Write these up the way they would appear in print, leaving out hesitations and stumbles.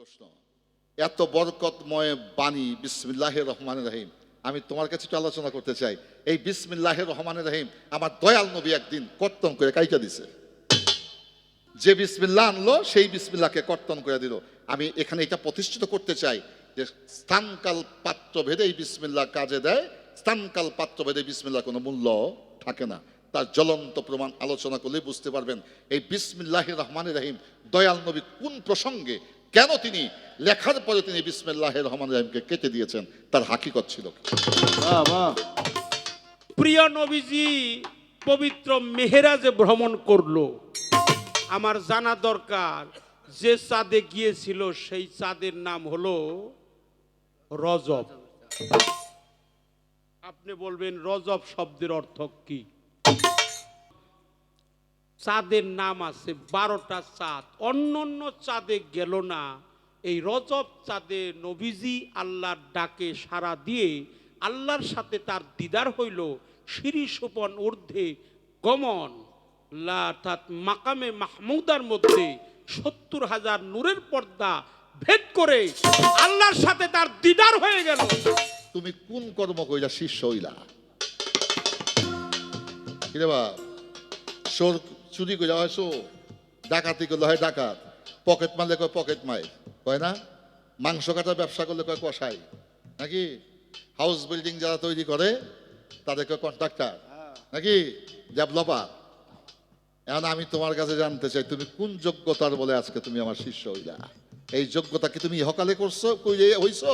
প্রশ্ন, এত বরকতময় বাণী বিসমিল্লাহির রহমানির রহিম, আমি তোমার কাছে একটু আলোচনা করতে চাই। এই বিসমিল্লাহির রহমানির রহিম আমার দয়াল নবী একদিন কর্তন করে কাইটা দিছে। যে বিসমিল্লাহ আনলো সেই বিসমিল্লাহকে কর্তন করে দিল। আমি এখানে এটা প্রতিষ্ঠিত করতে চাই যে স্থানকাল পাত্র ভেদে এই বিসমিল্লাহ কাজে দেয়, স্থানকাল পাত্র ভেদে বিসমিল্লাহ কোনো মূল্য থাকে না। তার জ্বলন্ত প্রমাণ আলোচনা করলে বুঝতে পারবেন এই বিসমিল্লাহির রহমানির রহিম দয়াল নবী কোন প্রসঙ্গে, কেন তিনি লেখার পরে তিনি বিসমিল্লাহির রহমানির রহিমকে কেটে দিয়েছেন, তার হাকিকত ছিল কি? প্রিয় নবীজি পবিত্র মেহেরাজে ভ্রমণ করলো। আমার জানা দরকার যে চাঁদে গিয়েছিল সেই চাঁদের নাম হলো রজব। আপনি বলবেন রজব শব্দের অর্থ কি? চাঁদের নাম আছে 12টা চাঁদ, অন্য চাঁদে গেল না। এই রজব চাঁদে নবীজি আল্লাহর ডাকে সাড়া দিয়ে আল্লাহর সাথে তার দিদার হইল। শিরি সোপন ঊর্ধ্বে গমন অর্থাৎ মাকামে মাহমুদার মধ্যে 70,000 নূরের পর্দা ভেদ করে আল্লাহর সাথে তার দিদার হয়ে গেল। তুমি কোন কর্ম কইলা শিষ্য হইলা? কিরে বা চোর চুরি করে হয় চোর, ডাকাতি করলে হয় ডাকাত, পকেট মারলে কয় পকেট মার, কয় না? মাংস কাটার ব্যবসা করলে কয় কষাই, নাকি? হাউস বিল্ডিং যারা তৈরি করে তাদেরকে কন্ট্রাক্টর, নাকি ডেভেলপার। এখন আমি তোমার কাছে জানতে চাই তুমি কোন যোগ্যতার বলে আজকে তুমি আমার শিষ্য হইলা? এই যোগ্যতা কি তুমি ইহকালে করছো, কইরে হইছো,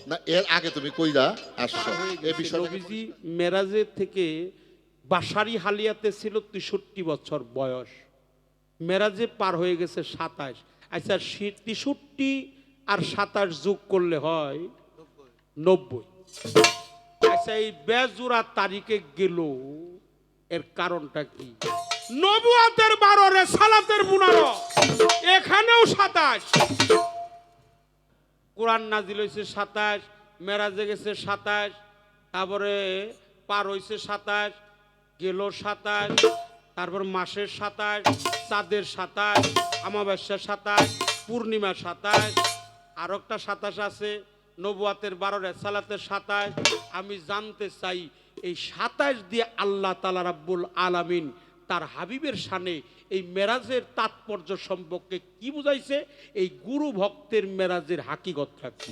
না এর আগে তুমি কইরা আসছো? এই বিষয়টা নবীজি মেরাজে থেকে বাসারি হালিয়াতে ছিল 63 বছর বয়স, মেরাজে পার হয়ে গেছে 27। আচ্ছা 63 আর 27 যোগ করলে হয় 90। আচ্ছা এই বেজোড়া তারিখে গেল, এর কারণটা কি? নবুয়াতের 12 রেসালাতের 15, এখানেও 27। কোরআন নাজিল হয়েছে 27, মেরাজে গেছে 27, তারপরে পার হয়েছে 27, গেল 27, তারপর মাসের 27, চাঁদের 27, অমাবস্যা 27, পূর্ণিমা 27, আর একটা 27 আছে নবুয়াতের 12 রেসালাতের 27। আমি জানতে চাই এই 27 দিয়ে আল্লাহ তাআলা রাব্বুল আলামিন তার হাবিবের শানে এই মেরাজের তাৎপর্য সম্পর্কে কি বুঝাইছে? এই গুরু ভক্তের মেরাজের হাকিকতটা কি?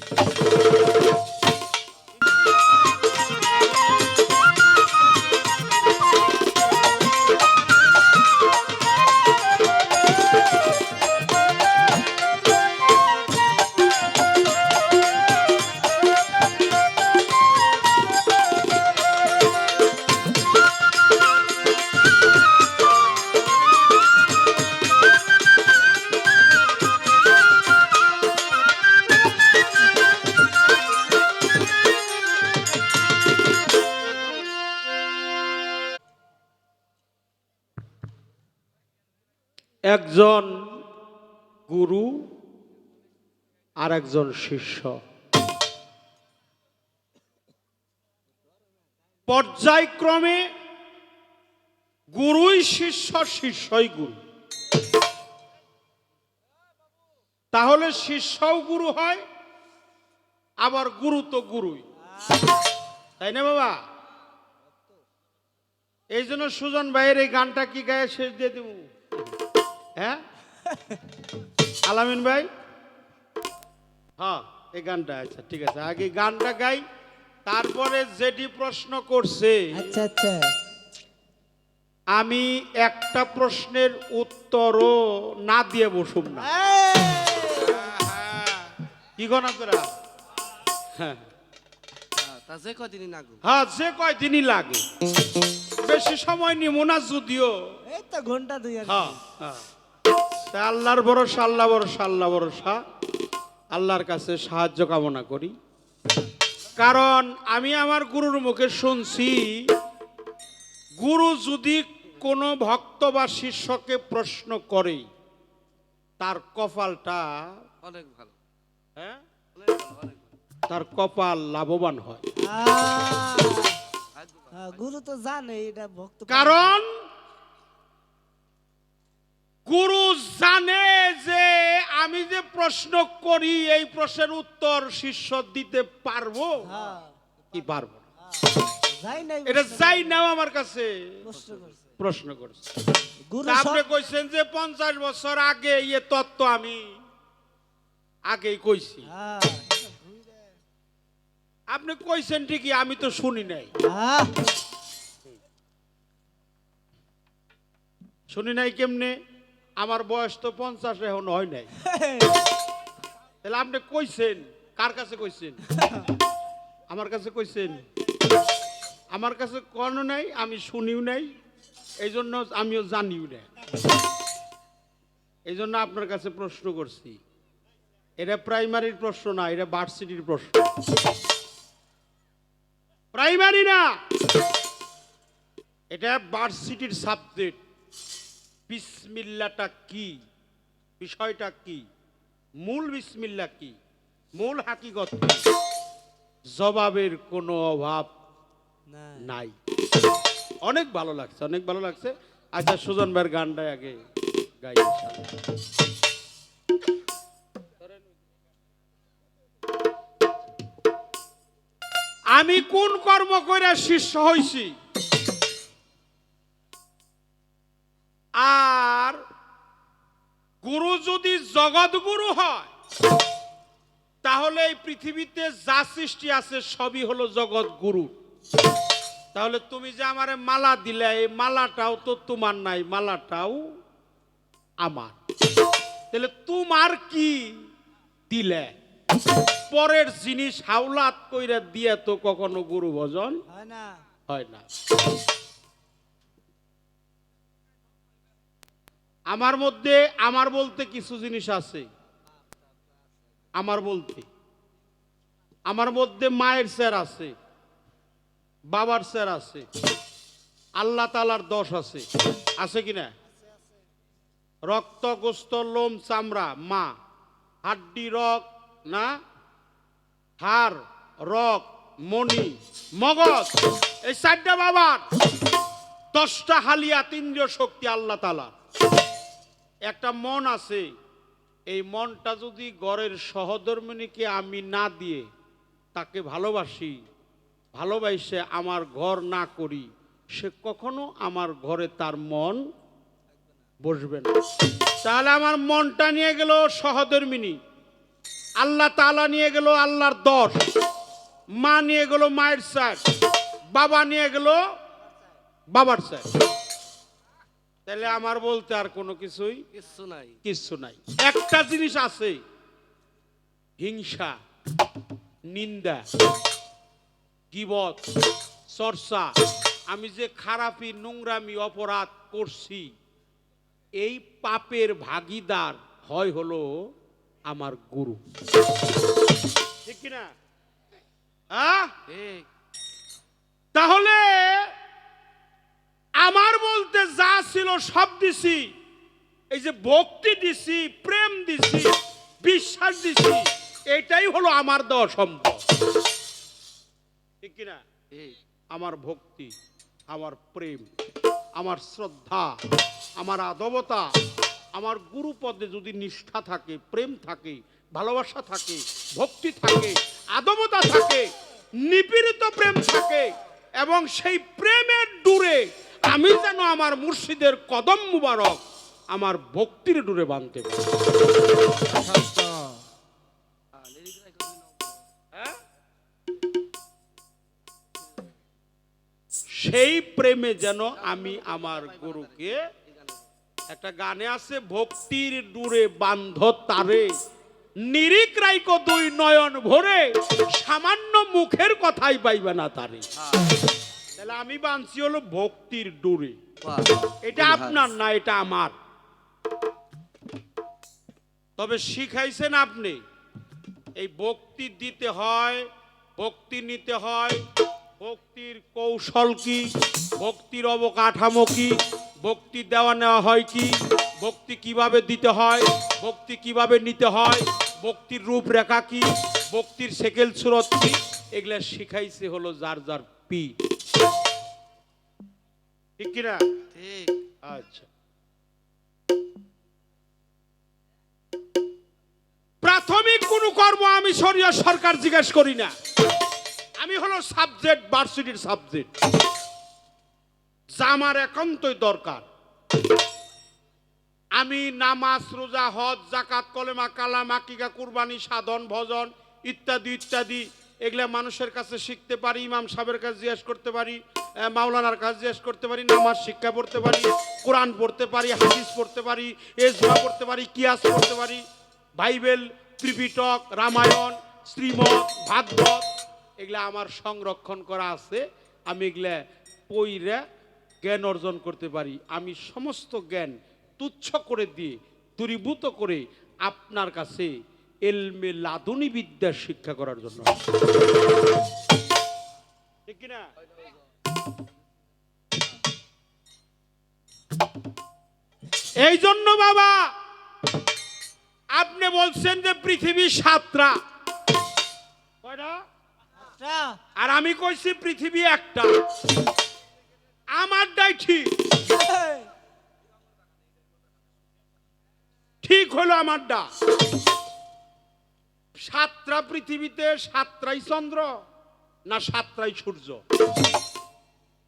একজন গুরু আর একজন শিষ্য, পর্যায়ক্রমে গুরুই শিষ্য, শিষ্যই গুরু। তাহলে শিষ্যও গুরু হয়, আবার গুরু তো গুরুই, তাই না বাবা? এই জন্য সুজন ভাইয়ের এই গানটা কি গায়ে শেষ দিয়ে দেব? হ্যাঁ আলামিন ভাই, হ্যাঁ এই গানটা। আচ্ছা ঠিক আছে, আগে গানটা গাই, তারপরে যেটি প্রশ্ন করছে। আচ্ছা আচ্ছা, আমি একটা প্রশ্নের উত্তরও না দিয়ে বসুম না। কি গো না তোরা? হ্যাঁ তা যে কদিনই নাগু, হ্যাঁ যে কয়দিনই লাগে, বেশি সময় নিব না যদিও। এই তো ঘন্টা দুই আর হ্যাঁ হ্যাঁ, তা আল্লাহর ভরসা, আল্লাহ ভরসা, আল্লাহ ভরসা, আল্লাহর কাছে সাহায্য কামনা করি। কারণ আমি আমার গুরুর মুখে শুনছি, গুরু যদি কোনো ভক্ত বা শিষ্যকে প্রশ্ন করে তার কপালটা অনেক ভালো। হ্যাঁ তার কপাল লাভবান হয়। গুরু তো জানে এটা ভক্ত, কারণ গুরু জানে যে আমি আমি যে প্রশ্ন করি এই প্রশ্নের উত্তর শিষ্য দিতে পারবো হ্যাঁ কি পারবো না? যাই নাই এটা যাই নাও আমার কাছে প্রশ্ন করছে প্রশ্ন করছে। গুরু তা আপনি সব- কইছেন যে 50 বছর আগে ইয়ে তত্ত্ব আমি আগেই কইছি। হ্যাঁ আপনি কইছেন ঠিকই, আমি তো শুনি নাই। হ্যাঁ শুনি নাই কেমনে? আমার বয়স তো 50 এখন হয় নাই। তাহলে আপনি কইছেন কার কাছে কইছেন? আমার কাছে কইছেন? আমার কাছে কোনো নাই, আমি শুনিও নাই, এই জন্য আমিও জানিও না। এই জন্য আপনার কাছে প্রশ্ন করছি। এটা প্রাইমারির প্রশ্ন না, এটা ভার্সিটির প্রশ্ন। প্রাইমারি না, এটা ভার্সিটির সাবজেক্ট। বিসমিল্লাহটা কি, বিষয়টা কি, মূল বিসমিল্লাহ কি, মূল হাকিগত কি, জবাবের কোনো অভাব না নাই। অনেক ভালো লাগছে, অনেক ভালো লাগছে। আচ্ছা, সুজন ভাইয়ের গানটা আগে গাই। আমি কোন কর্ম করে শিষ্য হইছি, আর গুরু যদি জগৎ গুরু হয় তাহলে এই পৃথিবীতে যা সৃষ্টি আছে সবই হলো জগৎ গুরু। তাহলে তুমি যে আমারে মালা দিলে, এই মালাটাও তো তোমার নাই, মালাটাও আমার। তাহলে তোমার কি দিলে? পরের জিনিস হাওলাত কইরা দিয়ে তো কখনো গুরু ভজন হয় না হয় না। আমার মধ্যে আমার বলতে কিছু জিনিস আছে। আমার বলতে আমার মধ্যে মায়ের স্যার আছে, বাবার স্যার আছে, আল্লাহ তালার দোষ আছে, আছে কিনা? রক্ত গোস্ত লোম চামড়া মা, হাড্ডি রক না, হাড় রক মণি মগজ, এই 4টা বাবার, 10টা হালিয়াত ইন্দ্রিয় শক্তি আল্লাহ তালা। একটা মন আছে, এই মনটা যদি ঘরের সহধর্মিণীকে আমি না দিয়ে তাকে ভালোবাসি, ভালোবাসে আমার ঘর না করি, সে কখনো আমার ঘরে তার মন বসবে না। তাহলে আমার মনটা নিয়ে গেল সহধর্মিণী, আল্লাহ তাআলা নিয়ে গেল আল্লাহর দশ, মা নিয়ে গেল মায়ের স্যার, বাবা নিয়ে গেল বাবার স্যার। তাহলে আমার বলতে আর কোনো কিছুই কিচ্ছু নাই। একটা জিনিস আছে, হিংসা, নিন্দা, গীবত, চর্চা। আমি যে খারাপি নোংরামি অপরাধ করছি, এই পাপের ভাগীদার হয় হলো আমার গুরু। ঠিক কিনা? তাহলে আমার বলতে যা ছিল সব দিছি। এই যে ভক্তি দিছি, প্রেম দিছি, বিশ্বাস দিছি, এটাই হলো আমার দেওয়া সম্পদ। ঠিক কিনা? আমার ভক্তি, আমার প্রেম, আমার শ্রদ্ধা, আমার আদবতা, আমার গুরু পদে যদি নিষ্ঠা থাকে, প্রেম থাকে, ভালোবাসা থাকে, ভক্তি থাকে, আদবতা থাকে, নিপীড়িত প্রেম থাকে, এবং সেই প্রেমের ডুরে আমি যেন আমার মুর্শিদের কদম মুবারক আমার ভক্তির ডুরে বাঁধতে পারি। হ্যাঁ? সেই প্রেমে যেন আমি আমার গুরুকে, একটা গানে আছে, ভক্তির ডুরে বান্ধ তারে, নিরিক রাইকো 2 নয়ন ভরে, সামান্য মুখের কথাই পাইবে না তারে। তাহলে আমি বাঁধছি হলো ভক্তির ডুরে। এটা আপনার না, এটা আমার। তবে শিখাইছেন আপনি, এই ভক্তি দিতে হয়, ভক্তি নিতে হয়, ভক্তির কৌশল কি, ভক্তির অবকাঠামো কি, ভক্তি দেওয়া নেওয়া হয় কি, ভক্তি কিভাবে দিতে হয়, ভক্তি কিভাবে নিতে হয়, ভক্তির রূপরেখা কি, ভক্তির সেকেল সুরত কি, এগুলা শিখাইছে হলো যার যার পীর। ঠিক কিনা? আচ্ছা, শরীয় সরকার জিজ্ঞেস করি না, আমি হলো সাবজেক্ট, ভার্সিটির সাবজেক্ট, যা আমার একান্তই দরকার। আমি নামাজ, রোজা, হজ, জাকাত, কলেমা, কালাম, আকিকা, কুরবানি, সাধন, ভজন ইত্যাদি ইত্যাদি এগুলা মানুষের কাছে শিখতে পারি, ইমাম সাহেবের কাছে জিজ্ঞেস করতে পারি, মাওলানার কাছে জিজ্ঞেস করতে পারি, নামাজ শিক্ষা পড়তে পারি, কোরআন পড়তে পারি, হাদিস পড়তে পারি, এজমা পড়তে পারি, কিয়াস পড়তে পারি, বাইবেল, ত্রিপিটক, রামায়ণ, শ্রীমদ, ভাগবত এগুলা আমার সংরক্ষণ করা আছে। আমি এগুলা পইরা জ্ঞান অর্জন করতে পারি। আমি সমস্ত জ্ঞান তুচ্ছ করে দিয়ে, দূরীভূত করে আপনার কাছে এলমে লাদুনি বিদ্যা শিক্ষা করার জন্য। ঠিক কিনা? এই জন্য বাবা আপনি বলছেন যে পৃথিবী সাতটা, কয়টা? আচ্ছা, আর আমি কইছি পৃথিবী একটা। আমারটাই ঠিক, ঠিক হলো আমারটা। সাতটা পৃথিবীতে, সাতটাই চন্দ্র না সাতটাই সূর্য?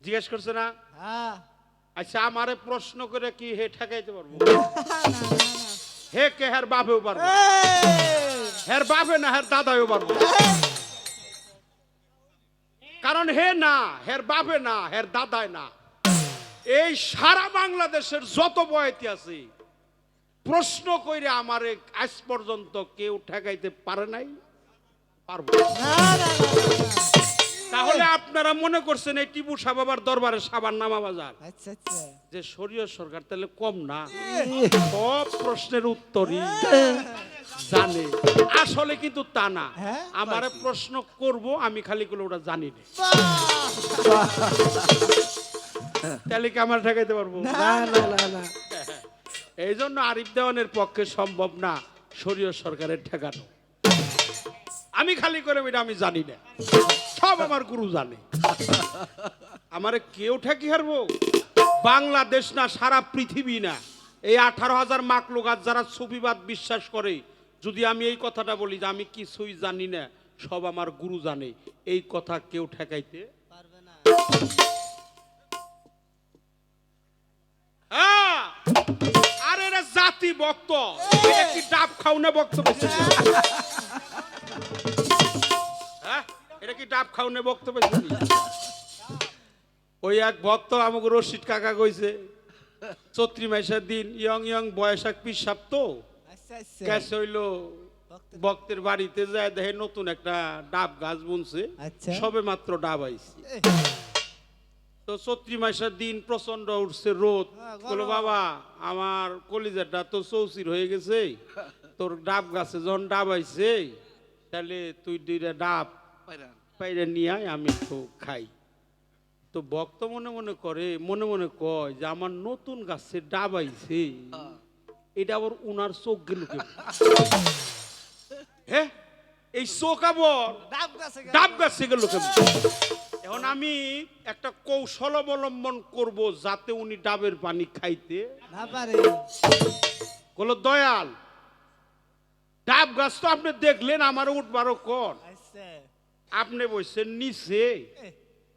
জিজ্ঞেস করছে না? হ্যাঁ। আচ্ছা, আমারে প্রশ্ন করে কি হে ঠেকাইতে পারবো? হে কে হের বাপেও পারবো, হের বাপে না হের দাদাও পারবো। কারণ হে না, হের বাপে না, হের দাদায় না। এই সারা বাংলাদেশের যত বয়াতি আছে প্রশ্ন কইরে আমারে আজ পর্যন্ত কেউ ঠেকাইতে পারে নাই, পারবো। তাহলে আপনারা মনে করছেন এই টিপু সাহেব বাবার দরবারে সাবান নামা বাজার, আচ্ছা আচ্ছা, যে শরীয় সরকার তাহলে কম না? সব প্রশ্নের উত্তরই জানে। আসলে কিন্তু তা না। হ্যাঁ? আমারে প্রশ্ন করব, আমি খালি করে ওটা জানি না, তাহলে কি আমার ঠেকাইতে পারবো? না না না না, এই জন্য আরিফ দেওয়ানের পক্ষে সম্ভব না শরীয় সরকারের ঠেকানো। আমি খালি করে এটা আমি জানি না, সব আমার গুরু জানে। আমারে কেউ ঠেকি হারবো? বাংলাদেশ না, সারা পৃথিবী না, এই 18,000 মাকলুকাত যারা সুফিবাদ বিশ্বাস করে, যদি আমি এই কথাটা বলি যে আমি কিছুই জানি না, সব আমার গুরু জানে, এই কথা কেউ ঠেকাইতে পারবে না। হ্যাঁ, আর এরা জাতি ভক্ত, এটা কি ডাব খাও না ভক্ত পেয়েছে? হ্যাঁ, এটা কি ডাব খাও না ভক্ত পেয়েছে? ওই এক ভক্ত আমাকে রশিদ কাকা কইছে, চৈত্রি মাসের দিন ইয়ং ইয়ং বয়স এক পিসাব তো আচ্ছা আচ্ছা, ক্যাশ হইলো, ভক্তের বাড়িতে যায় দেখে নতুন একটা ডাব গাছ বুনছে, আচ্ছা। সবে মাত্র ডাব আইছে। তো চৈত্রি মাসের দিন প্রচন্ড উঠছে রোদ, হ্যাঁ, গরম। বলো বাবা আমার কলিজাটা তো চৌচির হয়ে গেছে, তোর ডাব গাছে যখন ডাব আইছে তাহলে তুই দুইটা ডাব পাইরে নিয়ে আয়, আমি একটু খাই। তো ভক্ত মনে মনে করে, মনে মনে কয় যে আমার নতুন গাছে ডাব আইছে, এটা আবার উনার চোখ গেল কেমন? হ্যাঁ, এই চোখ আবার ডাব গাছে গেল। ডাব গাছে গেল কেমন? এখন আমি একটা কৌশল অবলম্বন করব যাতে উনি ডাবের পানি খাইতে না পারে। বলো দয়াল, ডাব গাছ তো আপনি দেখলেন, আমার উঠবারও কর, আচ্ছা, আপনি বসছেন নিচে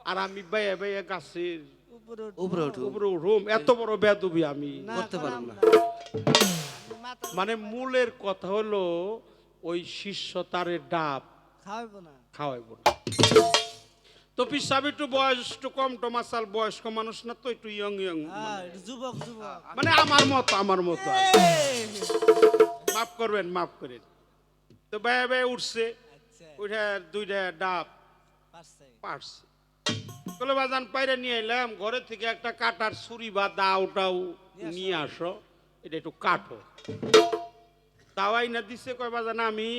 আর আমি বাইয়া বাইয়া গাছের উপরে উপরে উঠো। উপরে উঠুম, এত বড় বেদবি আমি করতে পারবো না। মাথা মানে মূলের কথা হলো ওই শিষ্য তারে ডাব খাওয়াইব না। খাওয়াইব না। তো পিসাব একটু বয়স একটু কম টমাসাল, বয়স্ক মানুষ না তো, একটু ইয়ং ইয়ং, হ্যাঁ, একটু যুবক যুবক। মানে আমার মতো আর কি। মাফ করবেন, মাফ করেন। তো ব্যয় ব্যয় উঠছে, আচ্ছা, উঠে দুইটা ডাব পারছে। পারছে। বলে বাজান পাইরে নিয়ে এলাম, ঘরে থেকে একটা কাটার ছুরি বা দা ওটাও নিয়ে আসো, এটা একটু কাটো। তাওয়াই না দিছে, কয় বাজান আমি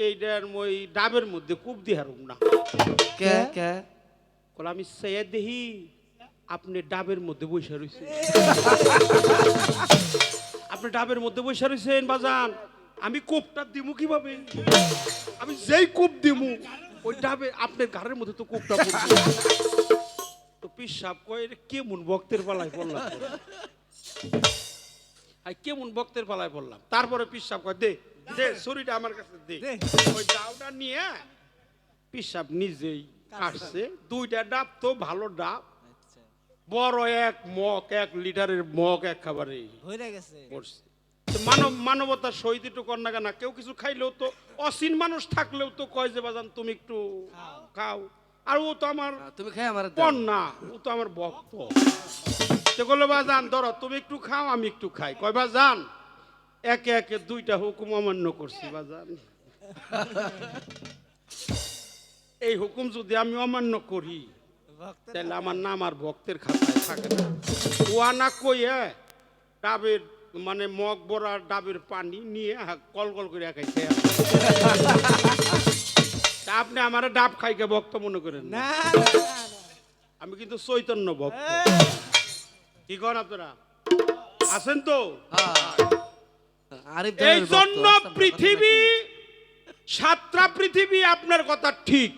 এইটার ওই ডাবের মধ্যে কূপ দিয়ে হারুম না। কে কে বলে আমি সে দেখি আপনি ডাবের মধ্যে বসে রয়েছে, আপনি ডাবের মধ্যে বসে রয়েছেন বাজান, আমি কূপটা দিমু কিভাবে? আমি যেই কূপ দিমু ওই ডাবে আপনার ঘরের মধ্যে তো কূপটা পড়বে। তো পিসাব কয় এটা কেমন ভক্তের পালায় পড়লাম, কেমন ভক্তের পালায় পড়লাম। তারপরে পিসাব কয় দে দে ছুরিটা আমার কাছে দে। দে। ওই ডাবটা নিয়ে পিসাব নিজেই কাটছে। দুইটা ডাব তো ভালো ডাব, আচ্ছা বড় এক মগ, 1 লিটারের মগ এক খাবারে হইরা গেছে পড়ছে। তো মানবতার সহিত একটু কর না কেন? কেউ কিছু খাইলেও তো, অসীন মানুষ থাকলেও তো কয় যে বাজান তুমি একটু খাও। আর ও তো আমার তুমি খাই আমার পণ না, ও তো আমার ভক্ত। তো বললো বাজান ধরো তুমি একটু খাও আমি একটু খাই। কয় বাজান একে একে 2টা হুকুম অমান্য করছি বাজান। এই হুকুম যদি আমি অমান্য করি ভক্তের তাহলে আমার নাম আর ভক্তের খাতায় থাকে না। ওয়া না কইয়া ডাবের মানে মগ বড়া ডাবের পানি নিয়ে কল কল করে খাইছে। তা আপনি আমার ডাব খাইকে ভক্ত মনে করেন না? না না, না, না। আমি কিন্তু চৈতন্য ভক্ত। এই, কি করেন আপনারা? আছেন তো? আরিফ এই জন্য পৃথিবী 7টা পৃথিবী, আপনার কথা ঠিক।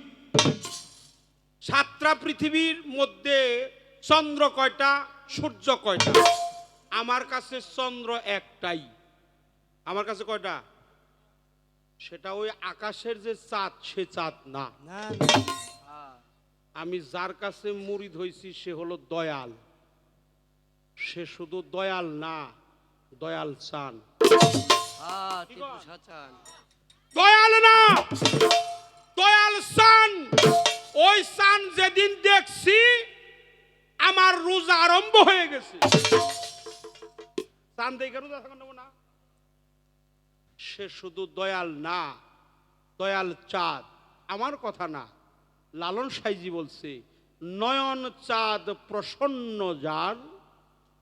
7টা পৃথিবীর মধ্যে চন্দ্র কয়টা, সূর্য কয়টা? আমার কাছে চন্দ্র একটাই। আমার কাছে কয়টা? সেটা ওই আকাশের যে চাঁদ, সে চাঁদ না। না না আমি যার কাছে মুরিদ হইছি সে হলো দয়াল। সে শুধু দয়াল না, দয়াল চান। দয়াল না, দয়াল চান। ওই চান যেদিন দেখছি আমার রোজা আরম্ভ হয়ে গেছে। চান দেখে রোজা থাকা নেব না? সে শুধু দয়াল না, দয়াল চাঁদ। আমার কথা না, লালন সাইজি বলছে, নয়ন চাঁদ প্রসন্ন যার,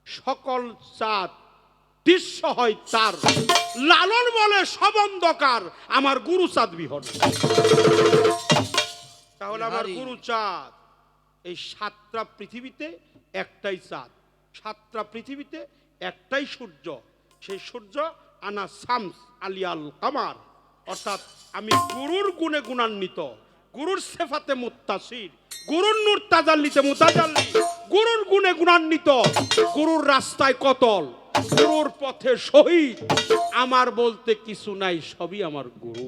সকল চাঁদ দৃশ্য হয় তার। লালন বলে সব অন্ধকার, আমার গুরু চাঁদ বিহন। তাহলে আমার গুরু চাঁদ। এই 7টা পৃথিবীতে একটাই চাঁদ, 7টা পৃথিবীতে একটাই সূর্য। সেই সূর্য আনা শামস আলিয়াল কামার, অর্থাৎ আমি গুরুর গুণে গুণান্বিত, গুরুর সেফাতে মুত্তাসির, গুরুর নূর তাজাল্লিতে মুতাজাল্লি, গুরুর গুণে গুণান্বিত, গুরুর রাস্তায় কতল, গুরুর পথে শহীদ। আমার বলতে কিছু নাই, সবই আমার গুরু।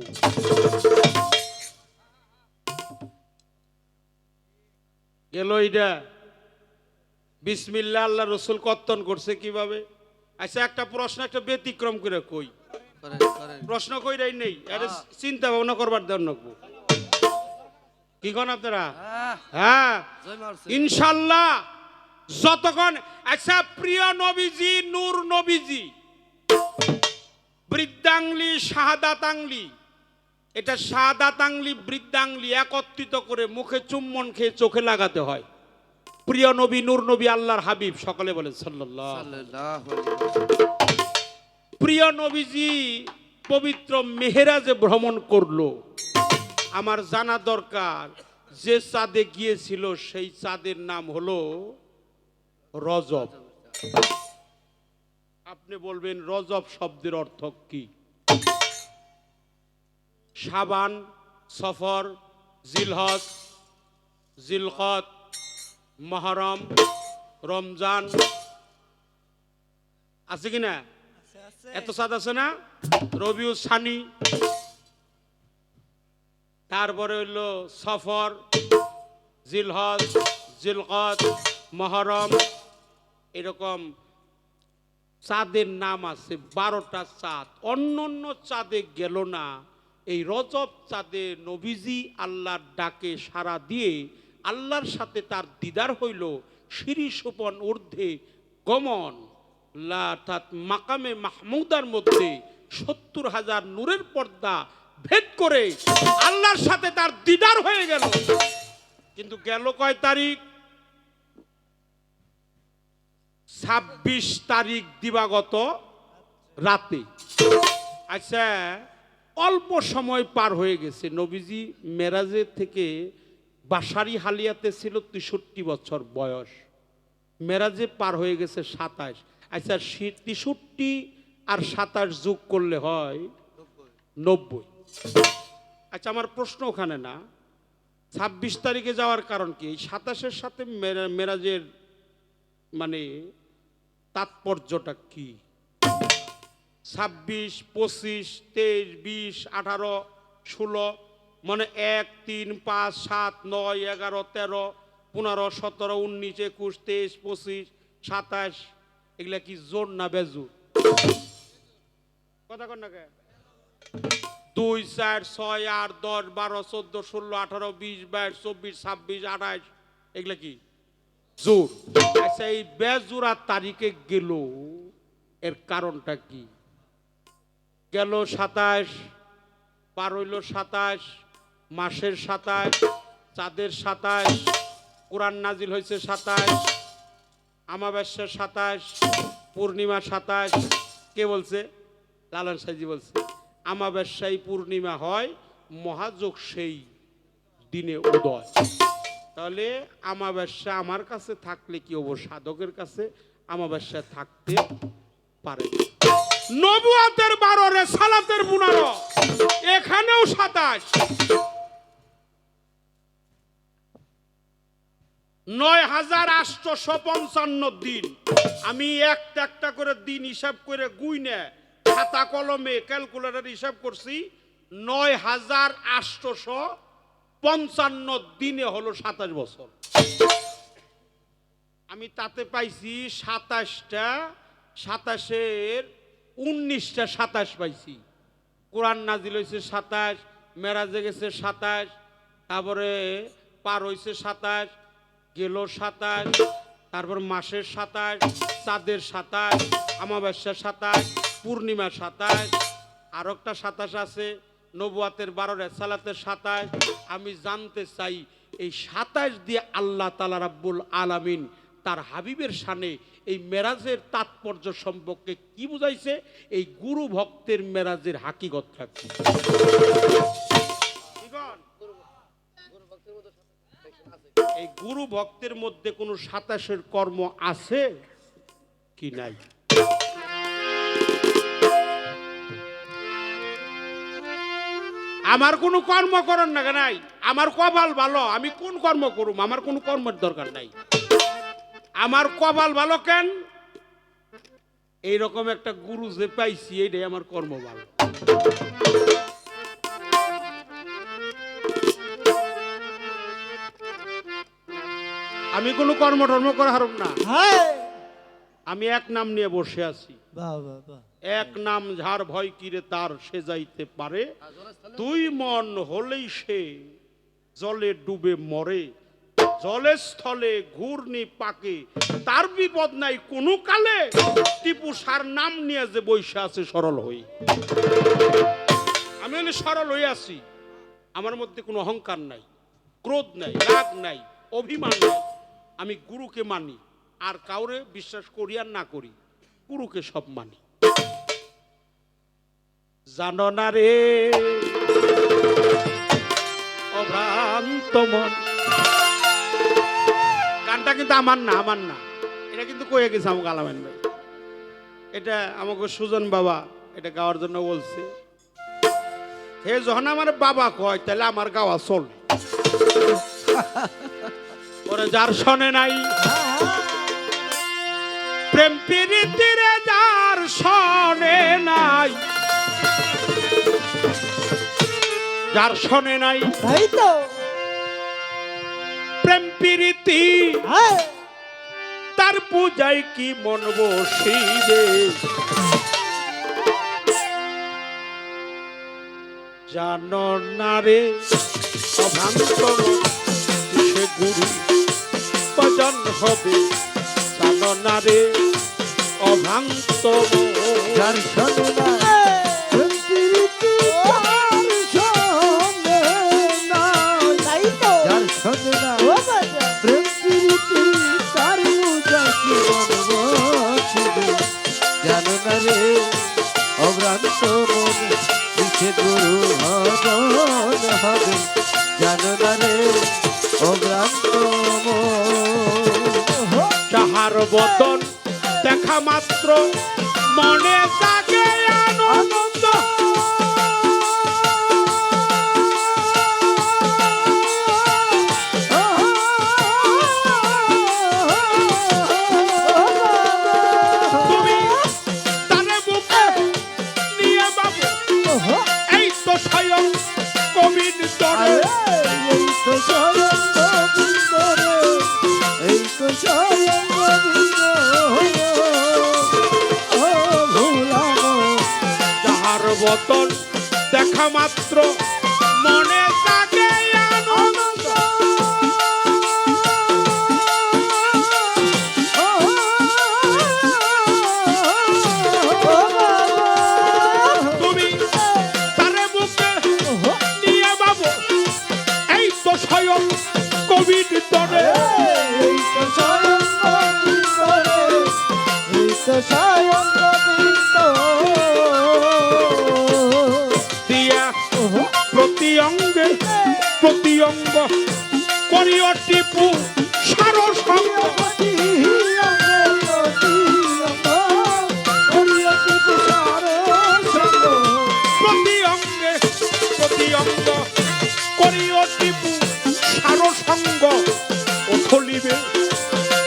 গেল এটা। বিসমিল্লাহ আল্লাহ রসুল কর্তন করছে কিভাবে? আচ্ছা একটা প্রশ্ন একটা ব্যতিক্রম করে কই, প্রশ্ন কইরাই নেই, আরে চিন্তা ভাবনা করবার দেন নাকবো। কি কোন আপনারা? হ্যাঁ ইনশাল্লাহ যতক্ষণ। আচ্ছা প্রিয় নবীজি, নূর নবীজি, বৃদ্ধাঙ্গলি শাহাদাত আঙ্গলি, এটা শাহাদাত আঙ্গলি বৃদ্ধাঙ্গলি একত্রিত করে মুখে চুম্বন খেয়ে চোখে লাগাতে হয়। প্রিয় নবী, নূর নবী, আল্লাহর হাবিব, সকলে বলেন সাল্লাল্লাহু। প্রিয় নবীজি পবিত্র মেহেরাজে ভ্রমণ করলো। আমার জানা দরকার যে চাঁদে গিয়েছিল সেই চাঁদের নাম হলো রজব। আপনি বলবেন রজব শব্দের অর্থ কি? শাবান, সফর, জিলহজ, জিলকত, মুহররম, রমজান, আছে কিনা? আছে আছে এত চাঁদ আছে না? রবিউল সানি, তারপরে হইলো সফর, জিলহজ, জিলকত, মুহররম, এরকম চাঁদের নাম আছে 12টা চাঁদ। অন্য অন্য চাঁদে গেল না, এই রজব চাঁদে নবীজি আল্লাহর ডাকে সাড়া দিয়ে আল্লাহর সাথে তার দিদার হইল। শিরি সুপন ঊর্ধ্বে গমন, অর্থাৎ মাকামে মাহমুদার মধ্যে 70,000 নূরের পর্দা ভেদ করে আল্লাহর সাথে তার দিদার হয়ে গেল। কিন্তু গেল কয় তারিখ? 26 তারিখ দিবাগত রাতে। আচ্ছা অল্প সময় পার হয়ে গেছে। নবীজি মেরাজের থেকে বাসারি হালিয়াতে ছিল 63 বছর বয়স, মেরাজে পার হয়ে গেছে 27। আচ্ছা 63 আর 27 যোগ করলে হয় 90। আচ্ছা আমার প্রশ্ন ওখানে না, 26 তারিখে যাওয়ার কারণ কি? 27-এর সাথে মেরাজের মানে তাৎপর্যটা কি? 26, 25, 23, 20, 18, 16 মানে 1, 3, 5, 7, 9, 11, 13, 15, 17, 19, 21, 23, 25, 27 এগুলা কি জোর না বেজোর? কথা কন না কে? 2, 4, 6, 8, 10, 12, 14, 16, 18, 20, 22, 24, 26, 28 এগুলা কি জোর? আচ্ছা এই বেজোড়া তারিখে গেল এর কারণটা কি? গেল 27, পার হইল 27, মাসের 27, চাঁদের 27, কোরআন নাজিল হয়েছে 27, আমাবস্যা 27, পূর্ণিমা 27। কে বলছে? লালন সাইজি বলছে আমাবস্যায় পূর্ণিমা হয়, মহাযোগ সেই দিনে উদয়। তাহলে আমাবস্যা আমার কাছে থাকলে কি হবো? সাধকের কাছে আমাবস্যা থাকতে পারে। নবুয়াতের 12, রেসালাতের 15, এখানেও 27। 9855 দিন। আমি একটা একটা করে দিন হিসাব করে গুইনে খাতা কলমে ক্যালকুলেটর হিসাব করছি। 9855 দিনে হলো 27 বছর। আমি তাতে পাইছি 27টা, 27-এর 19টা 27 পাইছি। কোরআন নাজিল হয়েছে 27, মেরাজে গেছে 27, তারপরে পার হয়েছে 27, গেল 27, তারপর মাসের 27, চাঁদের 27, আমাবস্যা 27, পূর্ণিমা 27, আর একটা 27 আছে নবুয়াতের 12, রেসালাতের 27। আমি জানতে চাই এই 27 দিয়ে আল্লাহ তাআলা রাব্বুল আলামিন তার হাবিবের শানে এই মেরাজের তাৎপর্য সম্পর্কে কি বুঝাইছে? এই গুরু ভক্তের মেরাজের হাকিকত থাকছে। এই গুরু ভক্তের মধ্যে কোনো 27-এর কর্ম আছে কি নাই? আমার কোনো কর্ম করার না নাই, আমার কপাল ভালো, আমি কোন কর্ম করুম? আমার কোনো কর্মের দরকার নাই। আমার কপাল ভালো কেন? এইরকম একটা গুরু যে পাইছি, এইটাই আমার কর্ম ভালো। আমি কোনো কর্ম টর্ম করা হারুম না। আমি এক নাম নিয়ে বসে আছি। এক নাম ঝাড় ভয় কিরে তার সে যাইতে পারে, 2 মন হলেই সে জলে ডুবে মরে, জলে স্থলে ঘূর্ণি পাকে তার বিপদ নাই কোনো কালে, টিপু সার নাম নিয়ে যে বৈশা আছে সরল হই। আমি হলে সরল হয়ে আছি, আমার মধ্যে কোনো অহংকার নাই, ক্রোধ নাই, রাগ নাই, অভিমান নাই। আমি গুরুকে মানি, আর কাউরে বিশ্বাস করি আর না করি, গুরুকে সব মানি। জানো না রে অভ্রান্ত মন, গানটা কিন্তু আমার না, আমার না, এটা কিন্তু কয়ে গেছে আমাকে আলামেন ভাই। এটা আমাকে সুজন বাবা এটা গাওয়ার জন্য বলছে। হে যখন আমার বাবা কয় তাহলে আমার গাওয়া চল। ওরে যার শোনে নাই প্রেম প্রীতিরে, যার শোনে নাই, যার শোনে নাই প্রেম প্রীতি, তার পূজায় কি মন বসিবে। জানো না রে অভ্রান্ত সে গুরু ভজন হবে, জানো না রে অভ্রান্ত যার শোনে না প্রেম প্রীতি, যার শোনে না প্রেম প্রীতি, তার পূজায় কি মন বসিবে। জানো না রে অভ্রান্ত মন সে গুরু ভজন হবে, জানো না রে অভ্রান্ত মন। যাহার বদন দেখা মাত্র মনে জাগে আনন্দ, তুমি তারে বুকে তো স্বয়ং গোবিন্দরে এই তো স্বয়ং গোবিন্দ রে, এই তো স্বয়ং গোবিন্দ, ও ভুলানো যাহার বদন দেখা মাত্র মনে জাগে আনন্দ। তুমি তারে বুকে নিয়ে বাবু এই তো স্বয়ং গোবিন্দরে এই তো স্বয়ং গোবিন্দ রে, এই তো স্বয়ং গোবিন্দ, দিয়া প্রতি অঙ্গে প্রতি অঙ্গ করিও টিপু সারসঙ্গ। প্রতি অঙ্গে প্রতি অঙ্গ করিও টিপু সারসঙ্গ, প্রতি অঙ্গে প্রতি অঙ্গ করিও টিপু সারসঙ্গ। ও ফলিবে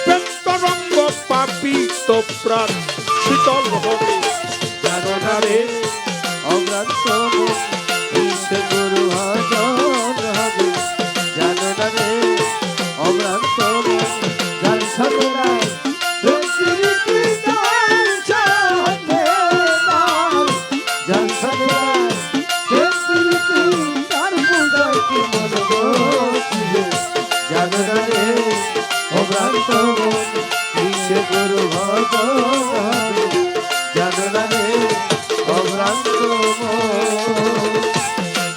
প্রেন্তরঙ্গ পাপিত প্রাণ শীতল হবে। জানো না রে অভ্রান্ত মন ইচ্ছে গুরু ভজন হবে, জানো না রে অভ্রান্ত মন যার সাধনায় প্রকৃতি তার সাধনে নাম, যার সাধনায় প্রকৃতি তার পূজায় কি মন বসিবে, জানো না রে অভ্রান্ত মন ইচ্ছে গুরু ভজন হবে, জানো না রে অভ্রান্ত মন।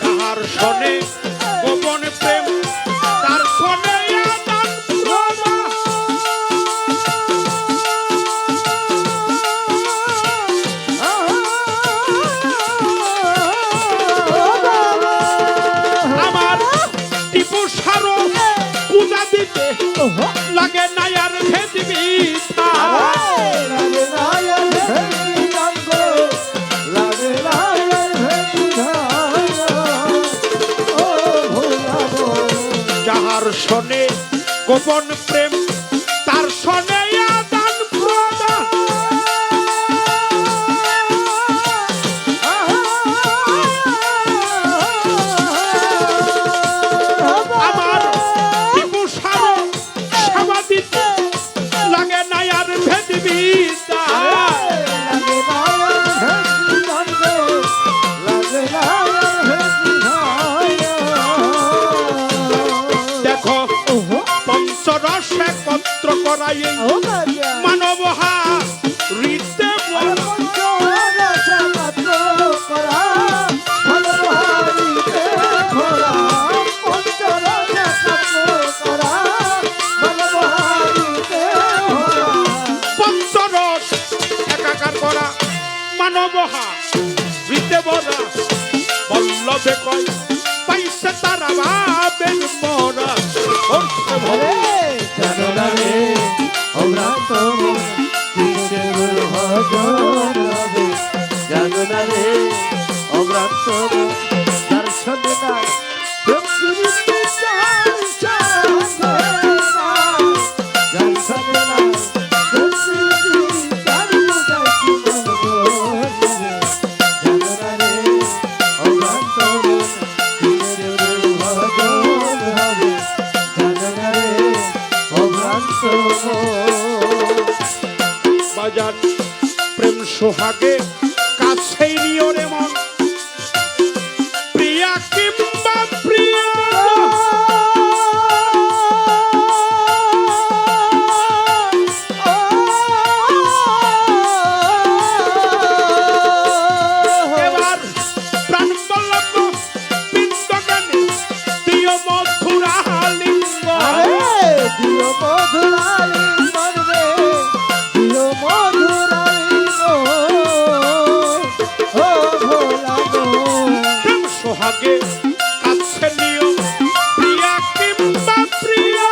তাহার শোনে গোপন প্রেম তার শোনে আদান প্রদান। আমার টিপু সারো পূজা দিতে লাগে না আর ভেদবি যাহার শোনে গোপন প্রেম তার শোনে আদান প্রদান। আমার টিপু সারো সেবা দিতে লাগে না আর ভেদবি দেখো পঞ্চরস একত্র করাই মানবহা হৃদে পঞ্চরস একাকার করা মানবহা হৃদে ভরা। বল্লভে কয় পাইছে তারা ভাবের মরা। জানো না রে অভ্রান্ত মন কিসে গুরু ভজন হবে, জানো না রে অভ্রান্ত মন যার সাধনায় প্রকৃতি তার সাধনে নাম, যার সাধনায় প্রকৃতি তার পূজায় কি মন বসিবে, জানো না রে অভ্রান্ত মন কিসে গুরু ভজন হবে, জানো না রে অভ্রান্ত মন। বাজার প্রেম সোহাগে কাছেই নিও রে মন প্রিয়া কিংবা প্রিয়া। এবার প্রাণ বল্লভ বিন্দগানে দিও মধুরা লিঙ্গ। দিও মধুরালিঙ্গন রে, দিও মধুরালিঙ্গন, ও ভোলা গো। প্রেম সোহাগে কাছে নিও প্রিয়া কিংবা প্রিয়া।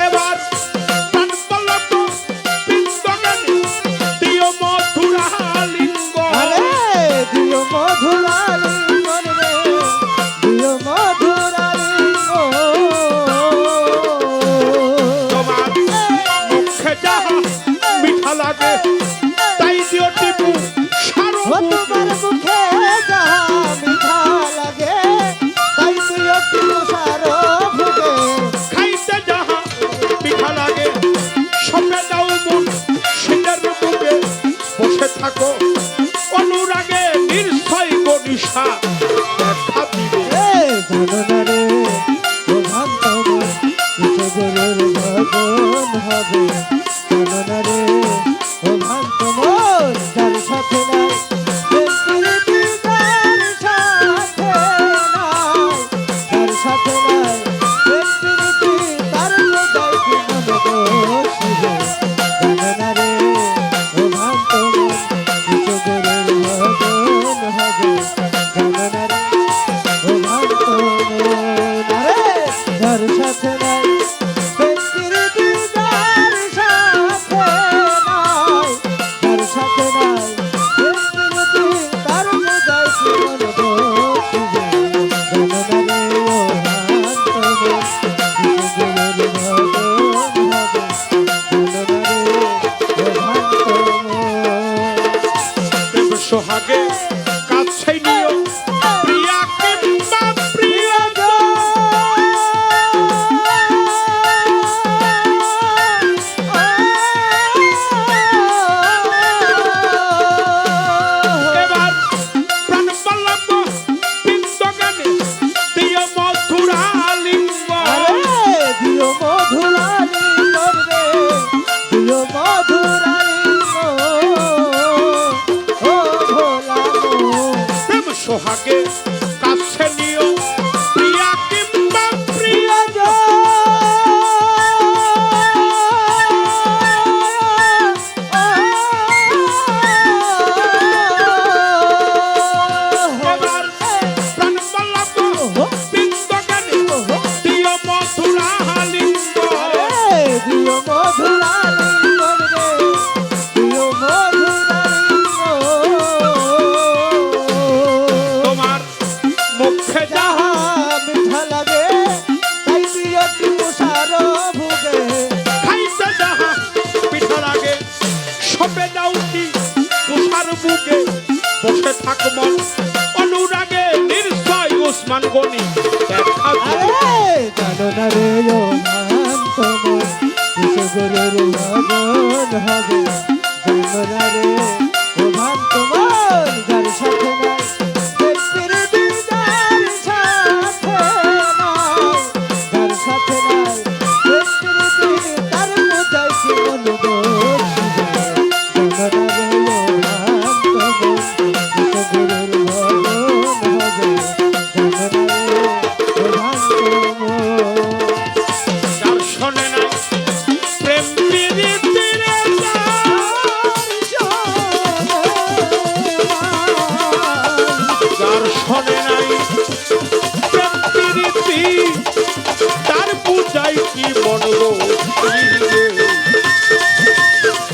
এবার প্রাণ বল্লভ বিন্দগানে দিও মধুরা লিঙ্গ। দিও মধুরালিঙ্গন রে, দিও মধুরালিঙ্গন, হবে জানো না রে ও ভ্রান্ত মন যার সাথে নাই প্রকৃতি যার সাথে নাই যার সাথে নাই প্রকৃতি তার হৃদয় কি মনে বসিবে জানো না রে ও ভ্রান্ত মন কিছু দূরের ভজন হবে জানো না রে ও ভ্রান্ত মন আরে যার সাথে নাই প্রকৃতি যার সাথে নাই যার সাথে নাই প্রকৃতি তার হৃদয় কি মনে বসিবে জানো না রে ও ভ্রান্ত মন কিছু দূরের ভজন হবে জানো না রে ও ভ্রান্ত মন প্রেম সোহাগে কাছে নিও প্রিয়া কিংবা প্রিয় এবার প্রাণ বল্লভ বিন্দগানে দিও মধুরা লিঙ্গ আরে দিও মধুরালি করবে দিও মধুরালি ও ভোলা প্রেম সোহাগে কাছে নিও প্রিয়া কিংবা প্রিয় এবার প্রাণ বল্লভ বিন্দগানে দিও মধুরা লিঙ্গ দিও মধুরালি করবে দিও মধুরালি তোমার মুখে যাহা মিঠা লাগে তাই দিও কি তুষার ভুগে খাইতে যাহা পিঠা লাগে সপে যাউটি তুষার বুকে বসে থাক মন অনুরাগে নির্ভয় ওসমান গনি দেখা দিবে। আরে জানো না রে ও ভ্রান্ত মন কিছু গুরুর ভজন হবে জানো না রে ও ভ্রান্ত মন যার সাথে নাই প্রকৃতি যার সাথে নাই যার সাথে নাই প্রকৃতি তার হৃদয় কি মন বসিবে জানো না রে ও ভ্রান্ত মন কিছু গুরুর ভজন হবে জানো না রে ও ভ্রান্ত মন যার শোনে নাই প্রেম প্রীতির যার শোনে নাই প্রেম প্রীতি তার পূজায় কি মন গো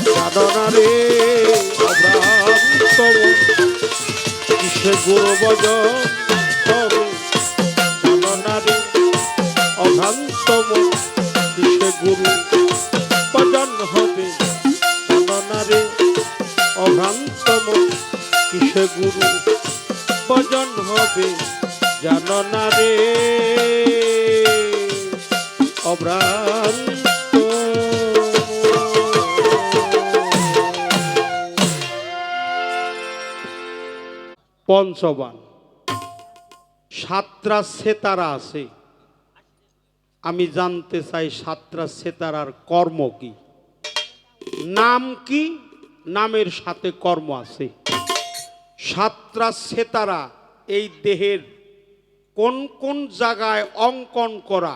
জানো না রে অভ্রান্ত মন কিসে গুরু বজ হবে জানো না রে অভ্রান্ত মন কিসে গুরু ভজন হবে জানো না রে অভ্রান্ত মন কিসে গুরু ভজন হবে জানো না রে অভ্রান্ত পঞ্চবান সাতটা সেতারা আছে আমি জানতে চাই সাতটা সেতারার কর্ম কি নাম কি নামের সাথে কর্ম আছে সাতটা সেতারা এই দেহের কোন কোন জায়গায় অঙ্কন করা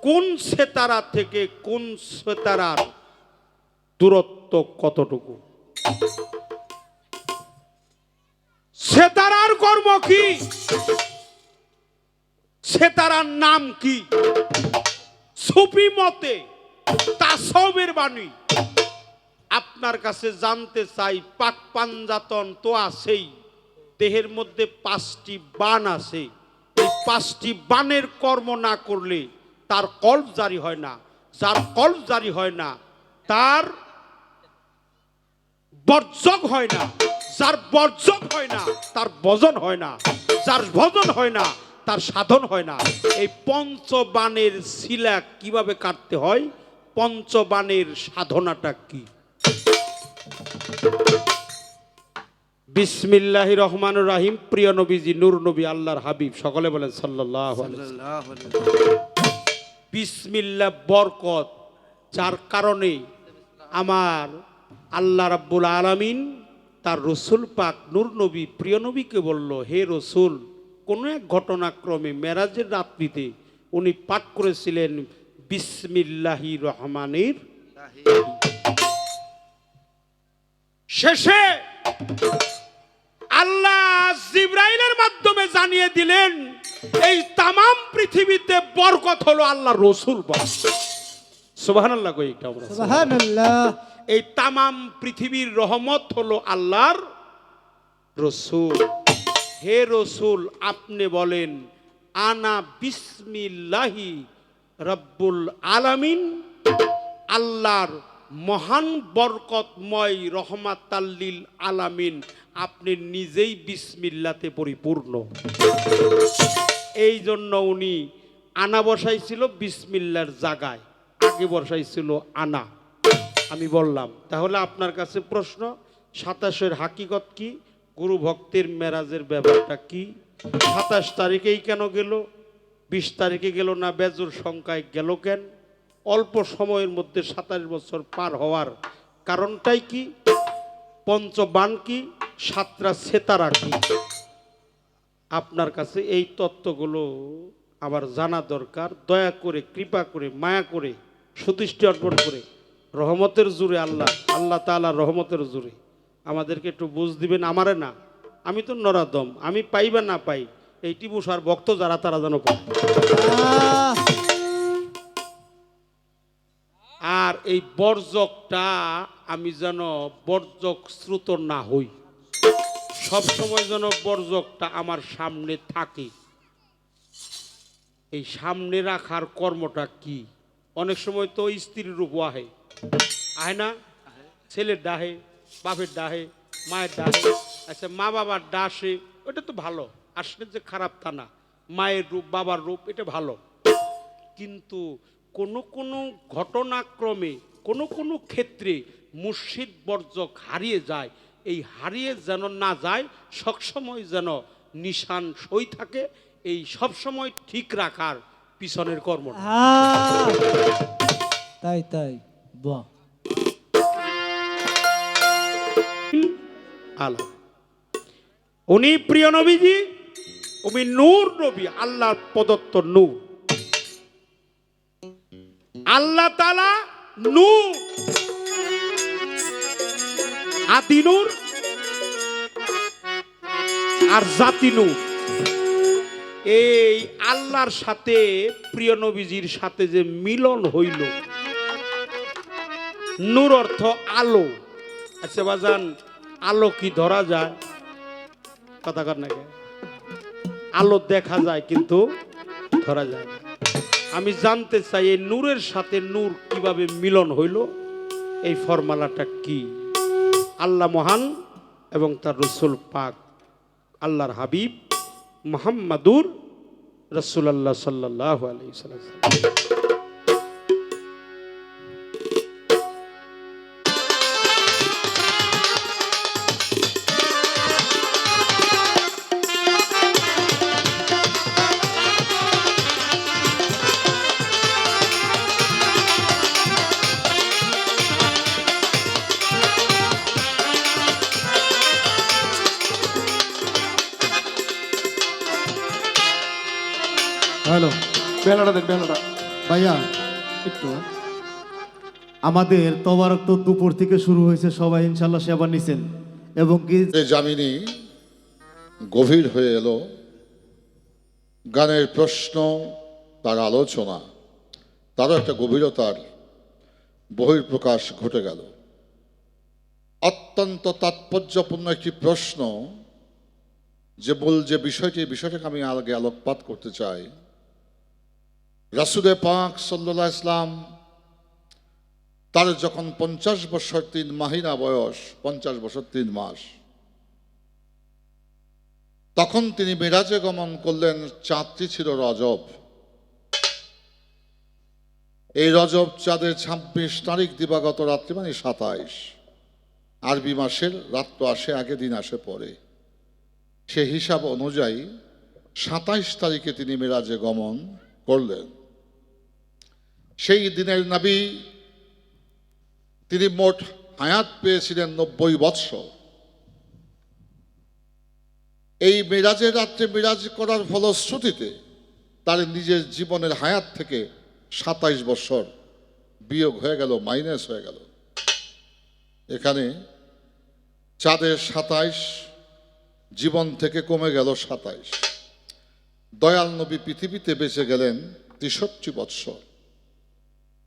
কোন সেতারা থেকে কোন সেতারার দূরত্ব কতটুকু সেতারার কর্ম কি সেতারার নাম কি সুফি মতে তাসবের বাণী আপনার কাছে জানতে চাই পাক পাঞ্জাতন তো আছেই দেহের মধ্যে 5টি বান আছে এই 5টি বানের কর্ম না করলে তার কল্প জারি হয় না যার কল্প জারি হয় না তার বর্জক হয় না যার বর্জক হয় না তার ভজন হয় না যার ভজন হয় না তার সাধন হয় না এই পঞ্চবাণের শিলা কিভাবে কাটতে হয় পঞ্চবাণের সাধনাটা কি বিসমিল্লাহির রহমানির রহিম প্রিয় নবীজি নূর নবী আল্লাহর হাবিব সকলে বলেন সাল্লাল্লাহু আলাইহি ওয়াসাল্লাম বিসমিল্লাহ বরকত যার কারণে আমার আল্লাহ রাব্বুল আলামিন তার রসুল পাক নূর নবী প্রিয় নবীকে বলল, হে রসুল, কোনো এক ঘটনাক্রমে মেরাজের রাত্রিতে উনি পাঠ করেছিলেন বিসমিল্লাহির রহমানির রহিম। শেষে আল্লাহ জিবরাইলের মাধ্যমে জানিয়ে দিলেন, এই তামাম পৃথিবীতে বরকত হলো আল্লাহ রসুল। সুবহানাল্লাহ কই এটা আমরা সুবহানাল্লাহ। এই তামাম পৃথিবীর রহমত হলো আল্লাহর রসুল। হে রসুল, আপনি বলেন আনা বিসমিল্লাহি রব্বুল আলামিন, আল্লাহর মহান বরকতময় রহমাতাল্লিল আলামিন, আপনি নিজেই বিসমিল্লাতে পরিপূর্ণ। এই জন্য উনি আনা বসাইছিল বিসমিল্লার জায়গায়, আগে বসাইছিল আনা। আমি বললাম, তাহলে আপনার কাছে প্রশ্ন, 27-এর হাকিকত কি? গুরু ভক্তের মেরাজের ব্যাপারটা কি? 27 তারিখেই কেন গেল? 20 তারিখে গেল না? বেজোর সংখ্যায় গেল কেন? অল্প সময়ের মধ্যে 27 বছর পার হওয়ার কারণটাই কি? পঞ্চবান কি? 7টা সেতারা কি? আপনার কাছে এই তত্ত্বগুলো আবার জানা দরকার। দয়া করে, কৃপা করে, মায়া করে, সুদৃষ্টি অর্পণ করে, রহমতের জোরে আল্লাহ তাআলা রহমতের জোরে আমাদেরকে একটু বুঝ দিবেন। আমারে না, আমি তো নরাদম, আমি পাই বা না পাই, এই টিপু সার ভক্ত যারা তারা যেন পায়। আর এই বর্জকটা আমি যেন বর্জক শ্রুত না হই, সব সময় যেন বর্জকটা আমার সামনে থাকে। এই সামনে রাখার কর্মটা কি? অনেক সময় তো স্ত্রীর রূপ আহে, আহে না? ছেলের ডাহে, বাপের ডাহে, মায়ের ডাহে। আচ্ছা, মা বাবার ডাসে, ওটা তো ভালো, আসলে যে খারাপ তা না। মায়ের রূপ, বাবার রূপ, এটা ভালো। কিন্তু কোনো কোনো ঘটনাক্রমে, কোনো কোনো ক্ষেত্রে মুর্শিদ বর্জক হারিয়ে যায়। এই হারিয়ে যেন না যায়, সবসময় যেন নিশান সই থাকে, এই সবসময় ঠিক রাখার পিছনের কর্ম। তাই তাই, বাহ। আল্লাহ উনি প্রিয় নবীজি, উনি নূর নবী, আল্লাহর প্রদত্ত নূর। আল্লাহ তাআলা নূর, আদি নূর আর জাতি নূর। এই আল্লাহর সাথে প্রিয় নবীজির সাথে যে মিলন হইল, নূর অর্থ আলো। আচ্ছা বাজান, আলো কি ধরা যায়? কথা কর না, আলো দেখা যায় কিন্তু ধরা যায় না। আমি জানতে চাই এই নূরের সাথে নূর কিভাবে মিলন হইল, এই ফর্মুলাটা কি? আল্লাহ মহান এবং তার রসুল পাক আল্লাহর হাবিব মুহাম্মাদুর রাসূলুল্লাহ সাল্লাল্লাহু আলাইহি ওয়াসাল্লাম। হ্যালো, বেলাটা দেখ, বেলাটা ভাইয়া একটু। আমাদের তবারক তো দুপুর থেকে শুরু হয়েছে, সবাই ইনশাল্লাহ সেবা নিছেন এবং কি এই জামিনী গভীর হয়ে এলো। গানের প্রশ্ন, তার আলোচনা, তারও একটা গভীরতার বহিঃপ্রকাশ ঘটে গেল। অত্যন্ত তাৎপর্যপূর্ণ একটি প্রশ্ন, যে বিষয়টাকে আমি আগে আলোকপাত করতে চাই। রাসূলে পাক সাল্লাল্লাহু আলাইহি ওয়াসাল্লাম তার যখন 50 বছর 3 মাহিনা বয়স, 50 বছর 3 মাস, তখন তিনি মিরাজে গমন করলেন। চাঁদটি ছিল রজব। এই রজব চাঁদের 26 তারিখ দিবাগত রাত্রি, মানে 27। আরবি মাসের রাত তো আসে আগে, দিন আসে পরে। সে হিসাব অনুযায়ী 27 তারিখে তিনি মিরাজে গমন করলেন। সেই দিনের নবী তিনি মোট হায়াত পেয়েছিলেন 90 বৎসর। এই মেরাজের রাত্রে মেরাজ করার ফলশ্রুতিতে তার নিজের জীবনের হায়াত থেকে 27 বছর বিয়োগ হয়ে গেল, মাইনাস হয়ে গেল। এখানে চাঁদের 27, জীবন থেকে কমে গেল 27। দয়াল নবী পৃথিবীতে বেঁচে গেলেন 63 বৎসর।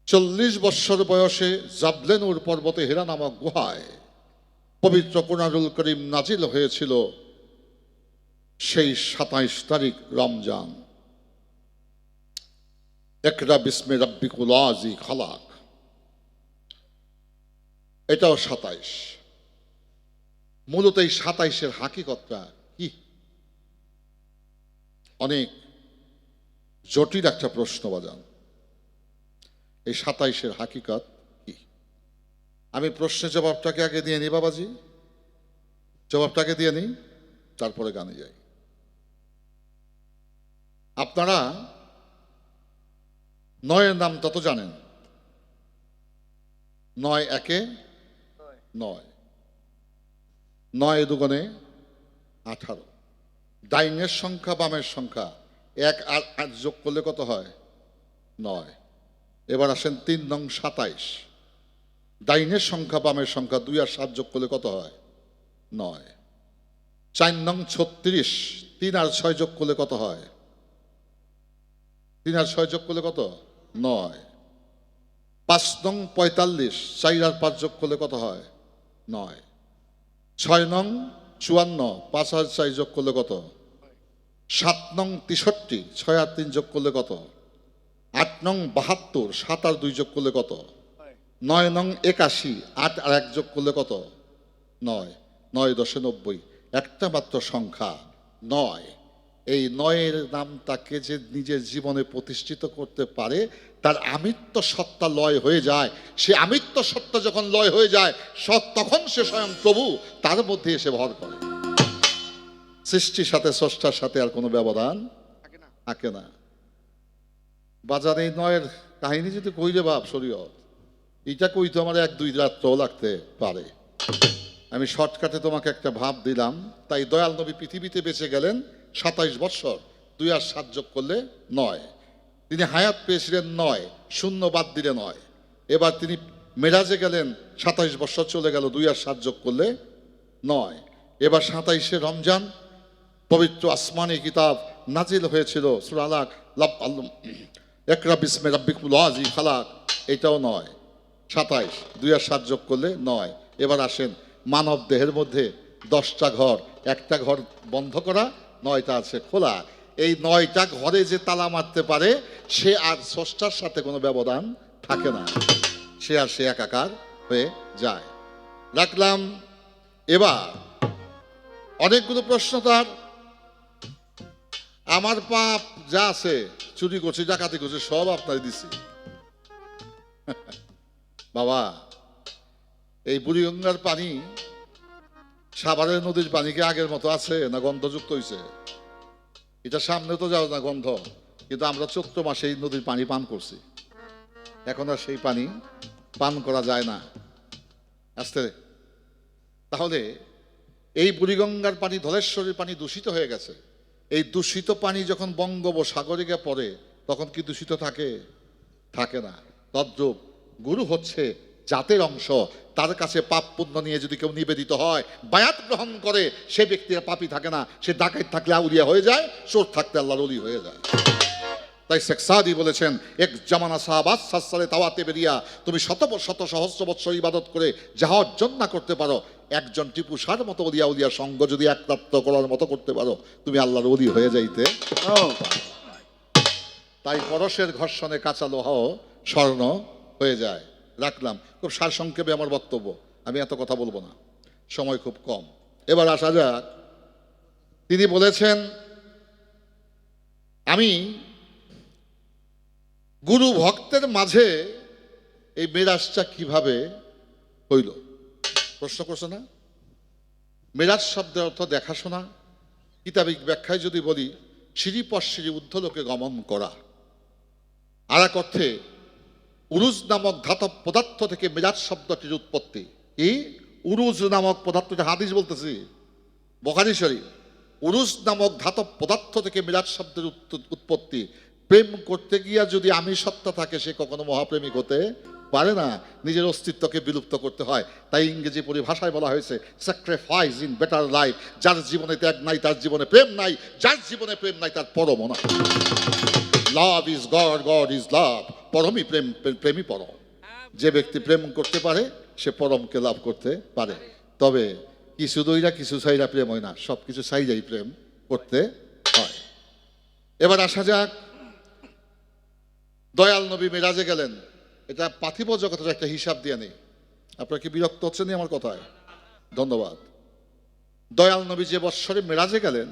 40 বৎসর বয়সে জাবলেনুর পর্বতে হেরা নামক গুহায় পবিত্র কুরআনুল করিম নাজিল হয়েছিল সেই 27 তারিখ রমজান। ইকরা বিস্মি রাব্বিকুল লাযী খালাক, এটাও 27। মূলত এই 27-এর হাকিকতটা কি? অনেক জটিল একটা প্রশ্ন বাজান। এই 27-এর হাকিকত কি? আমি প্রশ্নের জবাবটাকে আগে দিয়ে নিই বাবাজি, জবাবটাকে দিয়ে নিই, তারপরে গানে যাই। আপনারা 9-এর নাম তত জানেন। 9 একে 9, 9 দুগুণে 18। ডাইনের সংখ্যা বামের সংখ্যা 1 আর 8 যোগ করলে কত হয়? 9। এবার আসেন 3 নং 27। ডাইনের সংখ্যা বামের সংখ্যা 2 আর 7 যোগ করলে কত হয়? 9। 4 নং 36। 3 আর 6 যোগ করলে কত হয়? 3 আর 6 যোগ করলে কত? 9। 5 নং 45। 4 আর 5 যোগ করলে কত হয়? 9। 6 নং 54। 5 আর 4 যোগ করলে কত? 7 নং 63। 6 আর 3 যোগ করলে কত? 8 নং 72। 7 আর 2 যোগ করলে কত? 9 নং 81। 8 আর 1 যোগ করলে কত? 9। 9 10 90। একটা মাত্র সংখ্যা 9। এই 9-এর নামটাকে যে নিজের জীবনে প্রতিষ্ঠিত করতে পারে, তার আমিত্ব সত্তা লয় হয়ে যায়। সে আমিত্ব সত্তা যখন লয় হয়ে যায়, তখন সে স্বয়ং প্রভু তার মধ্যে এসে ভর করে। সৃষ্টির সাথে স্রষ্টার সাথে আর কোনো ব্যবধান থাকে না। বাজারে এই 9-এর কাহিনী যদি কইলে বাপ শরীয়ত, এটা কইতে আমার 1-2 রাত্রও লাগতে পারে। আমি শর্টকাটে তোমাকে একটা ভাব দিলাম। তাই দয়াল নবী পৃথিবীতে বেঁচে গেলেন 27 বৎসর। 2 আর 7 যোগ করলে 9। তিনি হায়াত পেয়েছিলেন 9, শূন্য বাদ দিলে 9। এবার তিনি মেরাজে গেলেন, 27 বৎসর চলে গেল, 2 আর 7 যোগ করলে 9। এবার 27শে রমজান পবিত্র আসমানি কিতাব নাজিল হয়েছিল সূরা আলাক, ইকরা বিস্মি রাব্বিকুল লাযী খালাক, এটাও 9। 27, 2 আর 7 যোগ করলে 9। এবার আসেন, মানব দেহের মধ্যে 10টা ঘর, একটা ঘর বন্ধ করা, 9টা আছে খোলা। এই 9টা ঘরে যে তালা মারতে পারে, সে আর স্রষ্টার সাথে কোনো ব্যবধান থাকে না, সে একাকার হয়ে যায়। রাখলাম। এবার অনেকগুলো প্রশ্ন তার। আমার পাপ যা আছে, চুরি করছি, ডাকাতি করছি, সব আপনার দিছি। বাবা, এই বুড়িগঙ্গার পানি সাভারের নদীর পানি কি আগের মতো আছে না গন্ধযুক্ত হয়েছে? এটা সামনে তো যাও না গন্ধ, কিন্তু আমরা চৈত্র মাসে এই নদীর পানি পান করছি। এখন আর সেই পানি পান করা যায় না। আসতে তাহলে এই বুড়িগঙ্গার পানি, ধলেশ্বরীর পানি দূষিত হয়ে গেছে। এই দূষিত পানি যখন বঙ্গোপসাগরে গিয়ে পড়ে, তখন কি দূষিত থাকে? থাকে না। তদ্রূপ গুরু হচ্ছে জাতের অংশ। তার কাছে পাপ পুণ্য নিয়ে যদি কেউ নিবেদিত হয়, বায়াত গ্রহণ করে, সে ব্যক্তির পাপই থাকে না। সে ডাকাত থাকলে আউলিয়া হয়ে যায়, চোর থাকতে আল্লাহর ওলি হয়ে যায়। তাই শেখ সাদি বলেছেন, এক জামানা সাহাবাত সালে তাওয়াতে বেরিয়া তুমি শত সহস্র বৎসর ইবাদত করে যাহা অর্জন না করতে পারো, একজন টিপুসার মতো ওলিয়া উলিয়া সঙ্গ যদি একত্র করার মতো করতে পারো, তুমি আল্লাহর ওলি হয়ে যাইতে। তাই পরশের ঘর্ষণে কাঁচা লোহাও স্বর্ণ হয়ে যায়। রাখলাম। খুব সারসংক্ষেপে আমার বক্তব্য, আমি এত কথা বলবো না, সময় খুব কম। এবার আসা যাক। তিনি বলেছেন, আমি গুরু ভক্তের মাঝে এই মেরাজটা কিভাবে হইল? প্রশ্ন করছে না? মেরাজ শব্দের অর্থ দেখাশোনা। কিতাবিক ব্যাখ্যায় যদি বলি, সিঁড়ি পর সিঁড়ি ঊর্ধ্বলোকে গমন করা। আর এক অর্থে উরুজ নামক ধাতব পদার্থ থেকে মেরাজ শব্দটির উৎপত্তি। কি উরুজ নামক পদার্থটা? হাদিস বলতেছি, বুখারী শরীফ। উরুজ নামক ধাতব পদার্থ থেকে মেরাজ শব্দের উৎপত্তি। প্রেম করতে গিয়া যদি আমি সত্তা থাকে, সে কখনো মহাপ্রেমিক হতে পারে না, নিজের অস্তিত্বকে বিলুপ্ত করতে হয়। তাই ইংরেজি পরিভাষায় বলা হয়েছে স্যাক্রিফাইস ইন বেটার লাইফ। যার জীবনে ত্যাগ নাই তার জীবনে প্রেম নাই, যার জীবনে প্রেম নাই তার পরম না। Love is God, God is love. পরমই প্রেম, প্রেমই পরম। যে ব্যক্তি প্রেম করতে পারে সে পরমকে লাভ করতে পারে। তবে কিছু দইরা কিছু চাইরা প্রেম হয় না, সব কিছু চাইরাই প্রেম করতে হয়। এবার আসা যাক, দয়াল নবী মেরাজে গেলেন। এটা পার্থিব জগতের একটা হিসাব দিয়ে নেই। আপনারা কি বিরক্ত হচ্ছেন আমার কথায়? ধন্যবাদ। দয়াল নবী যে বৎসরে মেরাজে গেলেন,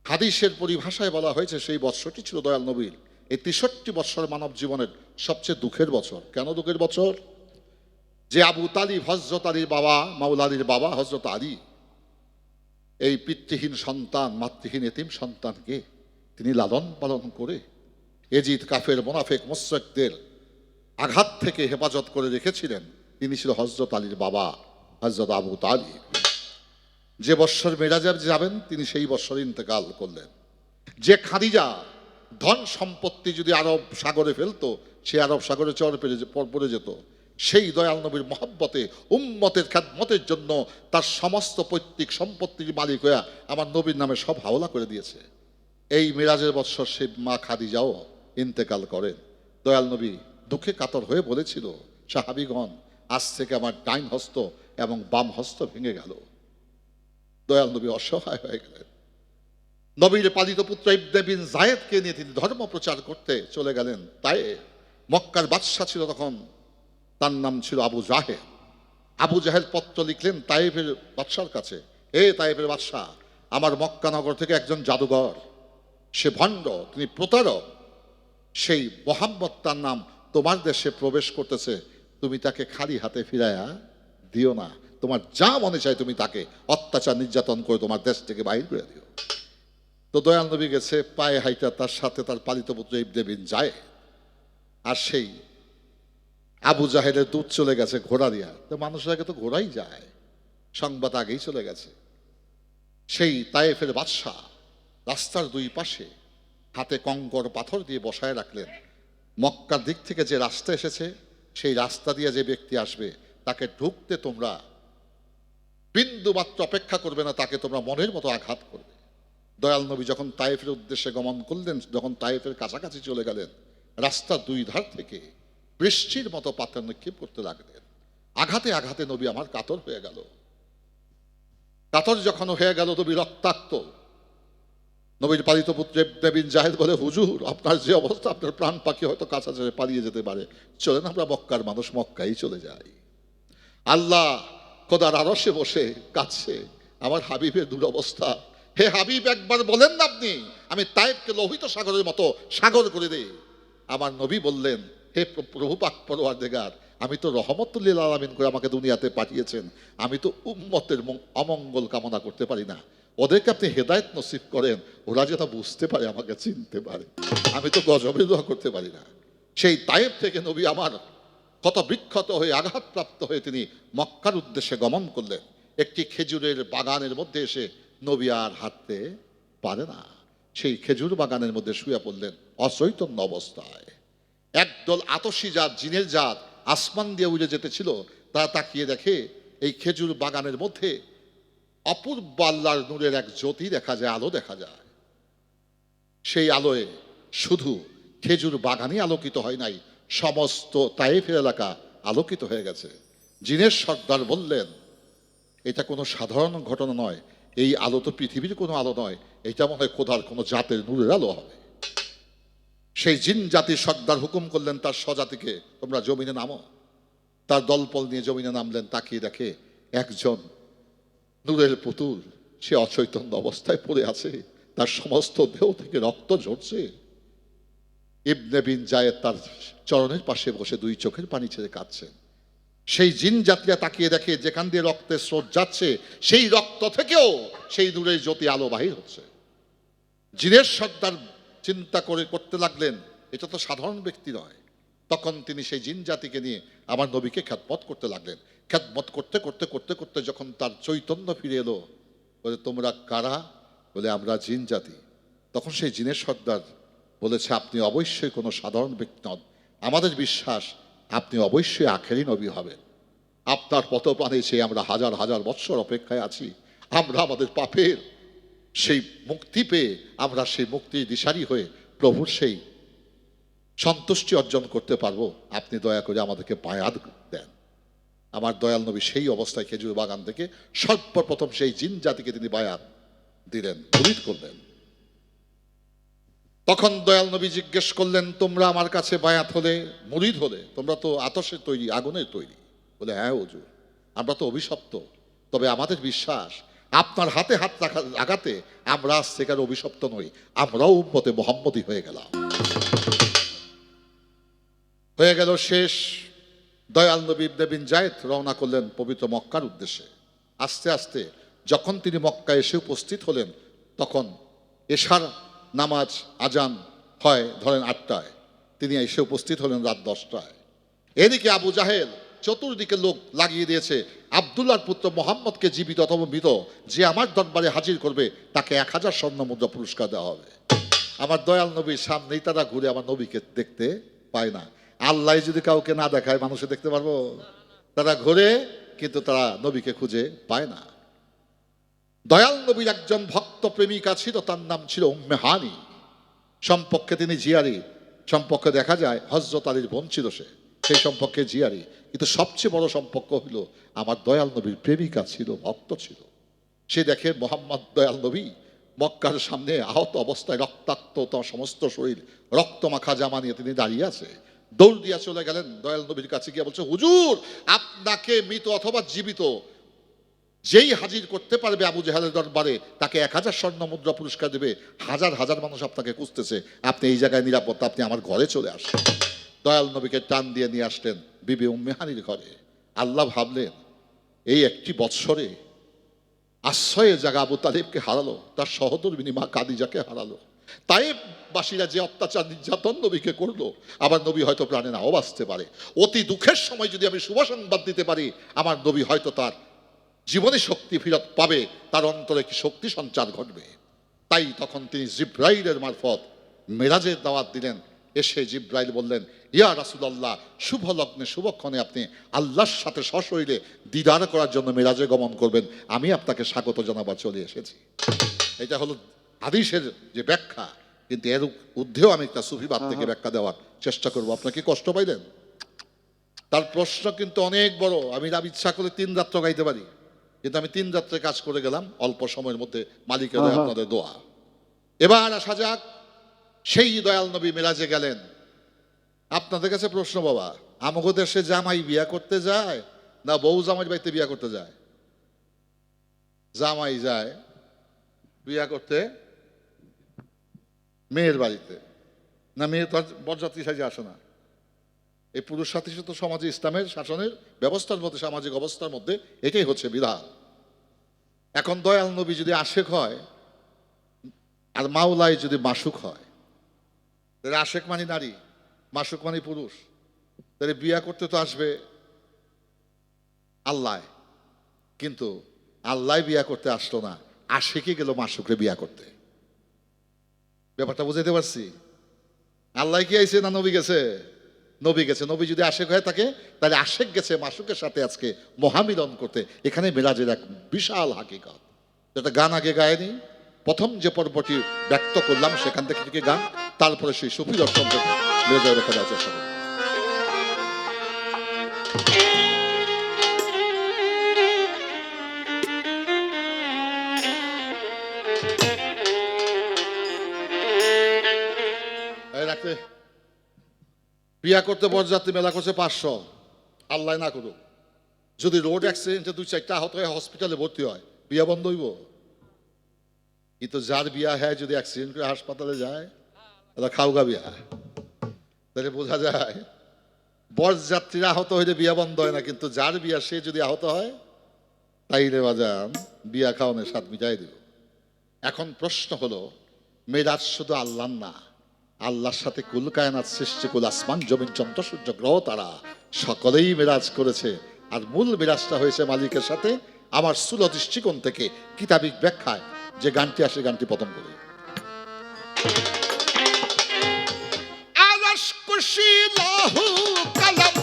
হাদিসের পরিভাষায় বলা হয়েছে সেই বৎসরটি ছিল দয়াল নবীর এই 63 বৎসর মানব জীবনের সবচেয়ে দুঃখের বছর। কেন দুঃখের বছর? যে আবু তালিব, হযরত আলীর বাবা, মাওলা আলীর বাবা হযরত আলী, এই পিতৃহীন সন্তান, মাতৃহীন এতিম সন্তানকে তিনি লালন পালন করে এজিদ, কাফের, মোনাফেক, মুশরিকদের আঘাত থেকে হেফাজত করে রেখেছিলেন। তিনি ছিল হযরত আলীর বাবা, হযরত আবু তালিব। যে বৎসর মেরাজে যাবেন তিনি সেই বৎসরে ইন্তেকাল করলেন। যে খাদিজা ধন সম্পত্তি যদি আরব সাগরে ফেলতো, সে আরব সাগরে চর পড়ে যেত। সেই দয়াল নবীর মহব্বতে, উম্মতের খেদমতের জন্য তার সমস্ত পৈতৃক সম্পত্তির মালিক হয়ে আমার নবীর নামে সব হাওলা করে দিয়েছে। এই মেরাজের বৎসর সে মা খাদিজাও ইন্তেকাল করেন। দয়াল নবী দুঃখে কাতর হয়ে বলেছিল, সাহাবীগণ, আজ থেকে আমার ডাইন হস্ত এবং বাম হস্ত ভেঙে গেল। দয়াল নবী অসহায় হয়ে গেলেন। নবীর পালিত পুত্র ইবনে বিন যায়েদকে নিয়ে তিনি ধর্ম প্রচার করতে চলে গেলেন। তাই মক্কার বাদশা ছিল তখন, তার নাম ছিল আবু জাহেল। আবু জাহেল পত্র লিখলেন তায়েফের বাদশার কাছে, হে তায়েফের বাদশা, আমার মক্কা নগর থেকে একজন জাদুঘর, সে ভণ্ড, তিনি প্রতারক, সেই মোহাম্মদ তার নাম, তোমার দেশে প্রবেশ করতেছে। তুমি তাকে খালি হাতে ফিরাইয়া দিও না। তোমার যা মনে চায় তুমি তাকে অত্যাচার নির্যাতন করে তোমার দেশ থেকে বাইর করে দিও। তো দয়াল নবী গেছে পায়ে হাইটা, তার সাথে তার পালিত পুত্র ইবনে বিন যায়েদ। আর সেই আবু জাহেলের দূত চলে গেছে ঘোড়া দিয়া। তো মানুষের আগে তো ঘোড়াই যায়, সংবাদ আগেই চলে গেছে। সেই তায়েফের বাদশা রাস্তার দুই পাশে হাতে কঙ্কর পাথর দিয়ে বসায় রাখলেন। মক্কার দিক থেকে যে রাস্তা এসেছে, সেই রাস্তা দিয়ে যে ব্যক্তি আসবে তাকে ঢুকতে তোমরা বিন্দু মাত্র অপেক্ষা করবে না, তাকে তোমরা মনের মতো আঘাত করবে। দয়াল নবী যখন তায়েফের উদ্দেশ্যে গমন করলেন, যখন তায়েফের কাছাকাছি চলে গেলেন, রাস্তার দুই ধার থেকে বৃষ্টির মতো পাথর নিক্ষেপ করতে লাগলেন। আঘাতে আঘাতে নবী আমার কাতর হয়ে গেল। কাতর যখন হয়ে গেল, নবী রক্তাক্ত। নবীর পালিত পুত্র ইবনে বিন যায়েদ বলে, হুজুর, আপনার যে অবস্থা, আপনার প্রাণ পাখি হয়তো কাছা ছেড়ে পালিয়ে যেতে পারে, চলেন আমরা মক্কার মানুষ মক্কাই চলে যাই। আল্লাহ খোদার আরশে বসে কাঁদছে আমার হাবিবের দুরবস্থা। হে হাবিব, একবার বলেন না আপনি, আমি তায়েফকে লোহিত সাগরের মতো সাগর করে দেই। আমার নবী বললেন, হে প্রভু পাক পরওয়ারদিগার, আমি তো রহমতুল লিল আলামিন করে আমাকে দুনিয়াতে পাঠিয়েছেন, আমি তো উম্মতের অমঙ্গল কামনা করতে পারি না। ওদেরকে আপনি হেদায়েত নসিব করেন, ওরা যেন বুঝতে পারে, আমাকে চিনতে পারে। আমি তো গজবের দোয়া করতে পারি না। সেই তায়েফ থেকে নবী আমার ক্ষত বিক্ষত হয়ে, আঘাতপ্রাপ্ত হয়ে তিনি মক্কার উদ্দেশ্যে গমন করলেন। একটি খেজুরের বাগানের মধ্যে এসে নবী আর হাঁটতে পারে না। সেই খেজুর বাগানের মধ্যে শুয়ে পড়লেন অচৈতন্য অবস্থায়। একদল আতসী জাত, জিনের জাত আসমান দিয়ে উড়ে যেতেছিল। তারা তাকিয়ে দেখে এই খেজুর বাগানের মধ্যে অপূর্ব আল্লাহর নূরের এক জ্যোতি দেখা যায়, আলো দেখা যায়। সেই আলোয় শুধু খেজুর বাগানই আলোকিত হয় নাই, সমস্ত তায়েফের এলাকা আলোকিত হয়ে গেছে। জিনের সর্দার বললেন, এটা কোনো সাধারণ ঘটনা নয়, এই আলো তো পৃথিবীর কোনো আলো নয়, এটা মনে হয় খোদার কোনো জাতের নূরের আলো হবে। সেই জিন জাতির সর্দার হুকুম করলেন তার স্বজাতিকে, তোমরা জমিনে নামো। তার দলপল নিয়ে জমিনে নামলেন। তাকিয়ে দেখে একজন নূরের পুতুল, সে অচৈতন্য অবস্থায় পড়ে আছে, তার সমস্ত দেহ থেকে রক্ত ঝরছে। ইবনে বিন যায়েদ তার চরণের পাশে বসে দুই চোখের পানি ছেড়ে কাঁদছেন। সেই জিন জাতিরা তাকিয়ে দেখে যেখান দিয়ে রক্তের স্রোত যাচ্ছে, সেই রক্ত থেকেও সেই নূরের জ্যোতি আলো বাহির হচ্ছে। জিনের সর্দার চিন্তা করতে লাগলেন, এটা তো সাধারণ ব্যক্তি নয়, তখন তিনি সেই জিন জাতিকে নিয়ে আমার নবীকে খ্যাতমত করতে লাগলেন। খ্যাতমত করতে করতে করতে করতে যখন তার চৈতন্য ফিরে এলো, বলে তোমরা কারা? বলে আমরা জিন জাতি। তখন সেই জিনের সর্দার বলেছে, আপনি অবশ্যই কোনো সাধারণ ব্যক্তি নন, আমাদের বিশ্বাস আপনি অবশ্যই আখেরি নবী হবেন। আপনার পথপ্রাণে চেয়ে আমরা হাজার হাজার বৎসর অপেক্ষায় আছি। আমরা আমাদের পাপের সেই মুক্তি পেয়ে আমরা সেই মুক্তির দিশারি হয়ে প্রভুর সেই সন্তুষ্টি অর্জন করতে পারবো। আপনি দয়া করে আমাদেরকে বায়াত দেন। আমার দয়াল নবী সেই অবস্থায় খেজুর বাগান থেকে সর্বপ্রথম সেই জিন জাতিকে তিনি বায়াত দিলেন, মুরিদ করলেন। তখন দয়াল নবী জিজ্ঞেস করলেন, তোমরা আমার কাছে বায়াত হলে, মুরিদ হলে, তোমরা তো আতসের তৈরি, আগুনের তৈরি। বলে হ্যাঁ হুজুর, আমরা তো অভিশপ্ত, তবে আমাদের বিশ্বাস আপনার হাতে হাত রাখা লাগাতে আমরা আজ থেকে আর অভিশপ্ত নই, আমরাও উম্মতে মুহাম্মদী হয়ে গেলাম। হয়ে গেল শেষ। দয়াল নবী ইবনে বিন জায়েদ রওনা করলেন পবিত্র মক্কার উদ্দেশ্যে। আস্তে আস্তে যখন তিনি মক্কায় এসে উপস্থিত হলেন, তখন এশার নামাজ আজান হয় ধরেন 8টায়, তিনি এসে উপস্থিত হলেন রাত 10টায়। এদিকে আবু জাহেল চতুর্দিকে লোক লাগিয়ে দিয়েছে, আব্দুল্লাহর পুত্র মোহাম্মদকে জীবিত অথবা মৃত যে আমার দরবারে হাজির করবে তাকে 1000 স্বর্ণ মুদ্রা পুরস্কার দেওয়া হবে। আমার দয়াল নবীর সামনেই তারা ঘুরে আমার নবীকে দেখতে পায় না। আল্লাহ যদি কাউকে না দেখায় মানুষে দেখতে পারবো? তারা ঘুরে কিন্তু তারা নবীকে খুঁজে পায় না। দয়াল নবীর একজন ভক্ত প্রেমিকা ছিল, তার নাম ছিল উম্মে হানি। সম্পর্কে তিনি জিয়ারি, সম্পর্কে দেখা যায় হযরত আলীর বোন ছিল সে, সেই সম্পর্কে জিয়ারি। কিন্তু সবচেয়ে বড় সম্পর্ক হলো আমার দয়াল নবীর প্রেমিকা ছিল, ভক্ত ছিল। সে দেখে মোহাম্মদ দয়াল নবী মক্কার সামনে আহত অবস্থায়, রক্তাক্ত, তার সমস্ত শরীর রক্তমাখা জামা নিয়ে তিনি দাঁড়িয়ে আছে। দৌড় দিয়া চলে গেলেন দয়াল নবীর কাছে গিয়ে বলছে, হুজুর আপনাকে মৃত অথবা জীবিত যেই হাজির করতে পারবে আবু জাহেলের দরবারে তাকে 1000 স্বর্ণ মুদ্রা পুরস্কার দেবে। হাজার হাজার মানুষ আপনাকে খুঁজতেছে, আপনি এই জায়গায় নিরাপদ, আপনি আমার ঘরে চলে আসেন। দয়াল নবীকে টান দিয়ে নিয়ে আসলেন বিবি উম্মে হানির ঘরে। আল্লাহ ভাবলেন এই একটি বৎসরে আশ্রয়ের জায়গা আবু তালিবকে হারালো, তার সহধর্মিণী মা কাদিজাকে হারালো। তায়েববাসীরা যে অত্যাচার নির্যাতন নবীকে করলো, আবার নবী হয়তো প্রাণে নাও বাঁচতে পারে। অতি দুঃখের সময় যদি আমি শুভ সংবাদ দিতে পারি, আমার নবী হয়তো তার জীবনে শক্তি ফিরত পাবে, তার অন্তরে কি শক্তি সঞ্চার ঘটবে। তাই তখন তিনি জিব্রাইলের মারফত মেরাজের দাওয়াত দিলেন। এসে জিব্রাইল বললেন, ইয়া রাসূলুল্লাহ, শুভ লগ্নে শুভক্ষণে আপনি আল্লাহর সাথে সশরীরে দিদার করার জন্য মেরাজে গমন করবেন, আমি আপনাকে স্বাগত জানাবার চলে এসেছি। এটা হলো হাদিসের যে ব্যাখ্যা, কিন্তু এর ঊর্ধ্বেও আমি একটা সুফিবাদ থেকে ব্যাখ্যা দেওয়ার চেষ্টা করবো। আপনাকে কষ্ট পাইলেন? তার প্রশ্ন কিন্তু অনেক বড়। আমি ইচ্ছা করে 3 রাত্র গাইতে পারি, কিন্তু আমি 3 রাত্রে কাজ করে গেলাম অল্প সময়ের মধ্যে, মালিকের দয়া, আপনাদের দোয়া। এবার আসা যাক, সেই দয়াল নবী মেরাজে গেলেন। আপনাদের কাছে প্রশ্ন বাবা, আমাগো দেশে জামাই বিয়া করতে যায় না বউ জামাই বাড়িতে বিয়া করতে যায়? জামাই যায় বিয়া করতে মেয়ের বাড়িতে, না মেয়ে তার বরযাত্রী সাজে আসে না? এই পুরুষ সাথী তো সমাজে ইসলামের শাসনের ব্যবস্থার মধ্যে, সামাজিক অবস্থার মধ্যে এটাই হচ্ছে বিধান। এখন দয়াল নবী যদি আশেক হয় আর মাওলাই যদি মাসুক হয়, তাহলে আশেক মানে নারী, মাসুক মানে পুরুষ, তাহলে বিয়া করতে তো আসবে আল্লাহ। কিন্তু আল্লাহ বিয়া করতে আসলো না, আশেকে গেল মাসুকরে বিয়া করতে। ব্যাপারটা বুঝাইতে পারছি? আল্লাহ কি আইছে না নবী গেছে? নবী গেছে। নবী যদি আশেক হয়ে থাকে, তাহলে আশেক গেছে মাসুকের সাথে আজকে মহামিলন করতে। এখানে মেরাজের এক বিশাল হাকিকত, যেটা গান আগে গায়নি। প্রথম যে পর্বটি ব্যক্ত করলাম সেখান থেকে গান, তারপরে সেই সুফি দর্শন থেকে মেরাজের রেখা দেওয়ার চেষ্টা করব। রাখতে বিয়া করতে বরযাত্রী মেলা করছে 500, আল্লাহ না করুক যদি রোড অ্যাক্সিডেন্টে 2-4টা আহত হয়ে হসপিটালে ভর্তি হয়, বিয়া বন্ধ হইব? কিন্তু যার বিয়া হয় যদি অ্যাক্সিডেন্ট করে হাসপাতালে যায়, তাহলে খাওগা বিয়া। তাহলে বোঝা যায় বরযাত্রীরা আহত হইলে বিয়া বন্ধ হয় না, কিন্তু যার বিয়া সে যদি আহত হয় তাইলে বাজান বিয়া খাওয়ানোর স্বাদ মিটাই দেব। এখন প্রশ্ন হলো, মেরাজ শুধু আল্লাহর না, আল্লাহর সাথে কুল কায়নাত সৃষ্টি কুল আসমান জমিন চন্দ্র সূর্য গ্রহ তারা সকলেই মেরাজ করেছে। আর মূল মেরাজটা হয়েছে মালিকের সাথে। আমার স্থূল দৃষ্টিকোণ থেকে কিতাবিক ব্যাখ্যায় যে গানটি আসে, গানটি প্রথম করে আলাশ কুশি লাহু কালাম,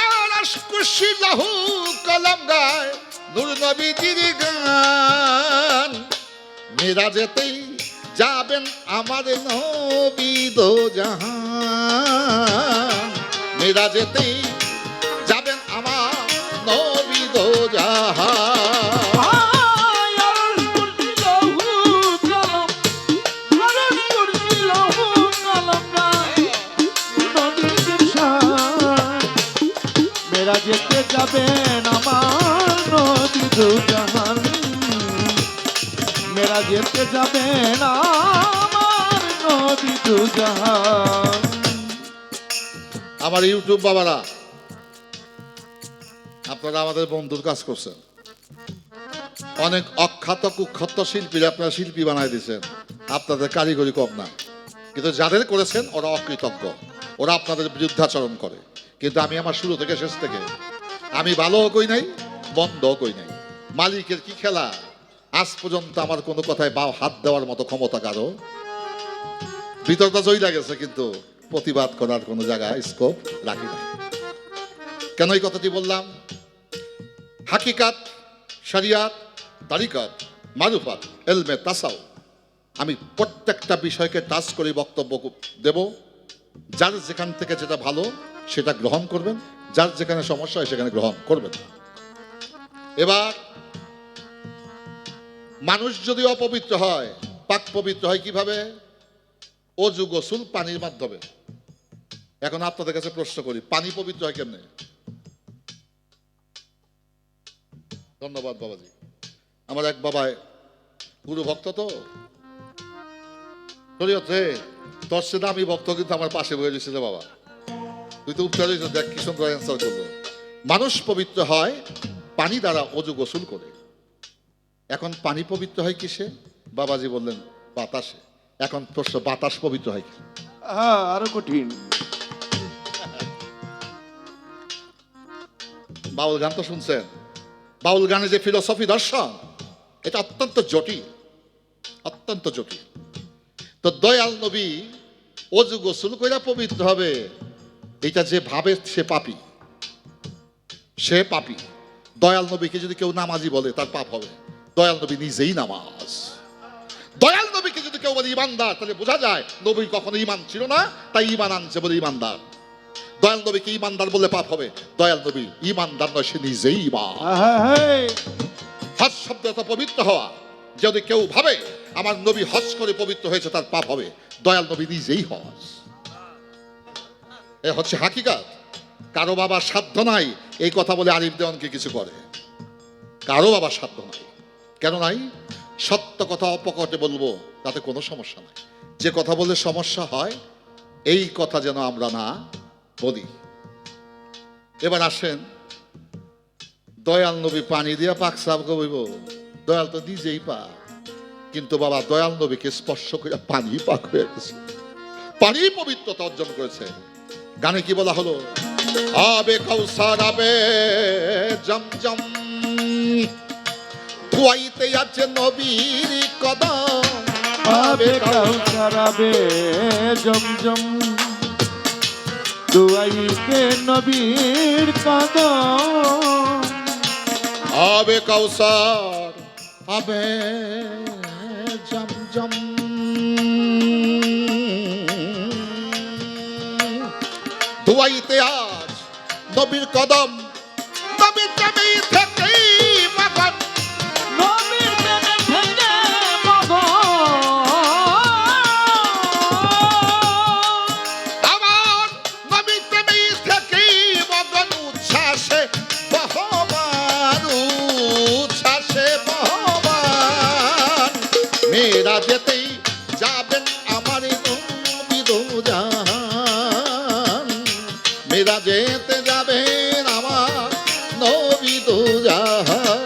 আলাশ কুশি লাহু কালাম গায় নূর নবীজির গান। মেরাজেতেই যাবেন আমার নবী দো জাহান, মেরাজেতেই যাবেন আমার নবী দো জাহান। মেরা যেতে যাবেন আমার নবী দো জাহান, মেরা যেতে যাবেন আমার নবী দো জাহান। আমার ইউটিউব বাবারা, আপনারা আমাদের বন্ধুর কাজ করছেন। অনেক অখ্যাত কুখ্যাত শিল্পীরা আপনারা শিল্পী বানাই দিয়েছেন, আপনাদের কারিগরি কম না। কিন্তু যাদের করেছেন ওরা অকৃতজ্ঞ, ওরা আপনাদের বিরুদ্ধাচরণ করে। কিন্তু আমি আমার শুরু থেকে শেষ থেকে আমি ভালোও কই নাই, মন্দও কই নাই। মালিকের কি খেলা, আজ পর্যন্ত আমার কোনো কথায় বা হাত দেওয়ার মতো ক্ষমতা কারো ভিতরটা জইলা গেছে, কিন্তু প্রতিবাদ করার কোনো জায়গায় স্কোপ রাখি না। কেন এই কথাটি বললাম? হাকিকাত, শরিয়াত, তারিকাত, মারুফাত, এলমে তাসাও, আমি প্রত্যেকটা বিষয়কে টাচ করে বক্তব্য দেব। যার যেখান থেকে যেটা ভালো সেটা গ্রহণ করবেন, যার যেখানে সমস্যা হয় সেখানে গ্রহণ করবেন না। এবার মানুষ যদি অপবিত্র হয়, পাক পবিত্র হয় কিভাবে? অজু গোসল পানির মাধ্যমে। এখন আপনাদের কাছে প্রশ্ন করি, পানি পবিত্র হয় কেমনে? ধন্যবাদ বাবাজি। আমার এক বাবায় গুরু ভক্ত, তো শরীয়তে তোর সে দামি ভক্ত, কিন্তু আমার পাশে বয়ে দিয়েছিল। বাবা তুই তো উত্তর দিয়েছ, দেখ কি সুন্দর অ্যান্সার করলো। মানুষ পবিত্র হয় পানি দ্বারা, অজু গোসল করে। এখন পানি পবিত্র হয় কিসে? বাবাজি বললেন বাতাসে। এখন প্রশ্ন, বাতাস পবিত্র হয় কি? আরো কঠিন। বাউল গান তো শুনছেন, বাউল গানে যে ফিলোসফি দর্শন, এটা অত্যন্ত জটিল, অত্যন্ত জটিল। তো দয়াল নবী অজু গোসল কইরা পবিত্র হবে, এটা যে ভাবে সে পাপী, সে পাপী। দয়াল নবীকে যদি কেউ নামাজি বলে তার পাপ হবে। দয়াল নবী নিজেই নামাজ। দয়াল নবীকে যদি কেউ বলে ইমানদার, তাহলে বোঝা যায় নবীর কখনো ইমান ছিল না, তাই ইমান আনছে বলে ইমানদার। দয়াল নবীকে ইমানদার বললে পাপ হবে। দয়াল নবী ইমানদার নয়, সে নিজেই ইমান। হজ শব্দ এত পবিত্র হওয়া, যদি কেউ ভাবে আমার নবী হজ করে পবিত্র হয়েছে তার পাপ হবে। দয়াল নবী নিজেই হজ। এ হচ্ছে হাকিকাত। কারো বাবার সাধ্য নাই এই কথা বলে আরিফ দেওয়ানকে কিছু করে, কারো বাবার সাধ্য নাই। কেন নাই? সত্য কথা অপকটে বলবো তাতে কোনো সমস্যা নাই। যে কথা বললে সমস্যা হয় এই কথা যেন আমরা না বলি। এবার আসেন, দয়াল নবী পানি দিয়া পাক সাফ করব, দয়াল তো নিজেই পাক। কিন্তু বাবা দয়াল নবীকে স্পর্শ করে পানি পাক হয়ে গেছে, পানি পবিত্রতা অর্জন করেছে। গানে কি বলা হলো? আবে কাউসার আবে জমজম, ধুয়াইতে আছে নবীর কদম। আবে কাউসার আবে জমজম, দুয়াইতে নবীর কদম। আবে কাউসার আবে জমজম, ধুয়াইতে আজ নবীর কদম। নবীর প্রেমে থেকেই মগন, নবীর প্রেমে থেকে মগন। আমার নবীর প্রেমে থেকেই মগন। উচ্ছ্বাসে বহমান, উচ্ছ্বাসে বহমান। মেরা যেতেই যাবেন আমার নবী দো জাহান, মেরা যেতে যাবেন আমার নবী দো জাহান।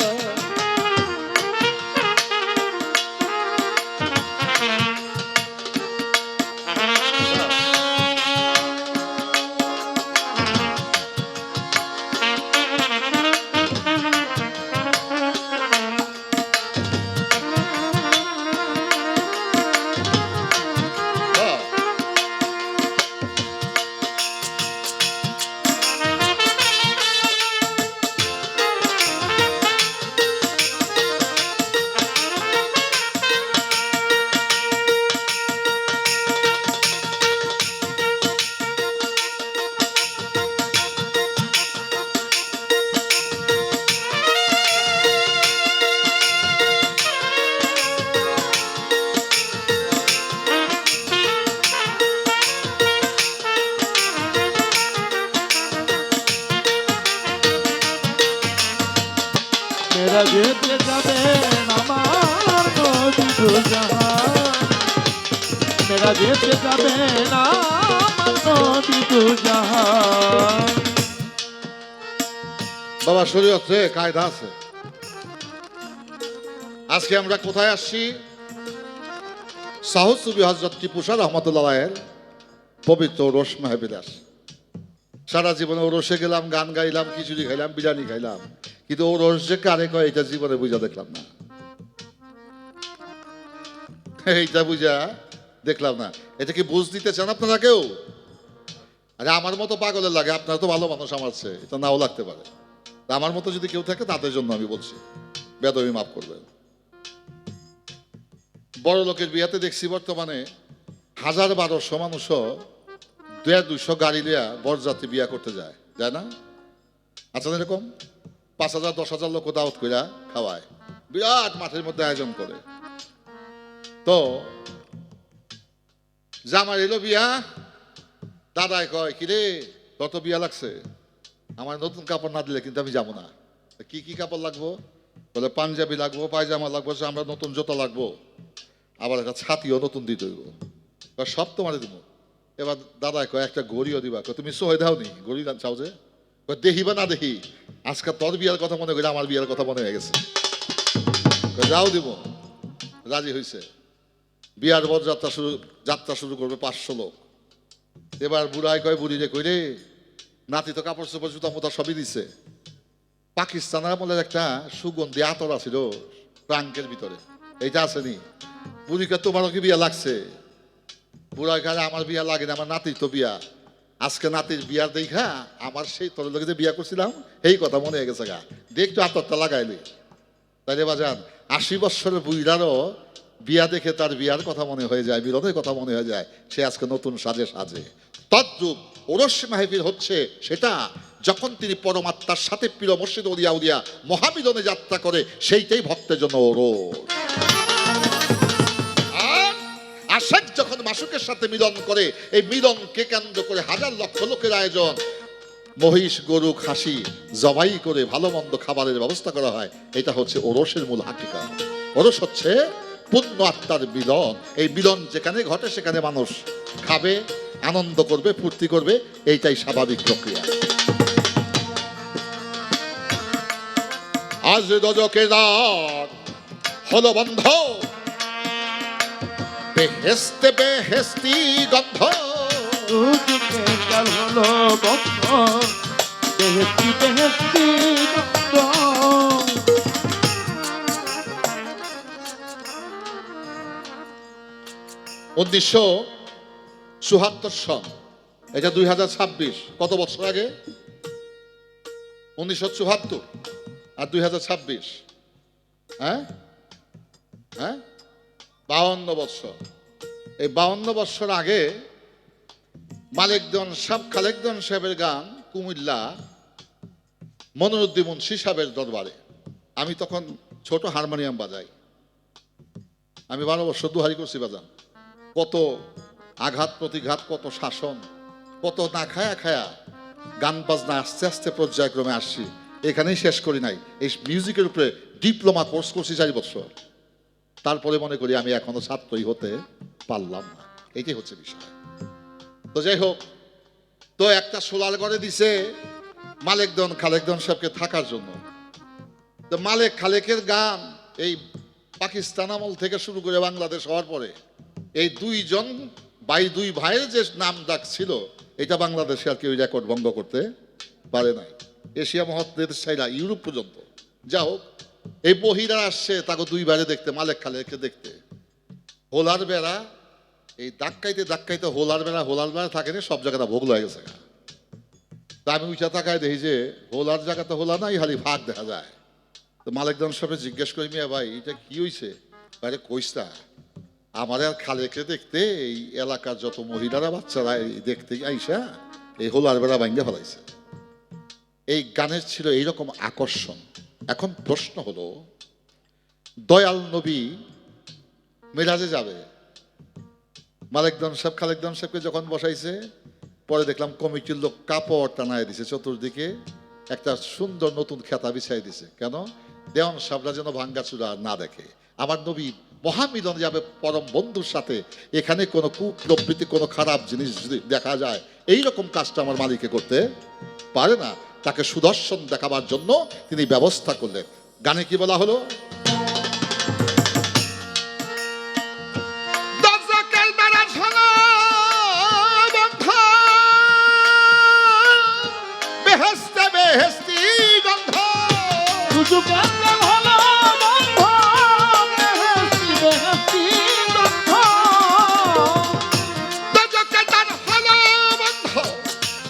মেরা যেতে যাবেন আমার নবী দু জাহান, মেরা যেতে যাবেন আমার নবী দু জাহান। বাবা শরীয়তে কায়দা আছে। আজকে আমরা কোথায় আসছি? সাহস সুবি হযরত টিপু শাহ রহমতুল্লাহের পবিত্র ওরস মাহবিলাস। সারা জীবনে ওরসে গেলাম, গান গাইলাম, খিচুড়ি খাইলাম, বিরিয়ানি খাইলাম, কিন্তু ওরস যে কারে কয় এটা জীবনে বুঝা দেখলাম না, এইটা বুঝা দেখলাম না। এটা কি বুঝ দিতে চান আপনারা কেউ? আরে আমার মতো পাগলের লাগে, আপনারা তো ভালো মানুষ, আমার চেয়ে এটা নাও লাগতে পারে। তা আমার মতো যদি কেউ থাকে তাদের জন্য আমি বলছি, বেদবি মাফ করবেন। বড় লোকের বিয়াতে দেখছি বর্তমানে 1000-1200 মানুষও 200 গাড়ি লিয়া বরযাত্রী বিয়া করতে যায়, যায় না? আচ্ছা, এরকম 5000-10,000 লোক দাওয়াত কইরা খাওয়ায়, বিরাট মাঠের মধ্যে আয়োজন করে। তো জামাই এলো বিয়া, দাদাই কয় কিরে তোর তো বিয়া লাগছে, আমার নতুন কাপড় না দিলে কিন্তু আমি যাবো না। কি কি কাপড় লাগবো? বলে পাঞ্জাবি লাগবো, পায়জামা লাগবো, আমরা নতুন জুতো লাগবো, আবার একটা ছাতিও নতুন দিতে হইব। সব তোমারে দিব। এবার দাদা কয় একটা ঘড়িও দিবা। তুমি সোহে দাও নি, ঘড়ি চাও যে? দেখি বা না দেখি, আজকে তোর বিয়ার কথা মনে করে আমার বিয়ার কথা মনে হয়ে গেছে, যাও দিব। রাজি হয়েছে। বিয়ার যাত্রা শুরু করবে 500 লোক। এবার বুড়াই কয় বুড়ি রে কই রে, নাতি তো কাপড় চোপড় জুতা মোতা সবই দিছে, পাকিস্তানের আমলের একটা সুগন্ধি আতর আছিল ট্রাঙ্কের ভিতরে, এইটা আসেনি। বুড়িকে তোমারও কি বিয়া লাগছে? বুড়াই কারে আমার বিয়া লাগে না, আমার নাতির তো বিয়া। আজকে নাতির বিয়ার দেখা আমার সেই তোর লোকে যে বিয়া করছিলাম এই কথা মনে হয়ে গেছে গা, দেখতো আতরটা লাগাইলি। তাইলে বাজান 80 বৎসরের বুড়ারও বিয়া দেখে তার বিয়ার কথা মনে হয়ে যায়, বিরোধের কথা মনে হয়ে যায়, সে আজকে নতুন সাজে সাজে। তদ্রূপ ওরস মাহফিল হচ্ছে সেটা যখন তিনি পরমাত্মার সাথে প্রিয় মসজিদ উলিয়া উলিয়া মহামিলনে যাত্রা করে, সেইটাই ভক্তের জন্য ওরস। আর আশিক যখন মাসুকের সাথে মিলন করে, এই মিলনকে কেন্দ্র করে 1000 লক্ষ লোকের আয়োজন, মহিষ গরু খাসি জবাই করে ভালো মন্দ খাবারের ব্যবস্থা করা হয়। এটা হচ্ছে ওরসের মূল হাকিকা। ওরস হচ্ছে পূর্ণ আত্মার মিলন। এই মিলন যেখানে ঘটে সেখানে মানুষ খাবে, আনন্দ করবে, ফুর্তি করবে, এইটাই স্বাভাবিক প্রক্রিয়া। আজ দজকের রাত হলো বন্ধ, বেহেস্তে বেহেস্তি গন্ধ, দুজকে কাল হলো বন্ধ, বেহেস্তি বেহেস্তি গন্ধ। 1974 সন, এটা 2026, কত বছর আগে? 1974 আর 2026, হ্যাঁ হ্যাঁ 52 বছর। এই 52 বছর আগে মালিকদন সাহেব, খালেকদন সাহেবের গান কুমিল্লা মনিরুদ্দিন মুন্সি সাহেবের দরবারে। আমি তখন ছোট হারমোনিয়াম বাজাই, আমি 12 বছর দুহারি করছি বাজান। কত আঘাত প্রতিঘাত, কত শাসন, কত না খায়া খায়া গান বাজনা আস্তে আস্তে পর্যায়ক্রমে আসছি। এখানেই শেষ করি নাই, এই মিউজিকের উপরে ডিপ্লোমা কোর্স করছি 4 বছর। তারপরে মনে করি আমি এখনো ছাত্রই হতে পারলাম না, এইটাই হচ্ছে বিষয়। তো যাই হোক, তো একটা সোলার ঘরে দিছে মালিকদন খালেকদন সাহেবকে থাকার জন্য। তো মালেক খালেকের গান এই পাকিস্তান আমল থেকে শুরু করে বাংলাদেশ হওয়ার পরে এই দুই ভাইয়ের যে নাম ডাক ছিল, এটা বাংলাদেশে আর কেউ রেকর্ড ভঙ্গ করতে পারে নাই। এশিয়া মহাদেশ ছাইরা ইউরোপ পর্যন্ত। যা হোক, এই বহিরা আসছে তাকে 2 ভাইরে দেখতে, মালেক খালেককে দেখতে। হোলার বেড়া এই ধাক্কাইতে ধাক্কাইতে হোলার বেড়া থাকে না, সব জায়গাটা ভোগ হয়ে গেছে। তা আমি উঁচা তাকায় দেখি যে হোলার জায়গাতে হোলা নাই, খালি ফাঁক দেখা যায়। তো মালিকদন সাহেব জিজ্ঞেস করি, মিয়া ভাই এটা কি হয়েছে? বাইরে কইসটা আমার আর খালেকে দেখতে এই এলাকার যত মহিলারা বাচ্চারা দেখতে আইসা এই হোলার বেড়া ভাঙ্গে ফেলাইছে। এই গানের ছিল এইরকম আকর্ষণ। এখন প্রশ্ন হলো, দয়াল নবী মেরাজে যাবে, মালিকদন সাহেব খালেকদন সাহেবকে যখন বসাইছে, পরে দেখলাম কমিটির লোক কাপড় টানায় দিছে, চতুর্দিকে একটা সুন্দর নতুন খেতা বিছাই দিছে। কেন? দেওয়ান সাবরা যেন ভাঙ্গাচুরা না দেখে। আমার নবী মহামিলন যাবে পরম বন্ধুর সাথে, এখানে কোনো কুপ্রবৃত্তি কোনো খারাপ জিনিস যদি দেখা যায়, এই রকম কাজটা আমার মালিকে করতে পারে না। তাকে সুদর্শন দেখাবার জন্য তিনি ব্যবস্থা করলেন। গানে কি বলা হলো? বেহেস্তে বেহেস্তি গন্ধ, দোজখের দ্বার হলো বন্ধ,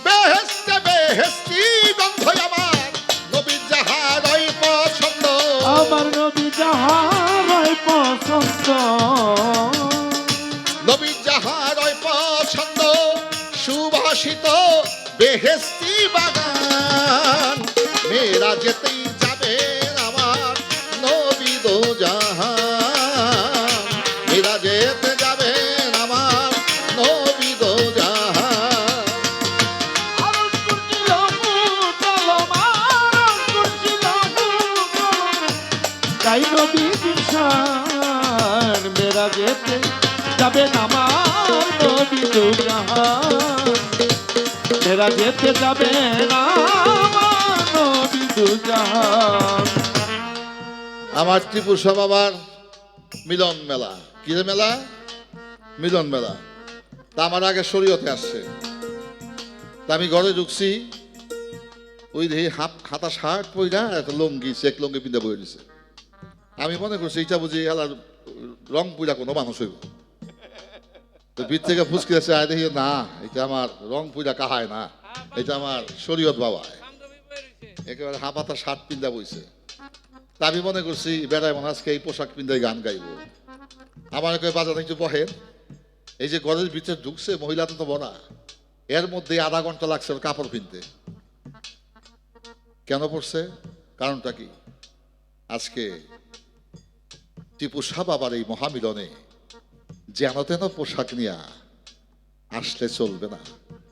বেহেস্তে বেহেস্তি গন্ধ। আমার নবীর যাহারই পছন্দ, আমার নবী যাহার পছন্দ, নবীর যাহারই পছন্দ, সুভাষিত বেহেস্তি বাগান। মেরা যেতেই যাবেন আমার নবী দো জাহান, মেরা যেতে যাবেন আমার নবী দো জাহান। তাই নবী দিশান মেরা যেতে যাবেন আমার নবী দো জাহান, মেরা যেতে যাবেন আমার নবী দো জাহান। আমার ত্রিপুষা বাবার মিলন মেলা। কি রে মেলা? মিলন মেলা। তা আমার আগে শরীয়তে আসছে, তা আমি ঘরে ঢুকছি, ওই দেখি হাতা শার্ট পইরা একটা লঙ্গি, চেক লঙ্গি পিন্ধা বই দিছে। আমি মনে করছি এটা বুঝি এলার রং পুইরা কোনো মানুষ হইব। তো ভিত থেকে ফুসকি আছে, আয় দেখি না, এটা আমার রং পুইরা কাহায় না, এটা আমার শরীয়ত বাবা। একেবারে হাফাতা শার্ট পিন্ধা বইছে। তা আমি মনে করছি বেড়ায় মনে আজকে এই পোশাক পিন্ধাই গান গাইব। আমার একে বাজারে একটু বহেন, এই যে ঘরের ভিতরে ঢুকছে, মহিলা তো বলা, এর মধ্যে আধা ঘন্টা লাগছে ওর কাপড় কিনতে। কেন পড়ছে? কারণটা কি? আজকে টিপু সাহ বাবার এই মহামিলনে যেন তেন পোশাক নিয়ে আসলে চলবে না।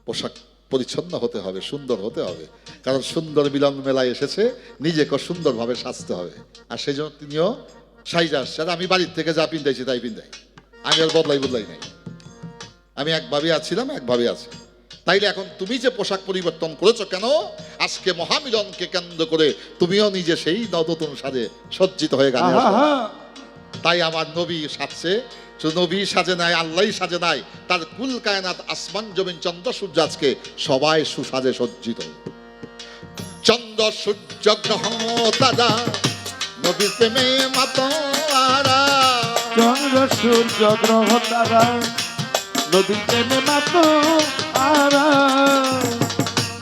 পোশাক পরিচ্ছন্ন হতে হবে, সুন্দর হতে হবে। কারণ সুন্দর মিলন মেলায় এসেছে, নিজেকে সুন্দরভাবে সাজতে হবে। আর সেই জন্য তিনিও সাইজা আসছে। আর আমি বাড়ির থেকে যা পিন্ধাইছি তাই পিন্ধাই, আমি আর বদলাই নাই। আমি একভাবে আছিলাম, একভাবে আছি। তাইলে এখন তুমি যে পোশাক পরিবর্তন করেছো কেন? আজকে মহামিলনকে কেন্দ্র করে তুমিও নিজে সেই নতুন সাজে সজ্জিত হয়ে গানে আসো। তাই আমার নবী সাজছে, শুধু নবী সাজে নাই, আল্লাহ সাজে নাই, তার কুল কায়নাত আসমান জমিন চন্দ্র সূর্য আজকে সবাই সুসাজে সজ্জিত। চন্দ্র সূর্য গ্রহ তারা নবীর প্রেমে মাতোয়ারা, চন্দ্র সূর্য গ্রহ তারা নদীর প্রেমে মাতোয়ারা।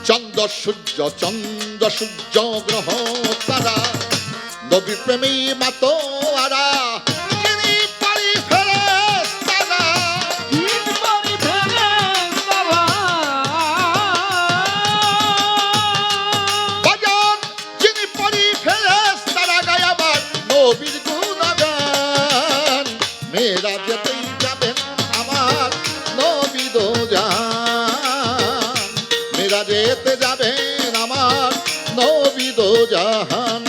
চন্দ্র সূর্য গ্রহ তারা নবীর প্রেমে মাতোয়ারা। মেরা যেতেই যাবেন আমার নবী দো জাহান, মেরা যেতে যাবেন আমার নবী দো জাহান।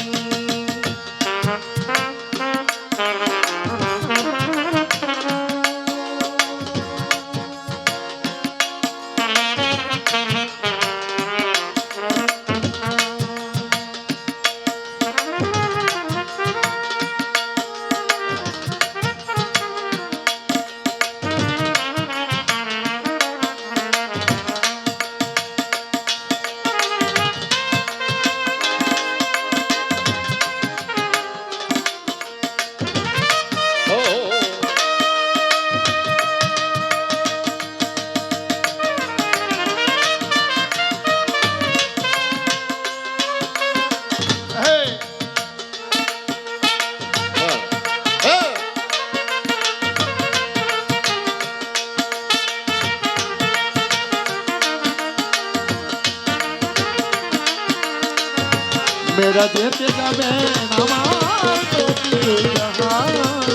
মেরা যেতে যাবেন আমার নবী দো জাহান,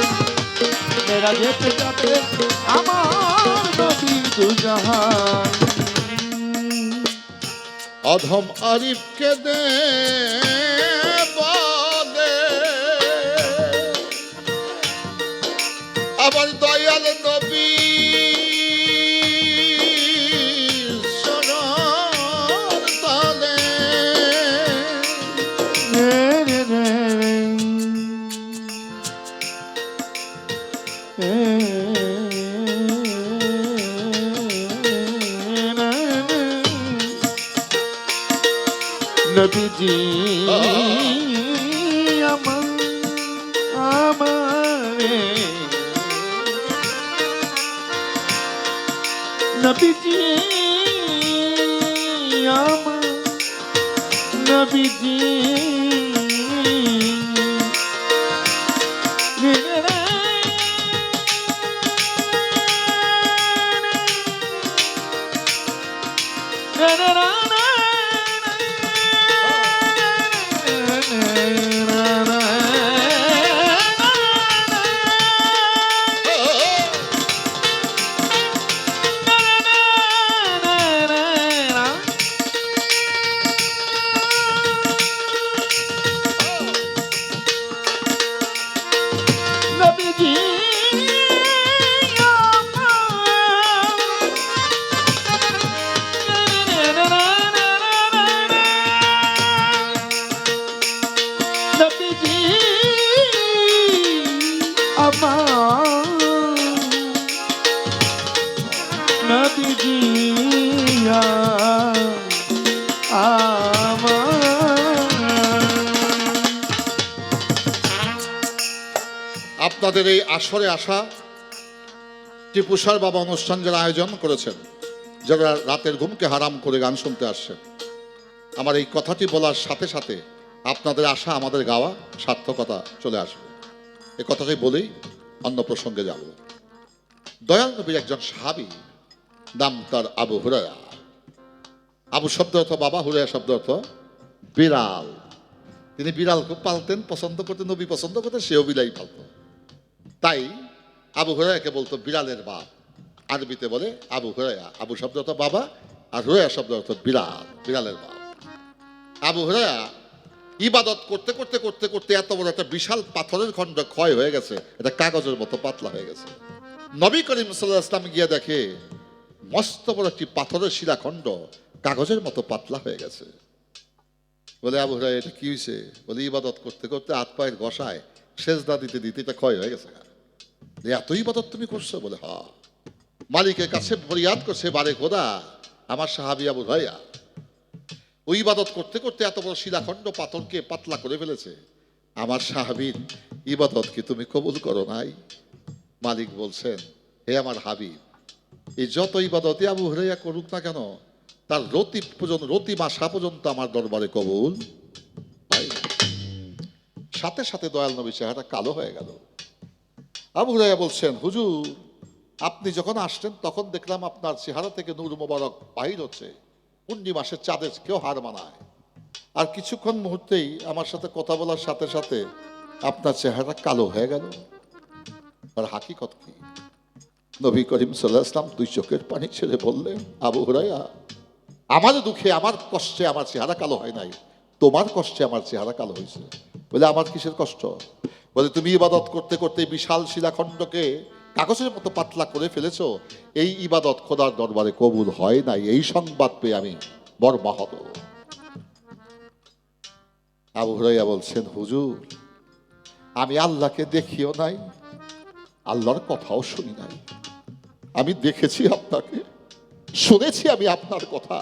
মেরা যেতে যাবেন আমার নবী দো জাহান। অধম আরিফকে দে বলে নবীজি আমার আমারে নবীজি আমার নবীজি নবীজি নবীজি আমার নবীজি আপনাদের এই আসরে আসা টিপুসার বাবা অনুষ্ঠান যারা আয়োজন করেছেন, যারা রাতের ঘুমকে হারাম করে গান শুনতে আসছেন, আমার এই কথাটি বলার সাথে সাথে আপনাদের আশা আমাদের গাওয়া সার্থকতা চলে আসবে। এই কথাটাই বলেই অন্য প্রসঙ্গে যাব। দয়াল নবীর একজন সাহাবী, নাম তার আবু হুরায়রা। আবু শব্দ অর্থ বাবা, হুরায়রা শব্দ অর্থ বিড়াল। তিনি বিড়াল খুব পালতেন, পছন্দ করতেন, নবী পছন্দ করতেন, সেও বিড়াই পালত। তাই আবু হুরায়রাকে বলতো বিড়ালের বাপ। আরবিতে বলে আবু হুরায়রা। আবু শব্দ অর্থ বাবা, আর হুরায়রা শব্দ অর্থ বিড়াল, বিড়ালের বাপ। আবু হুরায়রা ইবাদত করতে করতে করতে করতে এত বড় একটা বিশাল পাথরের খণ্ড ক্ষয় হয়ে গেছে, এটা কাগজের মতো পাতলা হয়ে গেছে। নবী করিম সাল্লাল্লাহু আলাইহি ওয়াসাল্লাম গিয়ে দেখে মস্ত বড় একটি পাথরের শিলাখণ্ড কাগজের মতো পাতলা হয়ে গেছে। বলে আবু হুরায়রা এটা কি হয়েছে? বলে ইবাদত করতে করতে হাত পায়ের ঘষায় সেজদা দিতে দিতে এটা ক্ষয় হয়ে গেছে। এত ইবাদত তুমি করছো? বলে হ্যাঁ। মালিকের কাছে ফরিয়াদ করছে, বারে খোদা আমার সাহাবী আবু হুরায়রা ওই ইবাদত করতে করতে এত বড় শিলাখণ্ড পাথরকে পাতলা করে ফেলেছে, আমার সাহাবীর ইবাদত কি তুমি কবুল করো নাই? মালিক বলছেন, হে আমার হাবিব, এই যত ইবাদতে আবু হুরায়রা করুক না কেন, তার রতি মাসা পর্যন্ত আমার দরবারে কবুল হয় না। সাথে সাথে দয়াল নবী চেহারা কালো হয়ে গেল। আবু হুরায়রা বলছেন, হুজুর আপনি যখন আসছেন তখন দেখলাম আপনার চেহারা থেকে নূর মোবারক বাহির হচ্ছে, পূর্ণিমাসের চাঁদের কেউ হার মানায়। আর কিছুক্ষণ মুহূর্তেই আমার সাথে কথা বলার সাথে সাথে আপনার চেহারা কালো হয়ে গেল। আর হাকিকত কি? নবী করিম সাল্লাল্লাহু আলাইহি ওয়াসাল্লাম দুই চোখের পানি ছেড়ে বললেন, আবু হুরায়রা আমার দুঃখে আমার কষ্টে আমার চেহারা কালো হয় নাই, তোমার কষ্টে আমার চেহারা কালো হয়েছে। বলে আমার কিসের কষ্ট? বলে তুমি ইবাদত করতে করতে বিশাল শিলাখণ্ডকে কাগজের মতো পাতলা করে ফেলেছো, এই ইবাদত খোদার দরবারে কবুল হয় নাই, এই সংবাদ পেয়ে আমি মর্মাহত। আবু হুরায়রা বলছেন, হুজুর আমি আল্লাহকে দেখিও নাই, আল্লাহর কথাও শুনি নাই, আমি দেখেছি আপনাকে, শুনেছি আমি আপনার কথা।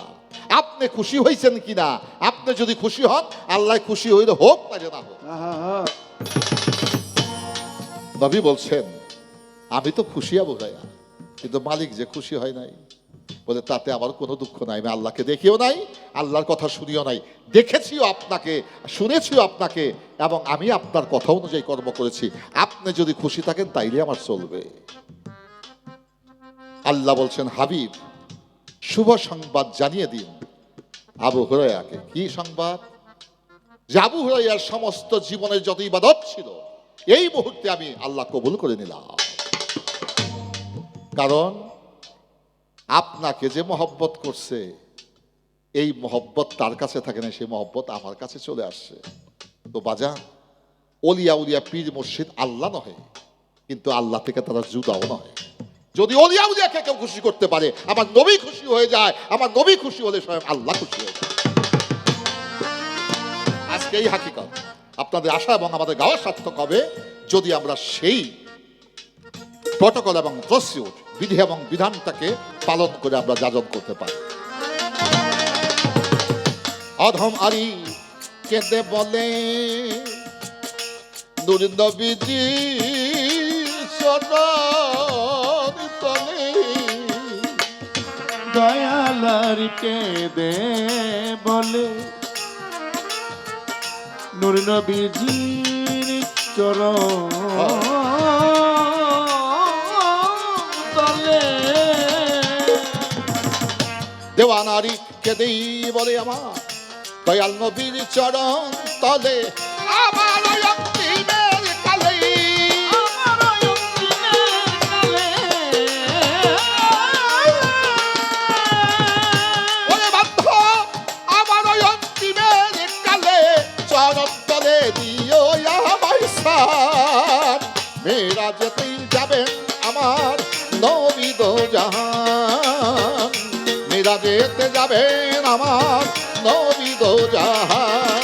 আপনি খুশি হয়েছেন কিনা? আপনি যদি খুশি হন, আল্লাহ খুশি হইলে হোক, পারে না হোক। নবী বলছেন, আমি তো খুশি আবু হুরায়রা, কিন্তু মালিক যে খুশি হয় নাই। বলে তাতে আমার কোনো দুঃখ নাই, আমি আল্লাহকে দেখিও নাই, আল্লাহর কথা শুনিও নাই, দেখেছিও আপনাকে, শুনেছিও আপনাকে, এবং আমি আপনার কথা অনুযায়ী কর্ম করেছি। আপনি যদি খুশি থাকেন তাইলে আমার চলবে। আল্লাহ বলছেন, হাবিব শুভ সংবাদ জানিয়ে দিন আবু হুরায়রাকে। কি সংবাদ? যে আবু হুরায়রার সমস্ত জীবনের যত ইবাদত ছিল এই মুহূর্তে আমি আল্লাহ কবুল করে নিলাম। কারণ আপনাকে যে মহব্বত করছে, এই মহব্বত তার কাছে থাকে না, সেই মহব্বত আমার কাছে চলে আসছে। তো বাজা, অলিয়া উলিয়া পীর মুর্শিদ আল্লাহ নহে, কিন্তু আল্লাহ থেকে তারা জুদাও নয়। যদি অলিয়া উলিয়াকে কেউ খুশি করতে পারে, আমার নবী খুশি হয়ে যায়, আমার নবী খুশি হলে স্বয়ং আল্লাহ খুশি হয়ে যায়। আজকে এই হাকিকত আপনাদের আশা এবং আমাদের গাওয়া সার্থক হবে যদি আমরা সেই প্রটোকল এবং প্রসিডিউর, বিধি এবং বিধানটাকে পালন করে আমরা যাজন করতে পারি। অধম আরি কেঁদে বলে নূর নবীজি চরণ তলে দয়ালার কেঁদে বলে নূর নবীজির চরণ তলে দেওয়ানারি কেঁদেই বলে আমার দয়াল নবীর চরণ তলে আমার অন্তিমের কালে ওরে বাধ্য আমার অন্তিমের কালে চরণ তলে দিও আমায় সার মেরা যেতেই যাবেন আমার নবী দো জাহান মেরা যেতে যাবেন আমার নবী দো জাহান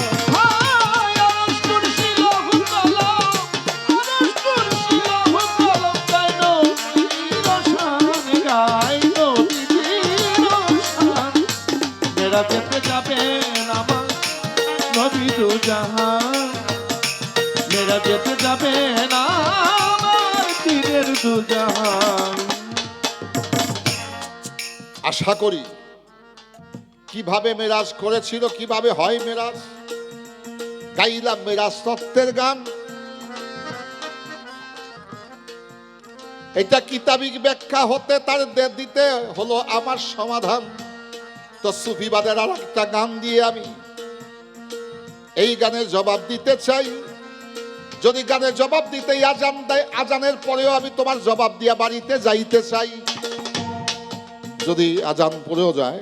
মেরা যেতে যাবেন আমার নবী দু জাহান মেরা যেতে যাবেন আমার পীরের দু জাহান। আশা করি কিভাবে মেরাজ করেছিল, কিভাবে হয় মেরাজ, গাইলাম মেরাজ তত্ত্বের গান। এটা কিতাবিক ব্যাখ্যা হতে তার দিতে হলো আমার সমাধান। তো সুফিবাদের আর একটা গান দিয়ে আমি এই গানের জবাব দিতে চাই। যদি গানের জবাব দিতে আজান দেয়, আজানের পরেও আমি তোমার জবাব দিয়া বাড়িতে যাইতে চাই। যদি আজান পড়েও যায়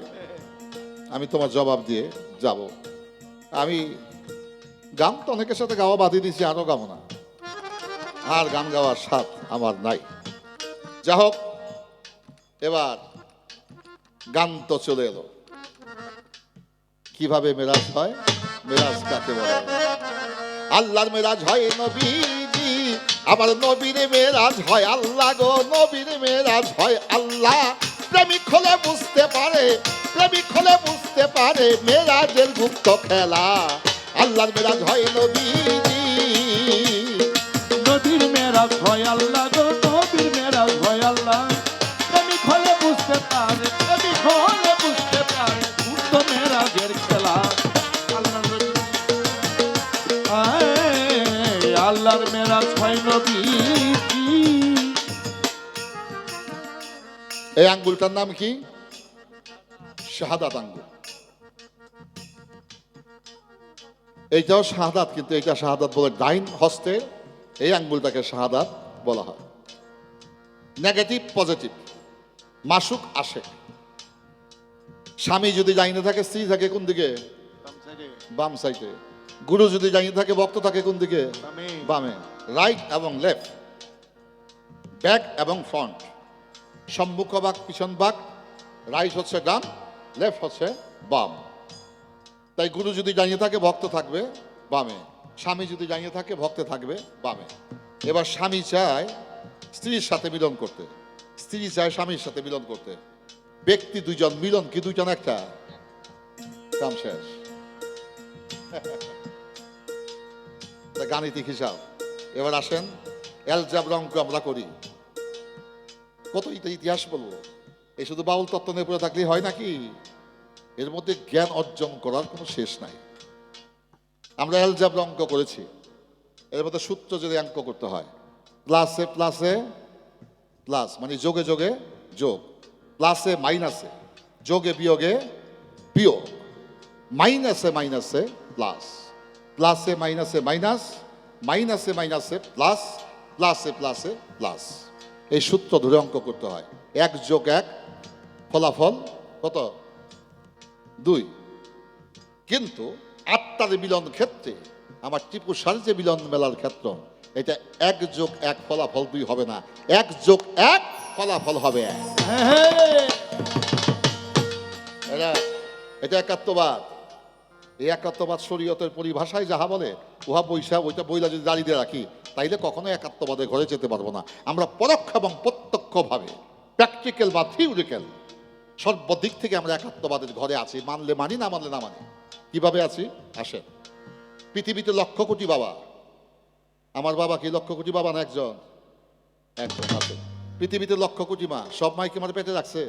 আমি তোমার জবাব দিয়ে যাব। আমি গান তো অনেকের সাথে গাওয়া বাঁধিয়ে দিয়েছি, আরো গাবো না, আর গান গাওয়ার স্বাদ আমার নাই। যা হোক, এবার গান তো চলে এলো। কিভাবে মেরাজ হয়, মেরাজ কাকে বলে? আল্লাহর মেরাজ হয় নবীজি, আমার নবীর মেরাজ হয় আল্লাহ গো, নবীর মেরাজ হয় আল্লাহ। প্রেমিক হলে বুঝতে পারে, প্রেমিক হলে বুঝতে পারে মেরাজের গুপ্ত খেলা। আল্লাহর মেরাজ হয় নবীজি, নবীর মেরাজ হয় আল্লাহ গো, নবীর মেরাজ হয় আল্লাহ। প্রেমিক হলে বুঝতে পারে, প্রেমিক হলে বুঝতে পারে গুপ্ত মেরাজের খেলা। আল্লাহর মেরাজ হয় নবীজি। এই আঙ্গুলটার নাম কি? শাহাদাত আঙ্গুল। এইটাও শাহাদাত, কিন্তু এইটা শাহাদাত বলে ডাইন হস্তে এই আঙ্গুলটাকে শাহাদাত বলা হয়। নেগেটিভ পজিটিভ, মাসুক আসে। স্বামী যদি ডাইনে থাকে, স্ত্রী থাকে কোন দিকে? বাম সাইডে। গুরু যদি ডাইনে থাকে, ভক্ত থাকে কোন দিকে? বামে। রাইট এবং লেফট, ব্যাক এবং ফ্রন্ট, সম্মুখ ভাগ পিছন ভাগ। রাইট হচ্ছে ডান, লেফট হচ্ছে বাম। তাই গুরু যদি দাঁড়িয়ে থাকে, ভক্ত থাকবে বামে। স্বামী যদি দাঁড়িয়ে থাকে, ভক্ত থাকবে বামে। এবার স্বামী চায় স্ত্রীর সাথে মিলন করতে, স্ত্রী চায় স্বামীর সাথে মিলন করতে। ব্যক্তি দুইজন, মিলন কি দুইজন একটা? কাম শেষ। গাণিতিক হিসাব। এবার আসেন, অ্যালজেব্রা অঙ্ক আমরা করি। কত ইতিহাস বলবো, এই শুধু বাউল তত্ত্ব নিয়ে পড়ে থাকলেই হয় নাকি? এর মধ্যে জ্ঞান অর্জন করার কোনো শেষ নাই। আমরা অ্যালজেব্রা অঙ্ক করেছি, এর মধ্যে সূত্র যদি অঙ্ক করতে হয়, প্লাসে প্লাসে প্লাস মানে যোগে যোগে যোগ, প্লাসে মাইনাসে, যোগে বিয়োগে বিয়োগ, মাইনাসে মাইনাসে প্লাস, প্লাসে মাইনাসে মাইনাস, মাইনাসে মাইনাসে প্লাস, প্লাসে প্লাসে প্লাস। এই সূত্র ধরে অঙ্ক করতে হয়। 1 + 1 ফলাফল কত? 2। কিন্তু আত্মার মিলন ক্ষেত্রে, আমার টিপু সার যে মিলন মেলার ক্ষেত্র, এটা 1 + 1 ফলাফল 2 হবে না, 1 + 1 ফলাফল হবে 1। এটা একাত্মবাদ। এই একাত্মবাদ শরীয়তের পরিভাষায় যাহা বলে, উহা বৈশা ওইটা বইলা যদি দাঁড়িয়ে দিয়ে রাখি, তাইলে কখনো একাত্মবাদের ঘরে যেতে পারবো না। আমরা পরোক্ষ এবং প্রত্যক্ষভাবে, প্র্যাকটিক্যাল বা থিওরিক্যাল, সর্বদিক থেকে আমরা একাত্মবাদের ঘরে আছি, মানলে মানি, না মানলে না মানি। কিভাবে আছি আসেন। পৃথিবীতে লক্ষ কোটি বাবা, আমার বাবা কি লক্ষ কোটি বাবা না একজন? একজন আছে। পৃথিবীতে লক্ষ কোটি মা, সব মাইকে আমার পেটে রাখছে?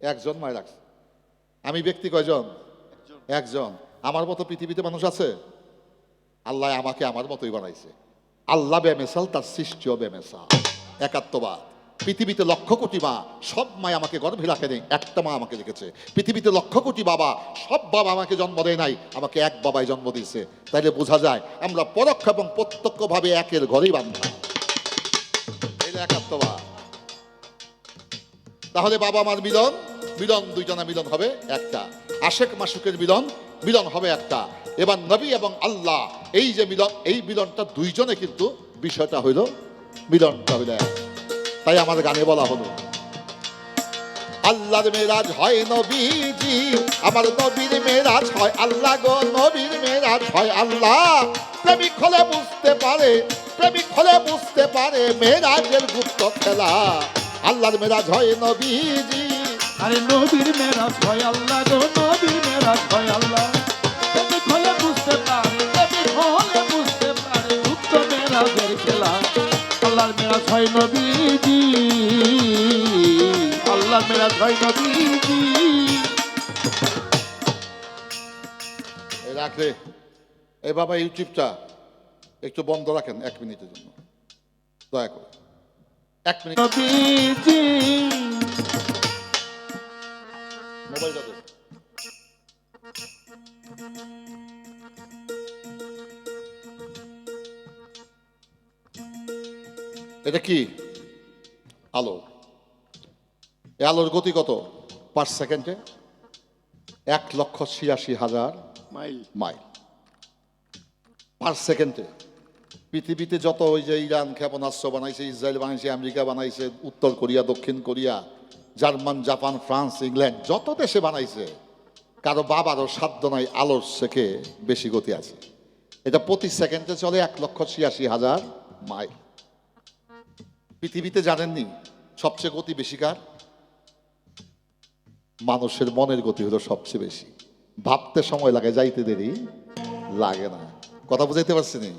একজন মায় রাখছে। আমি ব্যক্তি কয়জন? একজন। আমার মতো পৃথিবীতে মানুষ আছে? আল্লাহ আমাকে আমার মতোই বানাইছে। আল্লাহ বেমেসাল, তার সৃষ্টিও বেমেসাল। একাত্মবাদ। পৃথিবীতে লক্ষ কোটি মা, সব মা আমাকে গর্ভে রাখেনি, একটা মা আমাকে রেখেছে। পৃথিবীতে লক্ষ কোটি বাবা, সব বাবা আমাকে জন্ম দেয় নাই, আমাকে এক বাবাই জন্ম দিয়েছে। তাইলে বোঝা যায় আমরা পরোক্ষ এবং প্রত্যক্ষভাবে একের ঘরেই বান্ধা। এটা একাত্মবাদ। তাহলে বাবা মার মিলন, মিলন দুইজনা মিলন হবে একটা। আশেক মাসুকের মিলন, মিলন হবে একটা। এবার নবী এবং আল্লাহ, এই যে মিলন, এই মিলনটা দুইজনে, কিন্তু বিষয়টা হইল মিলনটা হইল এক। তাই আমার গানে বলা হলো, আল্লাহর মেরাজ হয় নবীজি, আমার নবীর মেরাজ হয় আল্লাহ গো, নবীর মেরাজ হয় আল্লাহ। প্রেমিক হলে বুঝতে পারে, প্রেমিক হলে বুঝতে পারে মেরাজের গুপ্ত খেলা। আল্লাহর মেরাজ হয় নবীজি, আরে নবীর মেরাজ হয় আল্লাহ গো, নবীর মেরাজ হয় আল্লাহ। প্রেমিক হলে বুঝতে পারে, প্রেমিক হলে বুঝতে পারে গুপ্ত মেরাজের খেলা। আল্লাহর মেরাজ হয় নবীজি, আল্লাহর মেরাজ হয় নবীজি। এই রাখলে এই বাবা ইউটিউবটা একটু বন্ধ রাখেন 1 মিনিটের জন্য, দয়া করে 1 মিনিট। নবীজি মোবাইলটা দেন। এটা কি আলো? এই আলোর গতি কত পার সেকেন্ডে? 1,86,000 মাইল মাইল পার সেকেন্ডে। পৃথিবীতে যত ওই যে ইরান ক্ষেপণাস্ত্র বানাইছে, ইসরায়েল বানাইছে, আমেরিকা বানাইছে, উত্তর কোরিয়া, দক্ষিণ Korea, German, Japan, France, England, যত দেশে বানাইছে, কারো বাবারও সাধ্য নাই আলোর থেকে বেশি গতি আছে। এটা প্রতি সেকেন্ডে চলে 1,86,000 মাইল। পৃথিবীতে জানেননি সবচেয়ে গতি বেশি কার? মানুষের মনের গতি হলো সবচেয়ে বেশি। ভাবতে সময় লাগে, যাইতে দেরি লাগে না। কথা বুঝাইতে পারছি নি?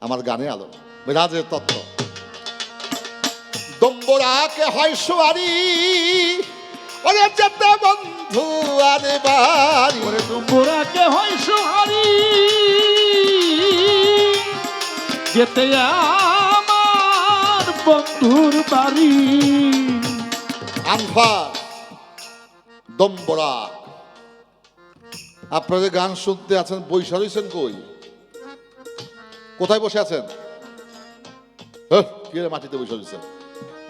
আমার গানে আলো, মেরাজের তত্ত্ব। দম্বরাকে হয় সোয়ারি, ওরে যেতে বন্ধু আরে বাড়ি। ওরে ডুম্বুরাকে হয় সোহারি, যেতে আমার বন্ধুর বাড়ি। আনফার দম্বরাক। আপনাদের গান শুনতে আছেন, বৈশা রয়েছেন কই? কোথায় বসে আছেন? কি রে, মাটিতে বসে রয়েছেন?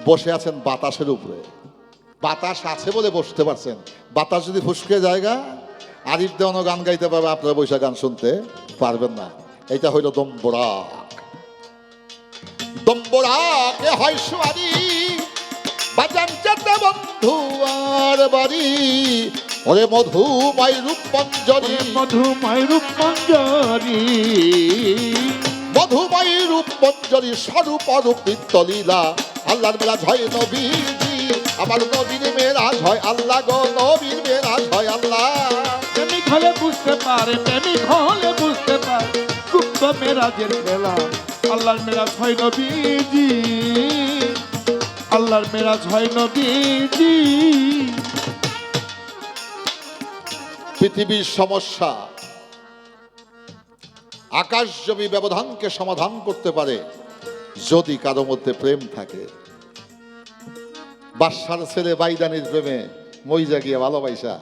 বসে আছেন বাতাসের উপরে। বাতাস আছে বলে বসতে পারছেন। বাতাস যদি ফুসকে জায়গা, আরিফ দেওয়ানো গান গাইতে পারবে, আপনারা বৈশা গান শুনতে পারবেন না। এটা হইল দম্বরাক। দম্বরাকে হয় সোয়ারি, বাজান যেতে বন্ধু আর বাড়ি। ওরে মধুময় রূপঞ্জরি, মধুময় রূপঞ্জরি, মধুময় রূপঞ্জরি, স্বরূপ অরূপ নিত্যলীলা। আল্লাহর মেরাজ হয় নবীজি, আমার নবীর মেরাজ হয় আল্লাহ গো, নবীর মেরাজ হয় আল্লাহ। প্রেমিক হলে বুঝতে পারে, প্রেমিক হলে বুঝতে পারে গুপ্ত মেরাজের খেলা। আল্লাহর মেরাজ হয় নবীজি, আল্লাহর মেরাজ হয় নবীজি। পৃথিবীর সমস্যা আকাশ জমি ব্যবধানকে সমাধান করতে পারে যদি কারো মধ্যে প্রেম থাকে। বাদশার ছেলে বাইদানির প্রেমে মইজা গিয়ে ভালোবাসা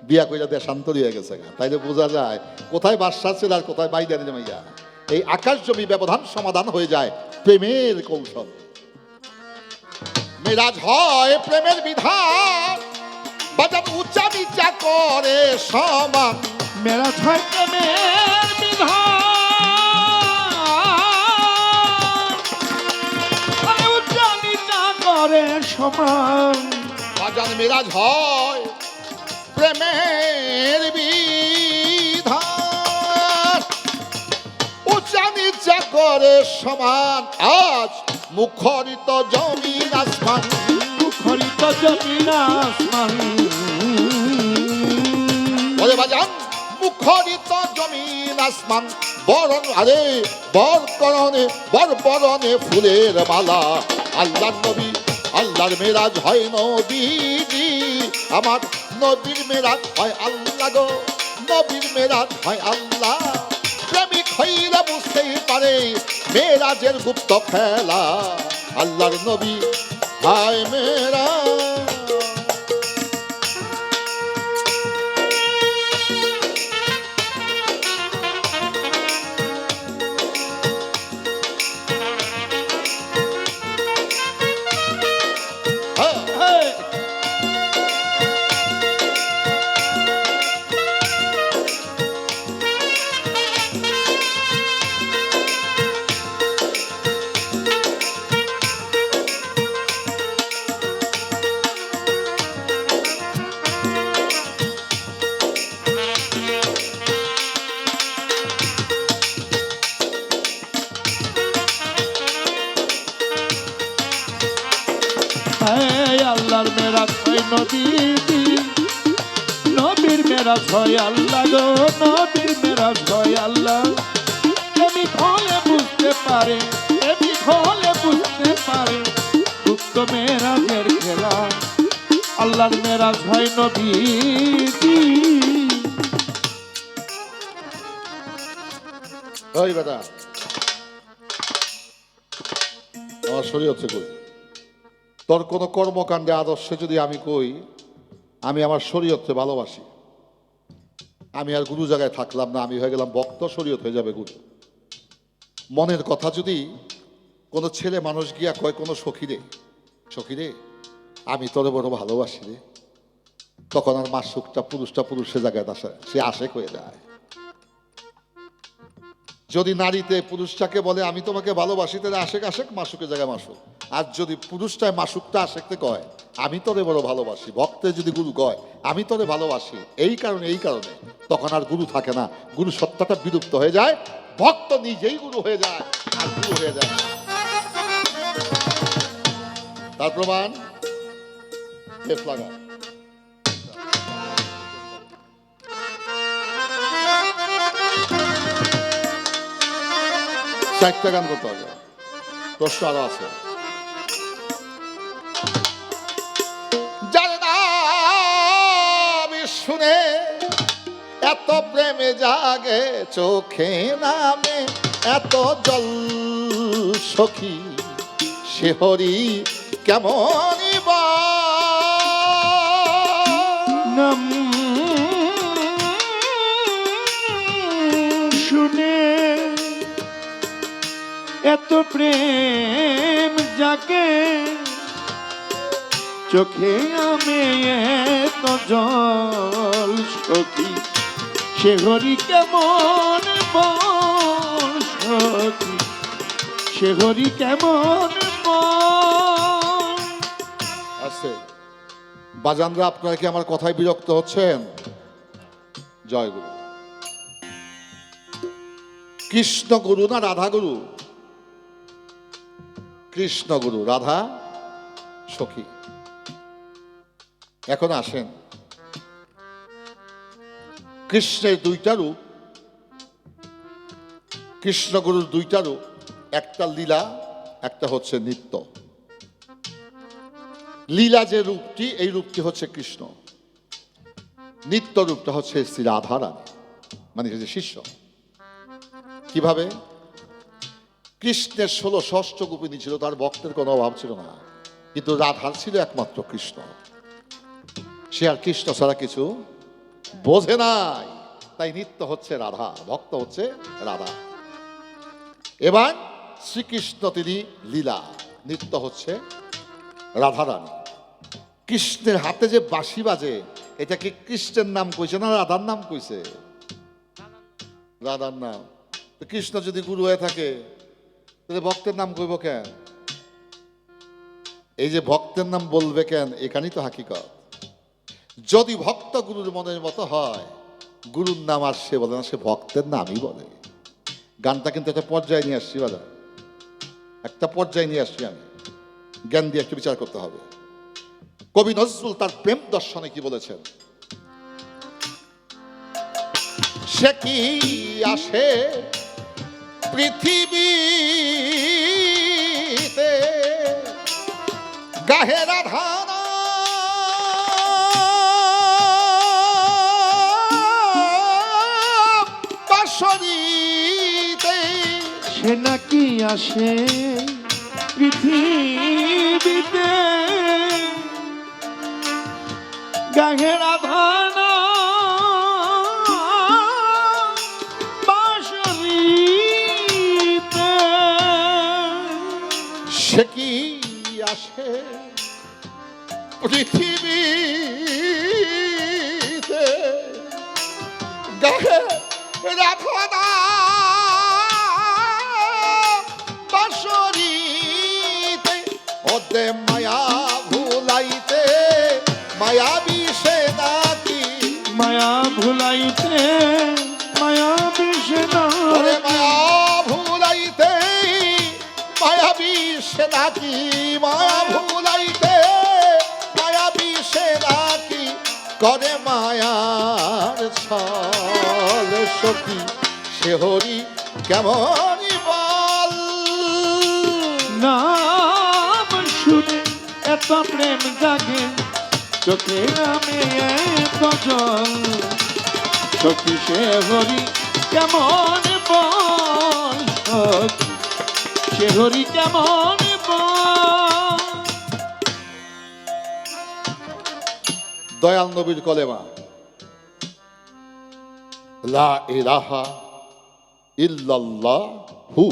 বিয়া কইরা দেশান্তরি হয়ে গেছে। তাইলে বোঝা যায় কোথায় বাদশার ছেলে আর কোথায় বাইদানির মাইয়া। এই আকাশ জমি ব্যবধান সমাধান হয়ে যায় প্রেমের কৌশল। মেরাজ হয় প্রেমের বিধান, বাজান উঁচা নিচা করে সমান। মেরাজ হয় প্রেমের বিধান, আরে উচ্চা নিচা করে সমান। বাজান মেরাজ হয় প্রেমের বিধান, উঁচা নিচা করে সমান। আজ মুখরিত জমিন আসমান, মুখরিত জমিন আসমান বলে বাজান মুখরিত জমিন আসমান বরণ আরে বরণে ফুলের মালা আল্লাহর নবী আল্লাহর মেরাজ হয় নবীজি আমার নবীর মেরাজ হয় আল্লাহ গো নবীর মেরাজ হয় আল্লাহ প্রেমিক হইলে বুঝতেই পারে মেরাজের গুপ্ত খেলা আল্লাহর নবী হয় মেরাজ। আল্লাহর মেরাজ হয় নবীজি নবীর মেরাজ হয় আল্লাহ গো নবীর মেরাজ হয় আল্লাহ প্রেমিক হলে বুঝতে পারে প্রেমিক হলে বুঝতে পারে গুপ্ত মেরাজের খেলা আল্লাহর মেরাজ হয় নবীজি ওই বেটা আমার শরীর হচ্ছে কই তোর কোনো কর্মকাণ্ডে আদর্শে যদি আমি কই আমি আমার শরীয়তকে ভালোবাসি আমি আর গুরু জায়গায় থাকলাম না আমি হয়ে গেলাম ভক্ত শরীয়ত হয়ে যাবে গুরু মনের কথা যদি কোনো ছেলে মানুষ গিয়া কয় কোনো সখী রে আমি তোরে বড় ভালোবাসি রে তখন আর মাসুকটা পুরুষের জায়গায় আসে সে আশেক হয়ে যায় যদি নারীতে পুরুষটাকে বলে আমি তোমাকে ভালোবাসি তাহলে আশেক মাসুকের জায়গায় মাসুক আর যদি পুরুষটায় মাসুকটা আশেকতে কয় আমি তোরে বড় ভালোবাসি ভক্তে যদি গুরু কয় আমি তোরে ভালোবাসি এই কারণে তখন আর গুরু থাকে না গুরু সত্তাটা বিলুপ্ত হয়ে যায় ভক্ত নিজেই গুরু হয়ে যায় আর গুরু হয়ে যায় তার প্রমাণ লাগা চারটা গান করতে হবে প্রশ্ন আরো আছে যার নাম শুনে এত প্রেমে জাগে চোখে নামে এত জল সখী সে হরি কেমন নাম শুনে এত প্রেম যাকে চোখে আমি এত জল সখী সে হরি কেমন বল সখী সে হরি কেমন বল আছে বাজানরা আপনারা কি আমার কথায় বিরক্ত হচ্ছেন জয় গুরু কৃষ্ণ গুরু না রাধা গুরু কৃষ্ণ গুরু রাধা সখী এখন আসেন কৃষ্ণের দুইটা রূপ কৃষ্ণ গুরুর দুইটা রূপ একটা লীলা একটা হচ্ছে নিত্য লীলা যে রূপটি এই রূপটি হচ্ছে কৃষ্ণ নিত্য রূপটা হচ্ছে শ্রী রাধা রানী মানে যে শিষ্য কিভাবে কৃষ্ণের 16 ষষ্ঠ গোপিনী ছিল তার ভক্তের কোনো অভাব ছিল না কিন্তু রাধার ছিল একমাত্র কৃষ্ণ সে আর কৃষ্ণ ছাড়া কিছু বোঝে নাই তাই নিত্য হচ্ছে রাধা ভক্ত হচ্ছে রাধা এবার শ্রীকৃষ্ণ তিনি লীলা নিত্য হচ্ছে রাধা রানী কৃষ্ণের হাতে যে বাঁশি বাজে এটা কি কৃষ্ণের নাম কইছে না রাধার নাম কইছে রাধার নাম কৃষ্ণ যদি গুরু হয়ে থাকে তাহলে ভক্তের নাম কইব কেন এই যে ভক্তের নাম বলবে কেন এখানেই তো হাকিকত যদি ভক্ত গুরুর মনের মতো হয় গুরুর নাম আর সে বলে না সে ভক্তের নামই বলে গানটা কিন্তু একটা পর্যায়ে নিয়ে আসছি বাবা একটা পর্যায়ে নিয়ে আসছি আমি জ্ঞান দিয়ে একটু বিচার করতে হবে কবি নজরুল তার প্রেম দর্শনে কি বলেছেন? সে কি আসে পৃথিবীতে গাহে রাধা বাঁশরীতে। সে নাকি আসে পৃথিবীতে গাহে রাধানা বাঁশরীতে। সে কি আসে পৃথিবীতে গাহে রাধা বাঁশরীতে। ওদে মায়া ভুলাইতে মায়াবী সে নাকি। মায়া ভুলাইতে মায়া বিষ্ণু ওরে মায়া ভুলাইতে মায়াবী সে নাকি। মায়া ভুলাইতে মায়াবী সে নাকি। করে মায়ার ছল সখী সে হরি কেমন বল। নাম শুনে এত প্রেম জাগে চোখে নামে এত জল। সখী সে হরি কেমন বল, সখী সে হরি কেমন বল। দয়াল নবীর কলেমা লা ইলাহা ইল্লাল্লাহু,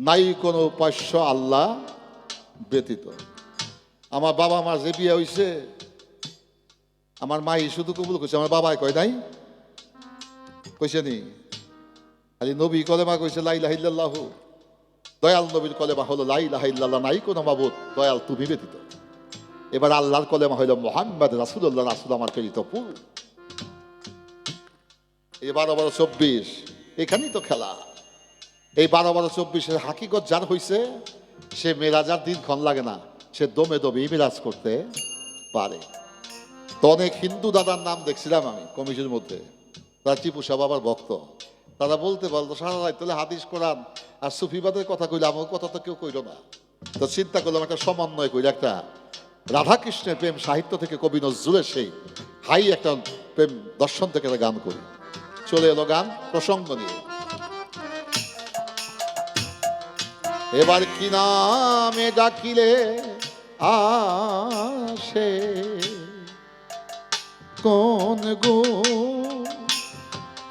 নাই কোনো উপাস্য আল্লাহ ব্যতীত। আমার বাবা আমার যে বিয়ে হইছে, আমার মাই শুধু কবুল কইছে, আমার বাবাই কয় নাই, কইছে নি? খালি নবী কলেমা কইছে লা ইলাহা ইল্লাল্লাহু। দয়াল নবীর কলেমা হলো লা ইলাহা ইল্লাল্লাহ, নাই কোনো মাবুদ দয়াল তুমি ব্যতীত। এবার আল্লাহর কলেমা হইল মুহাম্মদ রাসূলুল্লাহ, রাসূল আমার প্রেরিত পুরু। এই 12-12-24 এখানেই তো খেলা। এই 12-12-24 হাকিকত যার হইছে সে মেরাজার দিন ক্ষণ লাগে না, সে দমে দমে মেরাজ করতে পারে। তো অনেক হিন্দু দাদার নাম দেখছিলাম আমি কমিটির মধ্যে, তারা টিপু সাহেব বাবার ভক্ত। তারা বলতে বলতো সারা রাত তাহলে হাদিস কোরআন আর সুফিবাদের কথা কইলে আমার কথা তো কেউ কইল না। তো চিন্তা করলাম একটা সমন্বয় কইলে একটা রাধাকৃষ্ণের প্রেম সাহিত্য থেকে কবি নজরুলের সেই হাই একটা প্রেম দর্শন থেকে একটা গান করি। চলে এলো গান প্রসঙ্গ নিয়ে। এবার কি নামে ডাকিলে আসে কোন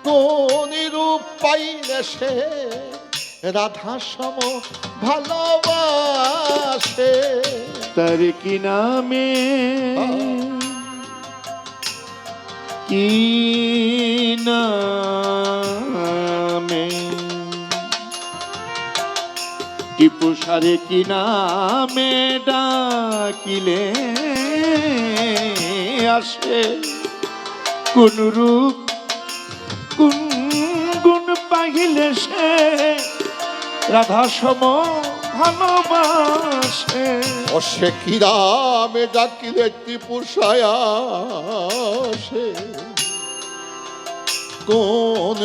কোন রূপ পাইলে সে রাধা সম ভালোবাসে। তার কি নামে কি নামে টিপু সারে কি নামে ডাকিলে আসে কোন রূপ কোন গুণ পাইলে সে রাধা সম ভালোবাসে। ও সে কি নামে ডাকিলে টিপু সায়াসে কোন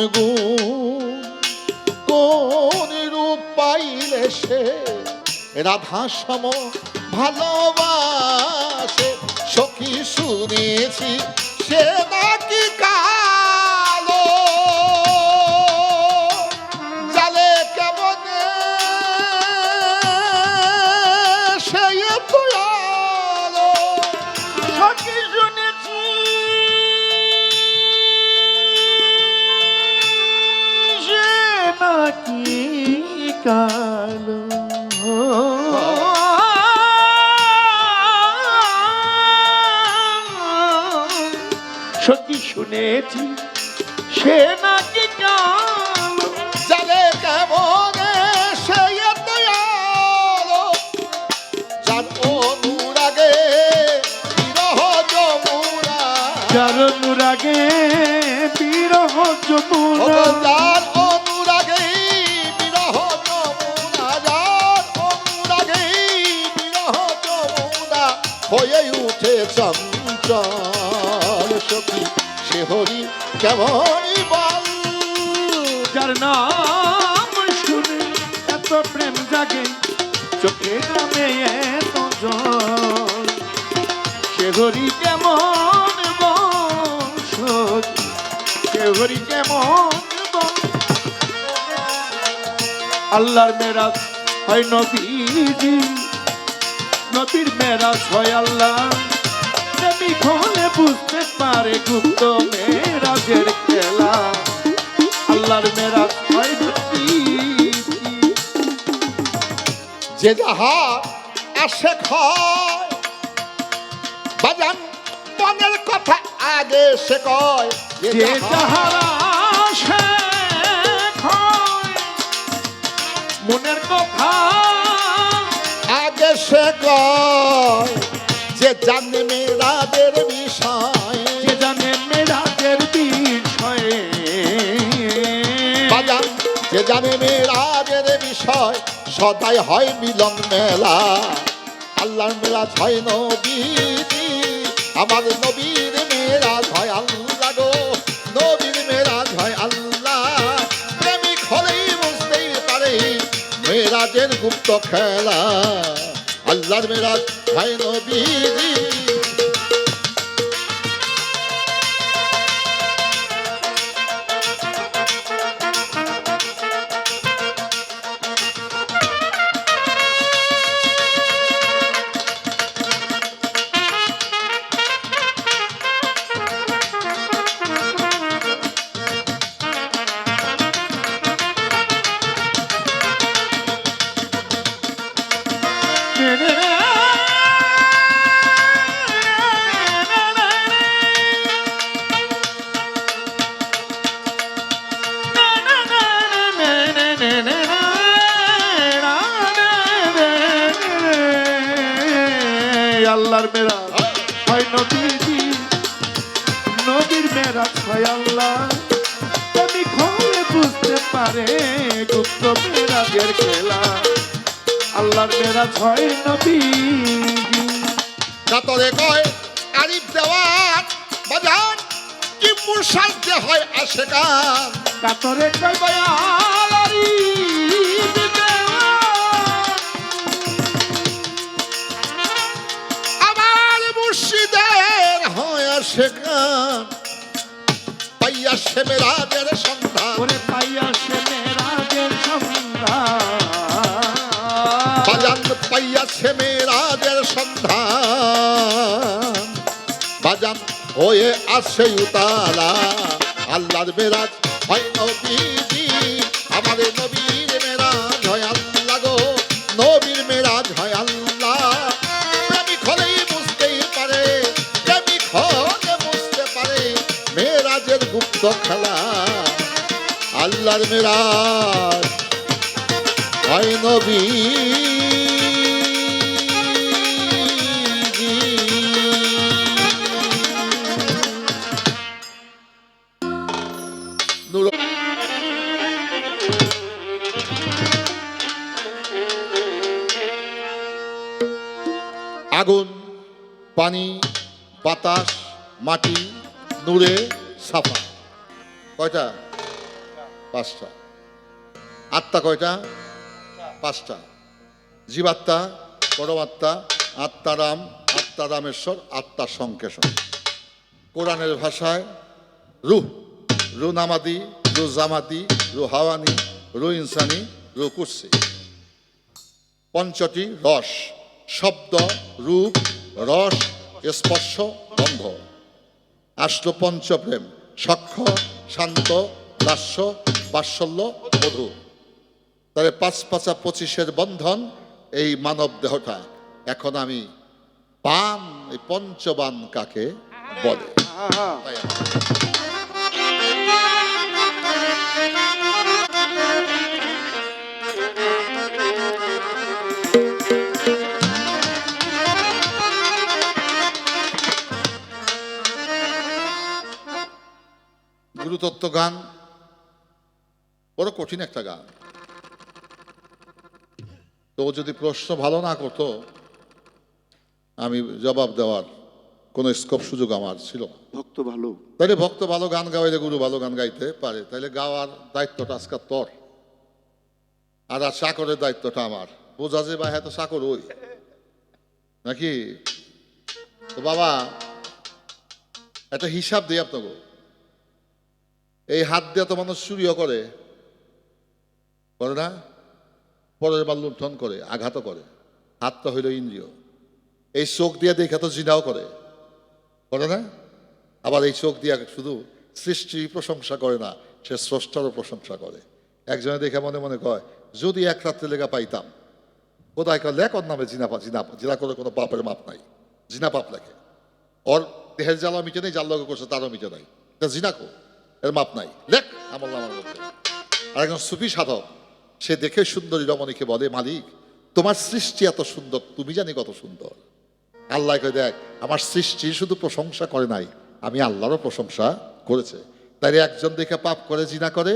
কোন রূপ পাইলে সে রাধা সম ভালোবাসে। সখী শুনেছি সে নাকি কালো জালে কেমন সে এতো আলো। সখী শুনেছি সে নাকি কালো সখী শুনেছি সে নাকি কালো জালে কেমন সে এতো আলো। যার অনুরাগে বিরহ যমুনা, যার অনুরাগে বিরহ যমুনা। যার অনুরাগে বিরহ যমুনা, যার অনুরাগে বিরহ যমুনা চঞ্চল সখী সে হরি কেমনই বল। যার নাম শুনে এত প্রেম জাগে চোখে নামে এত জল, সে হরি কেমন বংশ, সে হরি কেমন বংশ। আল্লাহর মেরাজ হয় নবীজি, নবীর মেরাজ হয় আল্লাহ। প্রেমিক হলে বুঝতে পারে গুপ্ত মেরাজের খেলা। আল্লাহর মেরাজ হয় নবীজি। যে যাহা আসে খয় বাজান মনের কথা আগে সে কয়। যে যাহারা আসে খয় মনের কথা আগে সে কয়। যে জানে মেরাজের বিষয়, যে জানে মেরাজের বিষয়ে। বাজান যে জানে মেরাজের বিষয় সদাই হয় মিলন মেলা। আল্লাহর মেরাজ হয় নবীজি, আমার নবীর মেরাজ হয় আল্লাহ গো, নবীর মেরাজ হয় আল্লাহ। প্রেমিক হলেই বুঝতেই পারে মেরাজের গুপ্ত খেলা। আল্লাহর মেরাজ হয় নবীজি। আল্লাহর মেরাজ হয় নবীজি, নবীর মেরাজ হয় আল্লাহ। তুমি খোলে বুঝতে পারে গুপ্ত মেরাজের খেলা। আল্লাহর মেরাজ হয় নবীজি। কাতরে কয় আরিফ দেওয়ান বাজান কি মুসাজে হয় আশেকান। কাতরে কয় বয়ালারি আমার মুর্শিদের হয় আশেকান। পাইয়া সে মেরাজের সন্ধান, ওরে পাইয়া সে মেরাজের সন্ধান। বাজান পাইয়া সে মেরাজের সন্ধান। বাজান হয়ে আসে উতারা। আল্লাহর মেরাজ হয় নবীজি, আমাদের নবীর মেরাজ হয় আল্লাহ গো, নবীর মেরাজ হয় আল্লাহ। প্রেমিক হলেই বুঝতেই পারে, প্রেমিক হলে বুঝতে পারে মেরাজের গুপ্ত খেলা। আল্লাহর মেরাজ হয় নবীজি। নূর আগুন, পানি, বাতাস, মাটি, নূরে সাফা। কয়টা? পাঁচটা। আত্মা কয়টা? পাঁচটা। জীবাত্মা, পরমাত্মা, আত্মারাম, আত্মারামেশ্বর, আত্মা সংকেশন। কোরআনের ভাষায় রুহ, রু নামাদি, রু জামাদি, রু হাওয়ানি, রু ইনসানি, রু কুরসি। পঞ্চটি রস, শব্দ, রূপ, রস, স্পর্শ, গন্ধ। আসলো পঞ্চপ্রেম, সখ্য, শান্ত, দাস্য, বাৎসল্য, মধু। তাহলে ৫ ৫ ২৫-এর বন্ধন এই মানব দেহটা। এখন আমি বান, এই পঞ্চবান কাকে বলে? তাই গুরুতত্ত্ব গান বড় কঠিন একটা গান। তো ও যদি প্রশ্ন ভালো না করতো আমি জবাব দেওয়ার কোনো স্কোপ সুযোগ আমার ছিল না। ভক্ত ভালো। তাইলে ভক্ত ভালো গান গাওয়াইলে গুরু ভালো গান গাইতে পারে, তাইলে গাওয়ার দায়িত্বটা আজকে তোর, আর চাকরের দায়িত্বটা আমার। বোঝা যে ভাই, হ্যাঁ তো চাকর ওই নাকি। তো বাবা একটা হিসাব দিই আপনাকে। এই হাত দিয়ে তো মানুষ চুরিও করে না, পরের বার লুণ্ঠন করে, আঘাতও করে। হাতটা হইল ইন্দ্রিয়। এই চোখ দিয়ে দেখে তো জিনাও করে না। আবার এই চোখ দিয়ে শুধু সৃষ্টি প্রশংসা করে না, সে স্রষ্টারও প্রশংসা করে। একজনে দেখে মনে মনে কয়, যদি এক রাত্রে লেখা পাইতাম, কোথায় কয় লেখ ওর নামে জিনা জিনা করে কোনো পাপের মাপ নাই, জিনা পাপ লেখে। ওর দেহের জ্বালা মিটে নেই, যার লগে করছে তারও মিটে নাই, এটা জিনা কো, এর মাপ নাই, লেখ আমল নামার মধ্যে। আর একজন সুফি সাধক, সে দেখে সুন্দরী রমণীকে বলে, মালিক তোমার সৃষ্টি এত সুন্দর, তুমি জানি কত সুন্দর। আল্লাহকে দেখ, আমার সৃষ্টি শুধু প্রশংসা করে নাই, আমি আল্লাহরও প্রশংসা করেছে। তাই একজন দেখা পাপ করে, জিনা করে,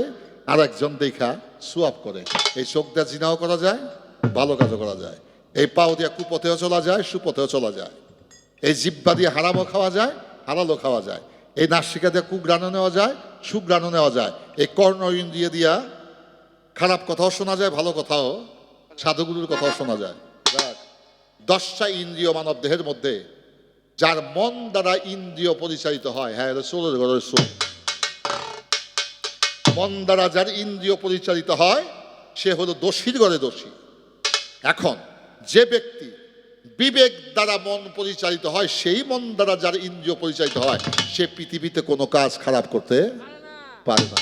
আর একজন দেখা সুয়াব করে। এই চোখ দিয়ে জিনাও করা যায়, ভালো কাজও করা যায়। এই পাও দিয়ে কুপথেও চলা যায়, সুপথেও চলা যায়। এই জিব্বা দিয়ে হারামও খাওয়া যায়, হালালও খাওয়া যায়। এই নাসিকা দিয়ে কুগ্রাণও নেওয়া যায়, সুগ্রাণও নেওয়া যায়। এই কর্ণ ইন্দ্রিয় দিয়া খারাপ কথাও শোনা যায়, ভালো কথাও, সাধুগুরুর কথাও শোনা যায়। 10টা ইন্দ্রিয় মানব দেহের মধ্যে, যার মন দ্বারা ইন্দ্রিয় পরিচালিত হয়, হ্যাঁ চোরের ঘরের চোর। মন দ্বারা যার ইন্দ্রিয় পরিচালিত হয়, সে হলো দোষীর ঘরে দোষী। এখন যে ব্যক্তি বিবেক দ্বারা মন পরিচালিত হয়, সেই মন দ্বারা যার ইন্দ্রিয় পরিচালিত হয়, সে পৃথিবীতে কোনো কাজ খারাপ করতে পারে না।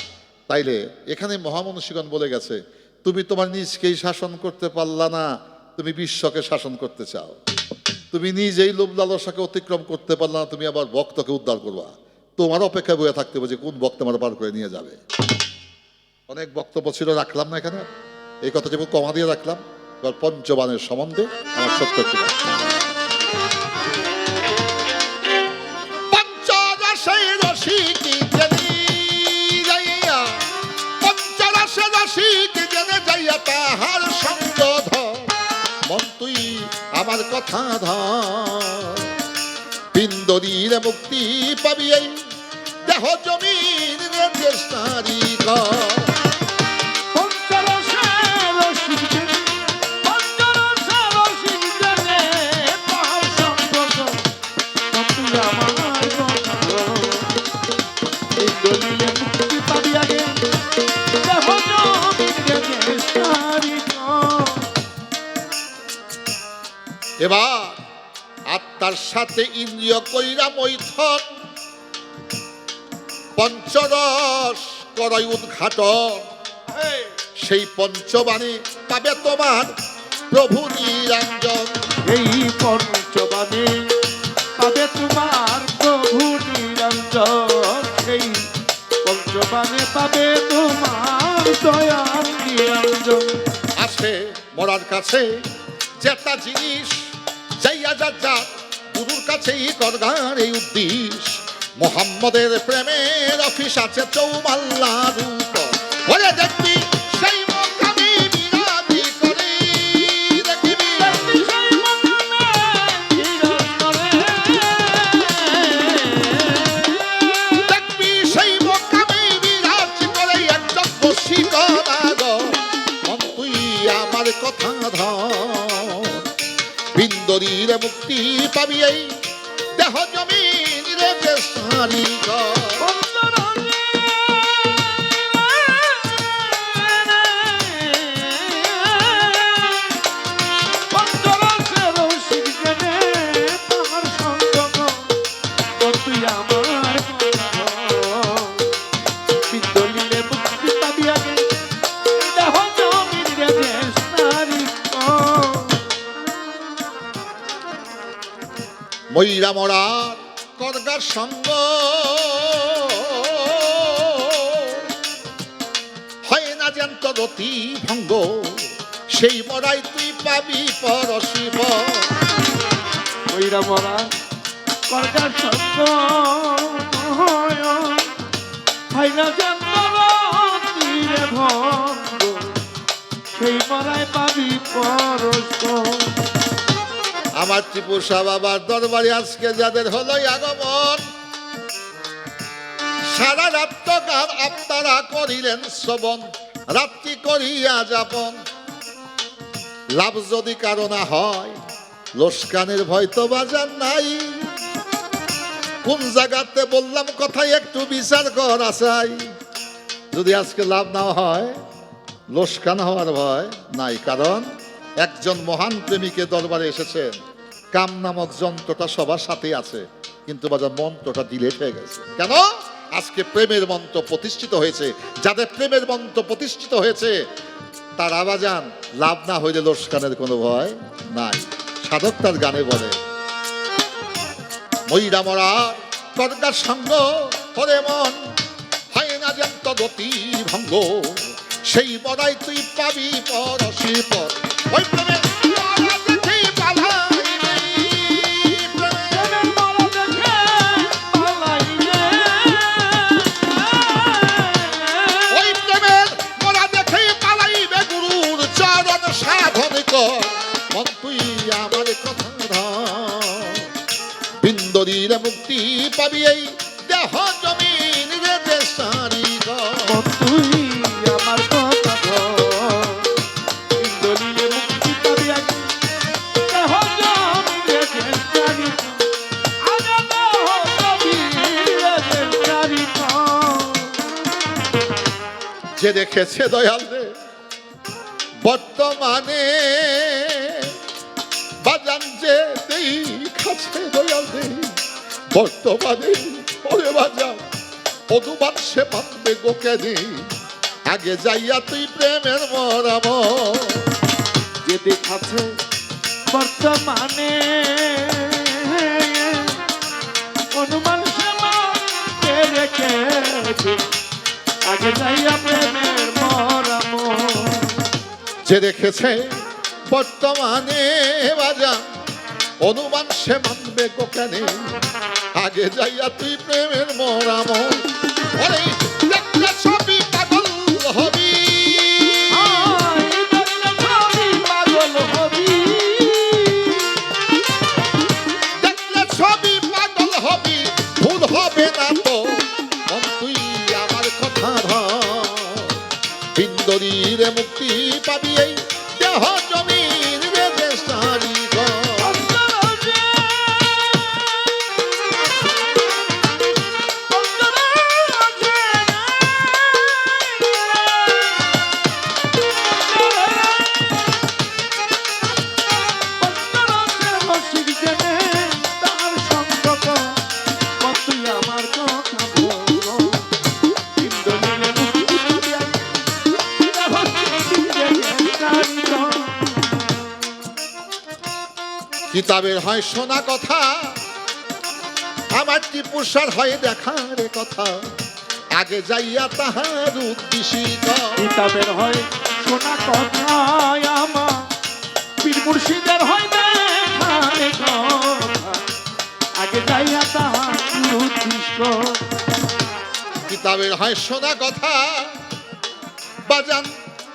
তাইলে এখানে মহামনীষীগণ বলে গেছে, তুমি তোমার নিজকেই শাসন করতে পারলা না, তুমি বিশ্বকে শাসন করতে চাও। তুমি নিজেই লোভ লালসাকে অতিক্রম করতে পারলা না, তুমি আবার ভক্তকে উদ্ধার করবা। তোমার অপেক্ষায় বয়ে থাকতে হবে যে কোন ভক্ত আমার পার করে নিয়ে যাবে। অনেক বক্তব্য ছিল, রাখলাম না এখানে, এই কথা যেমন কমা দিয়ে রাখলাম। এবার পঞ্চবানের সম্বন্ধে আমার ছোট্ট একটু তাহার সঙ্গ ধর, মন তুই আমার কথা ধর, বিন্দরীর মুক্তি পাবি এই দেহ জমিন রেজিস্ট্রারি কর। এবার আত্মার সাথে ইন্দ্রিয় কইরা মৈথন, পঞ্চরস করই উদ্ঘাটন। সেই পঞ্চবাণী পাবে তোমার প্রভু নিরঞ্জন। এই পঞ্চবাণী পাবে তোমার প্রভু নিরঞ্জন। সেই পঞ্চবাণী পাবে তোমার দয়াল নিরঞ্জন। আছে মরার কাছে যেটা জিনিস, যাইয়া যা যা গুরুর কাছেই করগার এই উদ্দেশ্য। মোহাম্মদের প্রেমের অফিস আছে চৌমাল্লার উপর, ওরে দেখবি সেই মোকামি বিরাজি করে, দেখবি দেখবি সেই মোকামি বিরাজ করে একজন বশীকরণ। মন তুই আমার কথা ধর, বিন্দরীর মুক্তি পাবি এই দেহ জমিন রেজিস্ট্রারি কর। ময়রা মরার করগার সঙ্গ হয় না জ্যান্ত রতি ভঙ্গ, সেই মরাই তুই পাবি পরশিব। ময়রা মরা করগার সঙ্গ হয় না জ্যান্ত রতি ভঙ্গ, সেই মরাই পাবি পরশ। আমার টিপু শাহ বাবার দরবারে আজকে যাদের হলো আগমন, সারা রাত গান আপনারা করিলেন শ্রবণ, রাত্রি করিয়া যাপন। লাভ যদি কারো না হয়, লোসকানের ভয় তো বাজার নাই। কোন জায়গাতে বললাম কথাই একটু বিচার করা চাই। যদি আজকে লাভ না হয়, লোসকান হওয়ার ভয় নাই, কারণ একজন মহান প্রেমিকের দরবারে এসেছেন। কাম নামক যন্ত্রটা সবার সাথেই আছে, কিন্তু বাজার মন্ত্রটা ডিলেট হয়ে গেছে। কেন? আজকে প্রেমের মন্ত্র প্রতিষ্ঠিত হয়েছে। যাদের প্রেমের মন্ত্র প্রতিষ্ঠিত হয়েছে তারা বাজান লাভ না হইলে লোসকানের কোনো ভয় নাই। সাধক তার গানে বলে, মইরা মরা করগার সঙ্গ হরে মন, হয় না যেন গতি ভঙ্গ, সেই বড়াই তুই পাবি পরশি পর। ওই প্রেমে বিন্দরির মুক্তি পাবি এই দেহ জমিন রে দেশারি তুই আমার কথা ধর, ইন্দোলিলে মুক্তি পাবি এই দেহ জমিন রে দেশারি। আরে দেহ জমিন রে দেশারি। যে দেখেছে দয়াল রে বর্তমানে, বাজান যে দেখাছে দয়াল রে বর্তমানে, ওরে বাজান অনুমান সে মানবে গোকে নেই। আগে যাইয়া তুই প্রেমের মরাম, যে দেখাচ্ছে বর্তমানে, অনুমান সমাজে রেখেছে, আগে যাইয়া প্রেমের মরাম। যে দেখেছে বর্তমানে বাজান অনুমান সে মানবে গোকে নেই। আগে যাইয়া তুই প্রেমের মরাম, ওরে দেখলে সবই পাগল হবি, পাগল হবি, দেখলে সবই পাগল হবি, ভুল হবে না তো মন তুই আমার কথা ধর। বিন্দরীরে মুক্তি পাবি এই দেহ জমিন রে দেশারি ঘর। কিতাবের হয় শোনা কথা, আমার টিপু শাহর হয় দেখার কথা। আগে যাইয়া তাহার উদ্দেশিত, কিতাবের হয় শোনা কথা, আমার পীর মুর্শিদের হয় দেখার কথা। আগে যাইয়া তাহার উদ্দেশ্য। কিতাবের হয় শোনা কথা, বাজান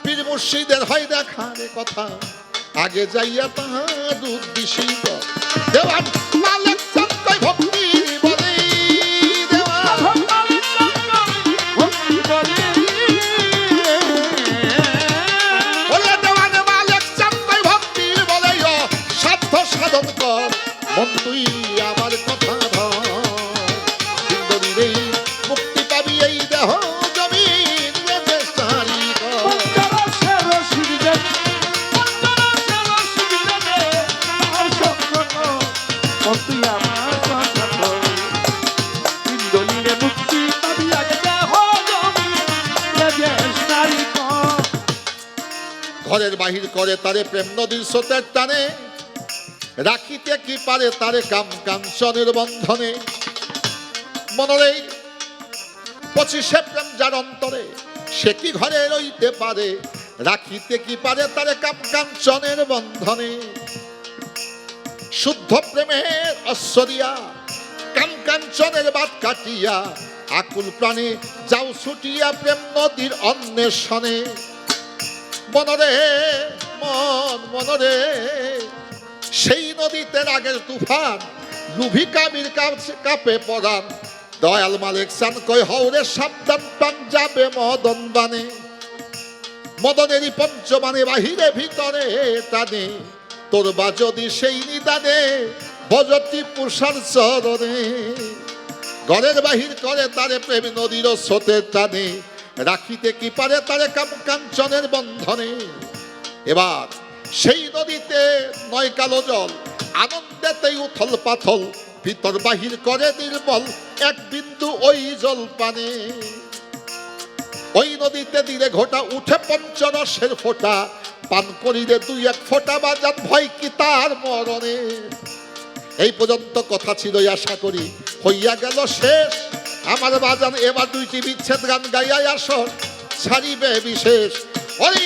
পীর মুর্শিদের হয় দেখার কথা। আগে যাইয়া তাহার উদ্দেশিত। দেওয়ান মালিক চাঁদ ভক্তি বলে, দেওয়ান ওরে দেওয়ান মালিক চাঁদ ভক্তি বলে, সাধ্য সাধন কর মন তুই আমার কথা ধর। সুন্দরী মুক্তি পাবি এই দেহ জমিন রে দেশারি ঘর। ঘরের বাহির করে তারে প্রেম নদীর স্রোতের টানে, রাখিতে কি পারে তারে কাম কাঞ্চনের বন্ধনে। মনরে 25 প্রেম যার অন্তরে, সে কি ঘরে রইতে পারে, রাখিতে কি পারে তারে কাম কাঞ্চনের বন্ধনে। শুদ্ধ প্রেমের ঐশ্বরিয়া কাম কাঞ্চনের বাদ কাটিয়া, আকুল প্রাণে যাও ছুটিয়া প্রেম নদীর অন্বেষণে। মনরে মন মনরে সেই নদীতে রাগের তুফান, লুভি কামির কাছে কাপে পরান। দয়াল মালিক চান কই হৌরে সাবধান, প্রাণ যাবে মদন বানে। মদনেরই পঞ্চমানে বাহিরে ভিতরে টানে, তোর বা যদি সেই নিদানে ভজতি পুষার চরণে। ঘরের বাহির করে তারে প্রেম নদীর স্রোতের টানে, রাখিতে কি পারে তারে কাঞ্চনের বন্ধনে। এবার সেই নদীতে নয় কালো জল, আনন্দেতেই উথল পাথল, ভিতর বাহির করে নির্মল এক বিন্দু ওই জল পানে। ওই নদীতে দিলে ঘোটা উঠে পঞ্চরসের ফোঁটা, পান করিলে দুই এক ফোঁটা বাজান ভয় কি তার মরণে। এই পর্যন্ত কথা ছিল, আশা করি হইয়া গেল শেষ। আমার বাজান এবার দুইটি বিচ্ছেদ গান গাইয়া আসর ছাড়িবে বিশেষ। ওই